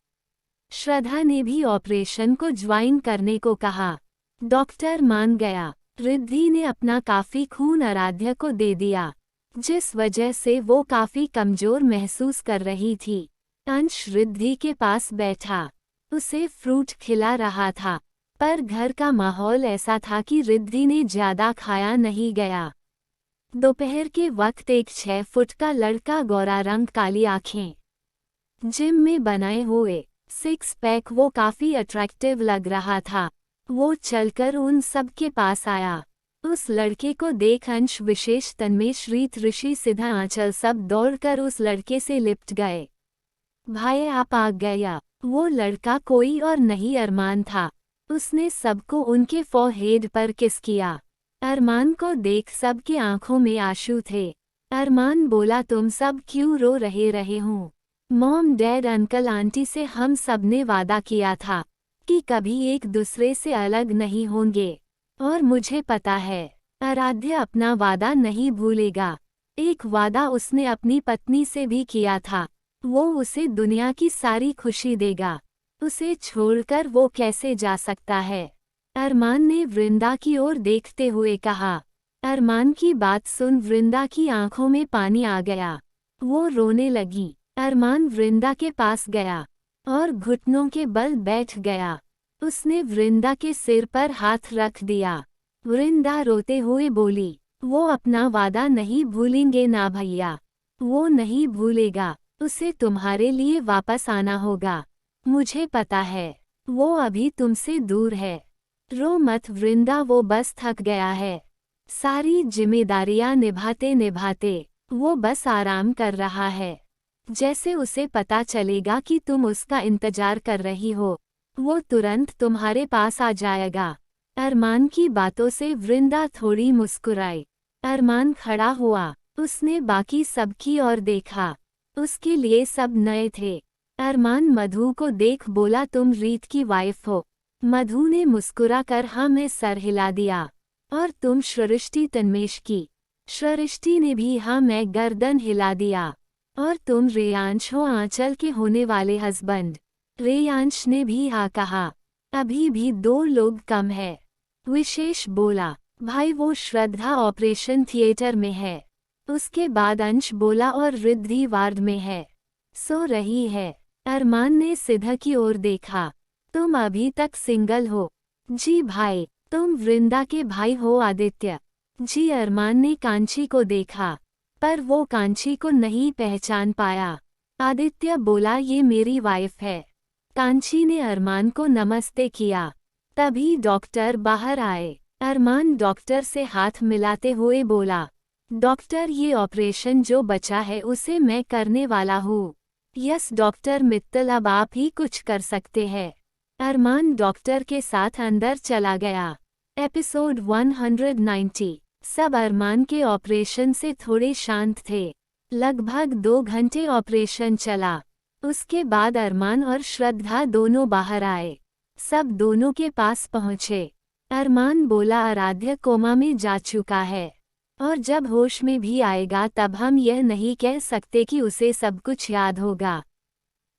श्रद्धा ने भी ऑपरेशन को ज्वाइन करने को कहा। डॉक्टर मान गया। रिद्धि ने अपना काफी खून आराध्य को दे दिया, जिस वजह से वो काफी कमजोर महसूस कर रही थी। अंश रिद्धि के पास बैठा, उसे फ्रूट खिला रहा था, पर घर का माहौल ऐसा था कि रिद्धि ने ज्यादा खाया नहीं गया। दोपहर के वक्त एक 6 फुट का लड़का, गोरा रंग, काली आंखें, जिम में बनाए हुए 6 पैक, वो काफी अट्रैक्टिव लग रहा था। वो चलकर उन सब के पास आया। उस लड़के को देख अंश, विशेष, तन्मेश, रीत, ऋषि, सिद्धा, आंचल सब दौड़कर उस लड़के से लिपट गए। भाई आप आ गया। वो लड़का कोई और नहीं अरमान था। उसने सबको उनके फोरहेड पर किस किया। अरमान को देख सबकी आंखों में आंसू थे। अरमान बोला तुम सब क्यों रो रहे हो? मॉम, डैड, अंकल, आंटी से हम सब ने वादा किया था कि कभी एक दूसरे से अलग नहीं होंगे, और मुझे पता है आराध्य अपना वादा नहीं भूलेगा। एक वादा उसने अपनी पत्नी से भी किया था, वो उसे दुनिया की सारी खुशी देगा। उसे छोड़कर वो कैसे जा सकता है? अरमान ने वृंदा की ओर देखते हुए कहा। अरमान की बात सुन वृंदा की आंखों में पानी आ गया। वो रोने लगी। अरमान वृंदा के पास गया और घुटनों के बल बैठ गया। उसने वृंदा के सिर पर हाथ रख दिया। वृंदा रोते हुए बोली, वो अपना वादा नहीं भूलेंगे ना भैया। वो नहीं भूलेगा। उसे तुम्हारे लिए वापस आना होगा। मुझे पता है। वो अभी तुमसे दूर है। रो मत वृंदा, वो बस थक गया है। सारी जिम्मेदारियां निभाते निभाते वो बस आराम कर रहा है। जैसे उसे पता चलेगा कि तुम उसका इंतजार कर रही हो, वो तुरंत तुम्हारे पास आ जाएगा। अरमान की बातों से वृंदा थोड़ी मुस्कुराई। अरमान खड़ा हुआ। उसने बाकी सबकी ओर देखा। उसके लिए सब नए थे। अरमान मधु को देख बोला, तुम रीत की वाइफ हो? मधु ने मुस्कुराकर हाँ में सर हिला दिया। और तुम सृष्टि, तन्मेश की? सृष्टि ने भी हाँ में गर्दन हिला दिया। और तुम रेयांश हो, आंचल के होने वाले हस्बैंड? रेयांश ने भी हाँ कहा। अभी भी 2 लोग कम है। विशेष बोला, भाई वो श्रद्धा ऑपरेशन थिएटर में है। उसके बाद अंश बोला, और रिद्धि वार्ड में है, सो रही है। अरमान ने सिद्धा की ओर देखा। तुम अभी तक सिंगल हो? जी भाई। तुम वृंदा के भाई हो आदित्य? जी। अरमान ने कांची को देखा, पर वो कांची को नहीं पहचान पाया। आदित्य बोला, ये मेरी वाइफ है। कांची ने अरमान को नमस्ते किया। तभी डॉक्टर बाहर आए। अरमान डॉक्टर से हाथ मिलाते हुए बोला, डॉक्टर ये ऑपरेशन जो बचा है उसे मैं करने वाला हूँ। यस डॉक्टर मित्तल, अब आप ही कुछ कर सकते हैं। अरमान डॉक्टर के साथ अंदर चला गया। एपिसोड 190। सब अरमान के ऑपरेशन से थोड़े शांत थे। लगभग 2 घंटे ऑपरेशन चला। उसके बाद अरमान और श्रद्धा दोनों बाहर आए। सब दोनों के पास पहुँचे। अरमान बोला, आराध्य कोमा में जा चुका है, और जब होश में भी आएगा तब हम यह नहीं कह सकते कि उसे सब कुछ याद होगा।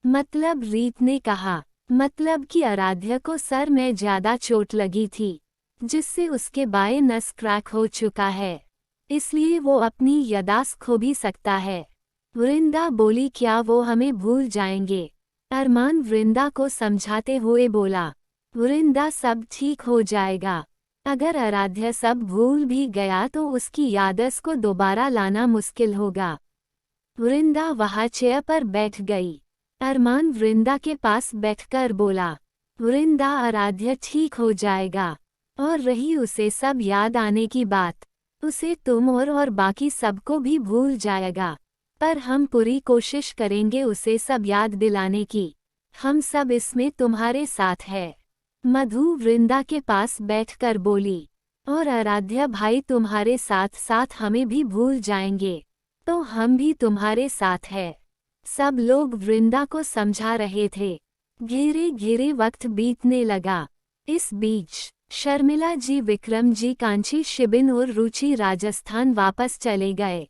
मतलब? रीत ने कहा। मतलब कि आराध्य को सर में ज्यादा चोट लगी थी, जिससे उसके बाएं नस क्रैक हो चुका है, इसलिए वो अपनी यादाश्त खो भी सकता है। वृंदा बोली, क्या वो हमें भूल जाएंगे? अरमान वृंदा को समझाते हुए बोला, वृंदा सब ठीक हो जाएगा। अगर आराध्य सब भूल भी गया तो उसकी याददाश्त को दोबारा लाना मुश्किल होगा। वृंदा वहाँ चेयर पर बैठ गई। अरमान वृंदा के पास बैठकर बोला, वृंदा आराध्य ठीक हो जाएगा, और रही उसे सब याद आने की बात, उसे तुम और बाकी सबको भी भूल जाएगा। पर हम पूरी कोशिश करेंगे उसे सब याद दिलाने की। हम सब इसमें तुम्हारे साथ है। मधु वृंदा के पास बैठकर बोली, और आराध्य भाई तुम्हारे साथ साथ हमें भी भूल जाएंगे, तो हम भी तुम्हारे साथ है। सब लोग वृंदा को समझा रहे थे। धीरे धीरे वक्त बीतने लगा। इस बीच शर्मिला जी, विक्रम जी, कांची, शिबिन और रुचि राजस्थान वापस चले गए।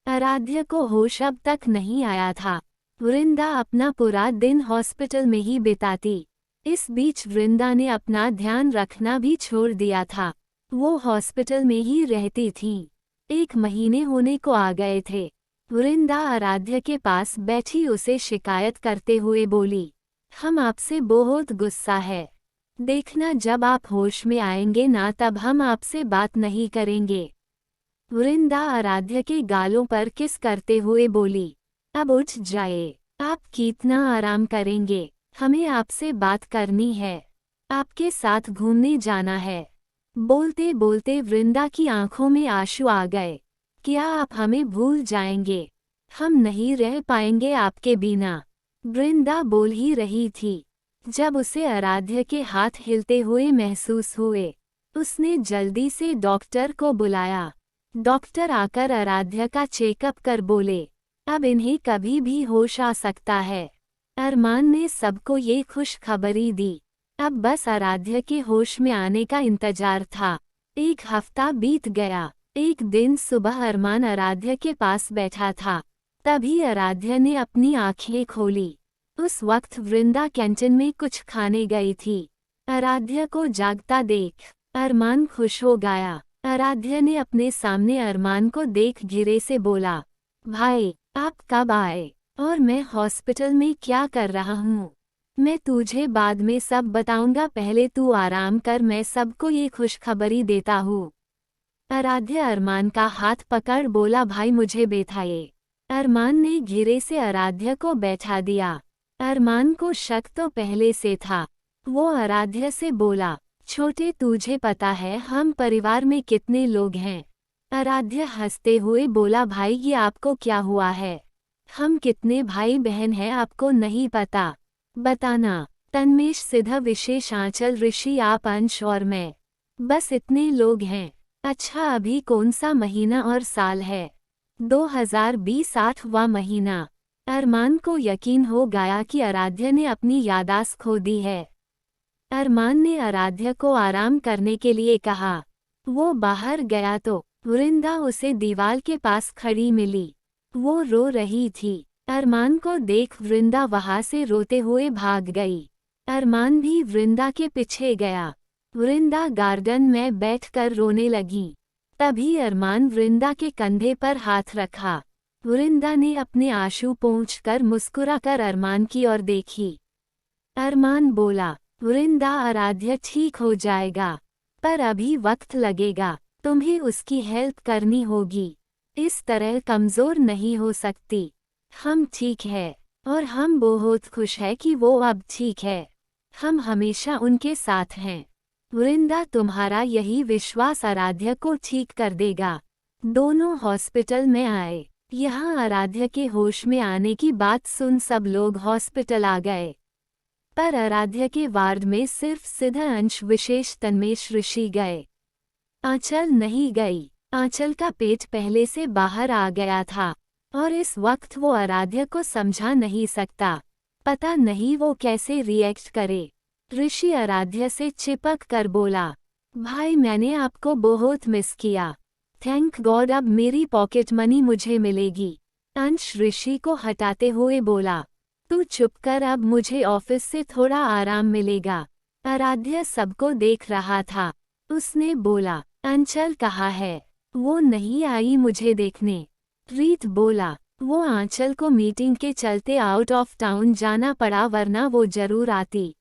आराध्य को होश अब तक नहीं आया था। वृंदा अपना पूरा दिन हॉस्पिटल में ही बिताती। इस बीच वृंदा ने अपना ध्यान रखना भी छोड़ दिया था। वो हॉस्पिटल में ही रहती थी। 1 महीने होने को आ गए थे। वृंदा आराध्य के पास बैठी उसे शिकायत करते हुए बोली, हम आपसे बहुत गुस्सा है। देखना जब आप होश में आएंगे ना तब हम आपसे बात नहीं करेंगे। वृंदा आराध्य के गालों पर किस करते हुए बोली, अब उठ जाए। आप कितना आराम करेंगे? हमें आपसे बात करनी है। आपके साथ घूमने जाना है। बोलते बोलते वृंदा की आंखों में आंसू आ गए। क्या आप हमें भूल जाएंगे? हम नहीं रह पाएंगे आपके बिना। वृंदा बोल ही रही थी जब उसे आराध्य के हाथ हिलते हुए महसूस हुए। उसने जल्दी से डॉक्टर को बुलाया। डॉक्टर आकर आराध्य का चेकअप कर बोले, अब इन्हें कभी भी होश आ सकता है। अरमान ने सबको ये खुशखबरी दी। अब बस आराध्य के होश में आने का इंतजार था। एक हफ्ता बीत गया। एक दिन सुबह अरमान आराध्य के पास बैठा था। तभी आराध्य ने अपनी आंखें खोली। उस वक्त वृंदा कैंटीन में कुछ खाने गई थी। आराध्य को जागता देख अरमान खुश हो गया। आराध्य ने अपने सामने अरमान को देख धीरे से बोला, भाई आप कब आए और मैं हॉस्पिटल में क्या कर रहा हूँ? मैं तुझे बाद में सब बताऊंगा, पहले तू आराम कर, मैं सबको ये खुशखबरी देता हूँ। आराध्य अरमान का हाथ पकड़ बोला, भाई मुझे बैठाइए। अरमान ने धीरे से आराध्य को बैठा दिया। अरमान को शक तो पहले से था। वो आराध्य से बोला, छोटे तुझे पता है हम परिवार में कितने लोग हैं? आराध्य हंसते हुए बोला, भाई ये आपको क्या हुआ है? हम कितने भाई बहन हैं आपको नहीं पता? बताना। तन्मेश, सिद्ध, विशेष, आंचल, ऋषि, आप, अंश और मैं, बस इतने लोग हैं। अच्छा अभी कौन सा महीना और साल है? 2020 8वां महीना। अरमान को यकीन हो गया कि आराध्य ने अपनी यादाश्त खो दी है। अरमान ने आराध्य को आराम करने के लिए कहा। वो बाहर गया तो वृंदा उसे दीवार के पास खड़ी मिली। वो रो रही थी। अरमान को देख वृंदा वहां से रोते हुए भाग गई। अरमान भी वृंदा के पीछे गया। वृंदा गार्डन में बैठकर रोने लगी। तभी अरमान वृंदा के कंधे पर हाथ रखा। वृंदा ने अपने आंसू पोंछकर मुस्कुराकर अरमान की ओर देखी। अरमान बोला, वृंदा आराध्य ठीक हो जाएगा, पर अभी वक्त लगेगा। तुम्हें उसकी हेल्प करनी होगी। इस तरह कमजोर नहीं हो सकती। हम ठीक है और हम बहुत खुश है कि वो अब ठीक है। हम हमेशा उनके साथ हैं। वृंदा तुम्हारा यही विश्वास आराध्य को ठीक कर देगा। दोनों हॉस्पिटल में आए। यहाँ आराध्य के होश में आने की बात सुन सब लोग हॉस्पिटल आ गए। पर आराध्य के वार्ड में सिर्फ सिद्ध, अंश, विशेष, तन्मेश, ऋषि गए। आंचल नहीं गई। आंचल का पेट पहले से बाहर आ गया था और इस वक्त वो आराध्य को समझा नहीं सकता। पता नहीं वो कैसे रिएक्ट करे। ऋषि आराध्य से चिपक कर बोला, भाई मैंने आपको बहुत मिस किया। थैंक गॉड अब मेरी पॉकेट मनी मुझे मिलेगी। अंश ऋषि को हटाते हुए बोला, तू चुप कर, अब मुझे ऑफिस से थोड़ा आराम मिलेगा। आराध्य सबको देख रहा था। उसने बोला, अंचल कहाँ है? वो नहीं आई मुझे देखने। रीत बोला, वो आंचल को मीटिंग के चलते आउट ऑफ टाउन जाना पड़ा, वरना वो जरूर आती।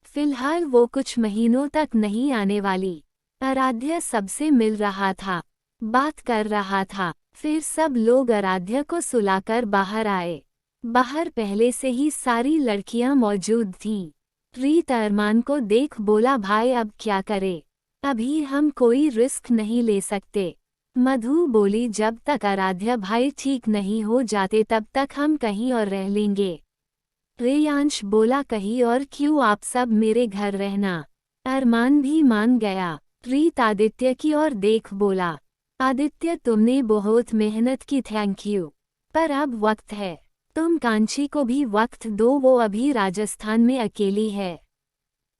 फिलहाल वो कुछ महीनों तक नहीं आने वाली। आराध्य सबसे मिल रहा था, बात कर रहा था। फिर सब लोग आराध्य को सुलाकर बाहर आए। बाहर पहले से ही सारी लड़कियां मौजूद थीं। रीत अरमान को देख बोला, भाई अब क्या करे? अभी हम कोई रिस्क नहीं ले सकते। मधु बोली, जब तक आराध्य भाई ठीक नहीं हो जाते तब तक हम कहीं और रह लेंगे। रेयांश बोला, कहीं और क्यों, आप सब मेरे घर रहना। अरमान भी मान गया। रीत आदित्य की ओर देख बोला, आदित्य तुमने बहुत मेहनत की, थैंक यू। पर अब वक्त है, तुम कांची को भी वक्त दो, वो अभी राजस्थान में अकेली है।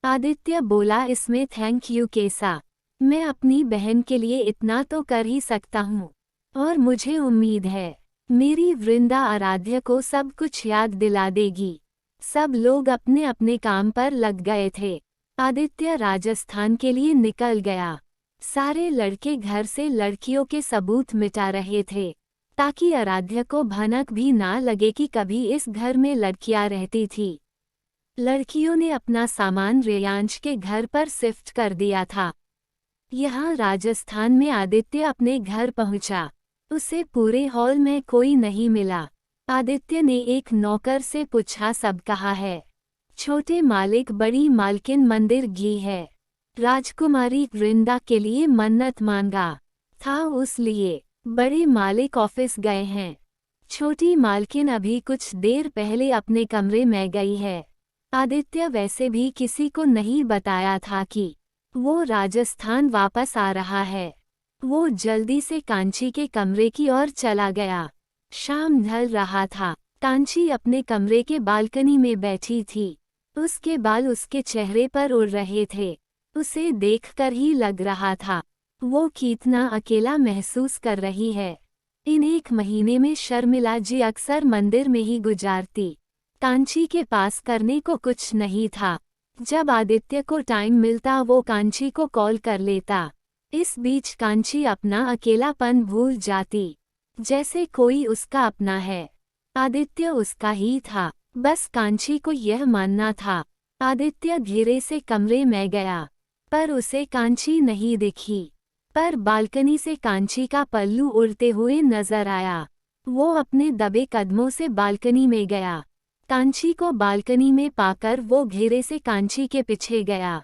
आदित्य बोला, इसमें थैंक यू कैसा? मैं अपनी बहन के लिए इतना तो कर ही सकता हूँ और मुझे उम्मीद है मेरी वृंदा आराध्य को सब कुछ याद दिला देगी। सब लोग अपने अपने काम पर लग गए थे। आदित्य राजस्थान के लिए निकल गया। सारे लड़के घर से लड़कियों के सबूत मिटा रहे थे ताकि आराध्य को भनक भी ना लगे कि कभी इस घर में लड़कियां रहती थी। लड़कियों ने अपना सामान रेयांश के घर पर शिफ्ट कर दिया था। यहाँ राजस्थान में आदित्य अपने घर पहुंचा। उसे पूरे हॉल में कोई नहीं मिला। आदित्य ने एक नौकर से पूछा, सब कहाँ है? छोटे मालिक बड़ी मालकिन मंदिर गई है। राजकुमारी वृंदा के लिए मन्नत मांगा था, उसलिए बड़े मालिक ऑफिस गए हैं। छोटी मालकिन अभी कुछ देर पहले अपने कमरे में गई है। आदित्य वैसे भी किसी को नहीं बताया था कि वो राजस्थान वापस आ रहा है। वो जल्दी से कांची के कमरे की ओर चला गया। शाम ढल रहा था। कांची अपने कमरे के बालकनी में बैठी थी। उसके बाल उसके चेहरे पर उड़ रहे थे। उसे देखकर ही लग रहा था वो कितना अकेला महसूस कर रही है। इन 1 महीने में शर्मिला जी अक्सर मंदिर में ही गुजारती। कांची के पास करने को कुछ नहीं था। जब आदित्य को टाइम मिलता वो कांची को कॉल कर लेता। इस बीच कांची अपना अकेलापन भूल जाती, जैसे कोई उसका अपना है। आदित्य उसका ही था, बस कांची को यह मानना था। आदित्य धीरे से कमरे में गया, पर उसे कांची नहीं दिखी। पर बालकनी से कांची का पल्लू उड़ते हुए नजर आया। वो अपने दबे कदमों से बालकनी में गया। कांची को बालकनी में पाकर वो घेरे से कांची के पीछे गया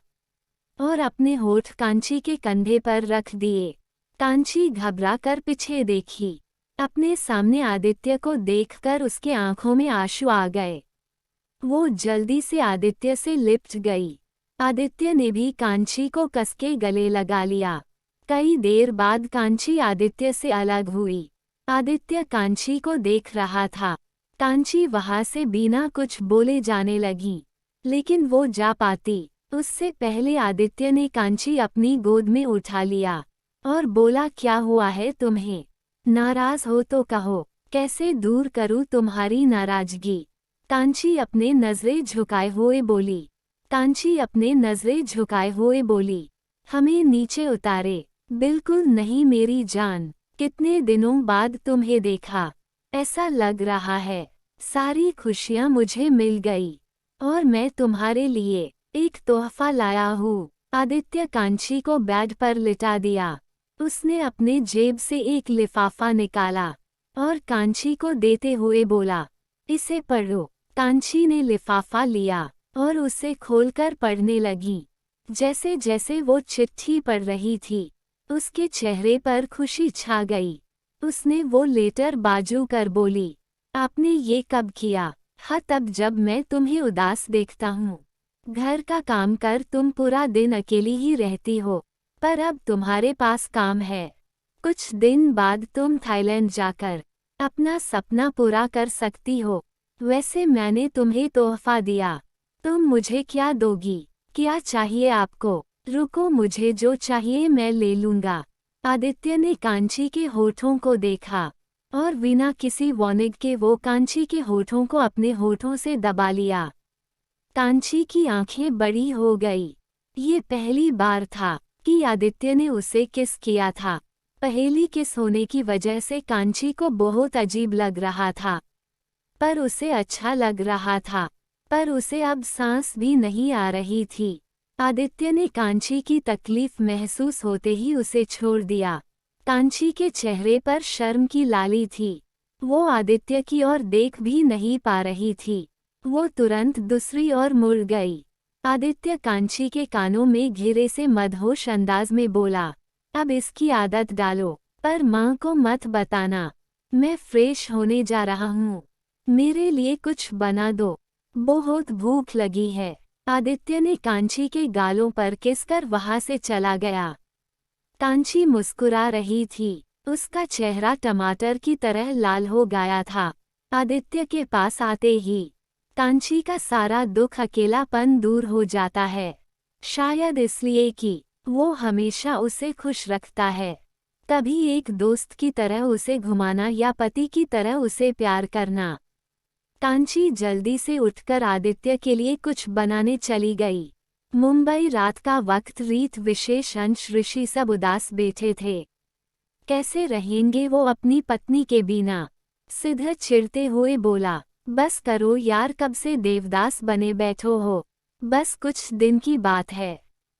और अपने होठ कांची के कंधे पर रख दिए। कांची घबरा कर पीछे देखी। अपने सामने आदित्य को देखकर उसके आंखों में आंसू आ गए। वो जल्दी से आदित्य से लिपट गई। आदित्य ने भी कांची को कसके गले लगा लिया। कई देर बाद कांची आदित्य से अलग हुई। आदित्य कांची को देख रहा था। कांची वहां से बिना कुछ बोले जाने लगी, लेकिन वो जा पाती उससे पहले आदित्य ने कांची अपनी गोद में उठा लिया और बोला, क्या हुआ है तुम्हें? नाराज हो तो कहो, कैसे दूर करूं तुम्हारी नाराजगी? कांची अपने नजरें झुकाए हुए बोली। हमें नीचे उतारे। बिल्कुल नहीं मेरी जान, कितने दिनों बाद तुम्हें देखा। ऐसा लग रहा है सारी खुशियां मुझे मिल गई और मैं तुम्हारे लिए एक तोहफा लाया हूँ। आदित्य कांची को बेड पर लिटा दिया। उसने अपने जेब से एक लिफाफा निकाला और कांची को देते हुए बोला, इसे पढ़ो। कांची ने लिफाफा लिया और उसे खोलकर पढ़ने लगी। जैसे जैसे वो चिट्ठी पढ़ रही थी, उसके चेहरे पर खुशी छा गई। उसने वो लेटर बाजू कर बोली, आपने ये कब किया? हाँ, तब जब मैं तुम्हें उदास देखता हूँ। घर का काम कर तुम पूरा दिन अकेली ही रहती हो, पर अब तुम्हारे पास काम है। कुछ दिन बाद तुम थाईलैंड जाकर अपना सपना पूरा कर सकती हो। वैसे मैंने तुम्हें तोहफा दिया, तुम मुझे क्या दोगी? क्या चाहिए आपको? रुको, मुझे जो चाहिए मैं ले लूंगा। आदित्य ने कांची के होठों को देखा और बिना किसी वार्निंग के वो कांची के होठों को अपने होठों से दबा लिया। कांची की आंखें बड़ी हो गई। ये पहली बार था कि आदित्य ने उसे किस किया था। पहली किस होने की वजह से कांची को बहुत अजीब लग रहा था, पर उसे अच्छा लग रहा था। पर उसे अब सांस भी नहीं आ रही थी। आदित्य ने कांची की तकलीफ महसूस होते ही उसे छोड़ दिया। कांची के चेहरे पर शर्म की लाली थी। वो आदित्य की ओर देख भी नहीं पा रही थी। वो तुरंत दूसरी ओर मुड़ गई। आदित्य कांची के कानों में घेरे से मदहोश अंदाज में बोला, अब इसकी आदत डालो, पर माँ को मत बताना। मैं फ्रेश होने जा रहा हूँ, मेरे लिए कुछ बना दो, बहुत भूख लगी है। आदित्य ने कांची के गालों पर किसकर वहां से चला गया। कांची मुस्कुरा रही थी। उसका चेहरा टमाटर की तरह लाल हो गया था। आदित्य के पास आते ही कांची का सारा दुख, अकेलापन दूर हो जाता है। शायद इसलिए कि वो हमेशा उसे खुश रखता है। कभी एक दोस्त की तरह उसे घुमाना या पति की तरह उसे प्यार करना। कांची जल्दी से उठकर आदित्य के लिए कुछ बनाने चली गई। मुंबई रात का वक्त, रीत, विशेष, अंश, ऋषि सब उदास बैठे थे। कैसे रहेंगे वो अपनी पत्नी के बिना? सिद्ध चिढ़ते हुए बोला, बस करो यार, कब से देवदास बने बैठो हो। बस कुछ दिन की बात है।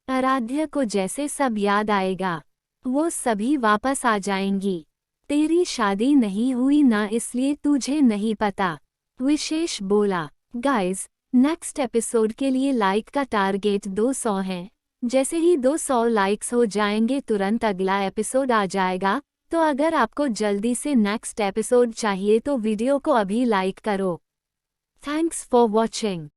आराध्य को जैसे सब याद आएगा, वो सभी वापस आ जाएंगी। तेरी शादी नहीं हुई ना, इसलिए तुझे नहीं पता, विशेष बोला। गाइज, नेक्स्ट एपिसोड के लिए लाइक का टारगेट 200 है। जैसे ही 200 लाइक्स हो जाएंगे तुरंत अगला एपिसोड आ जाएगा। तो अगर आपको जल्दी से नेक्स्ट एपिसोड चाहिए तो वीडियो को अभी लाइक करो। Thanks for watching.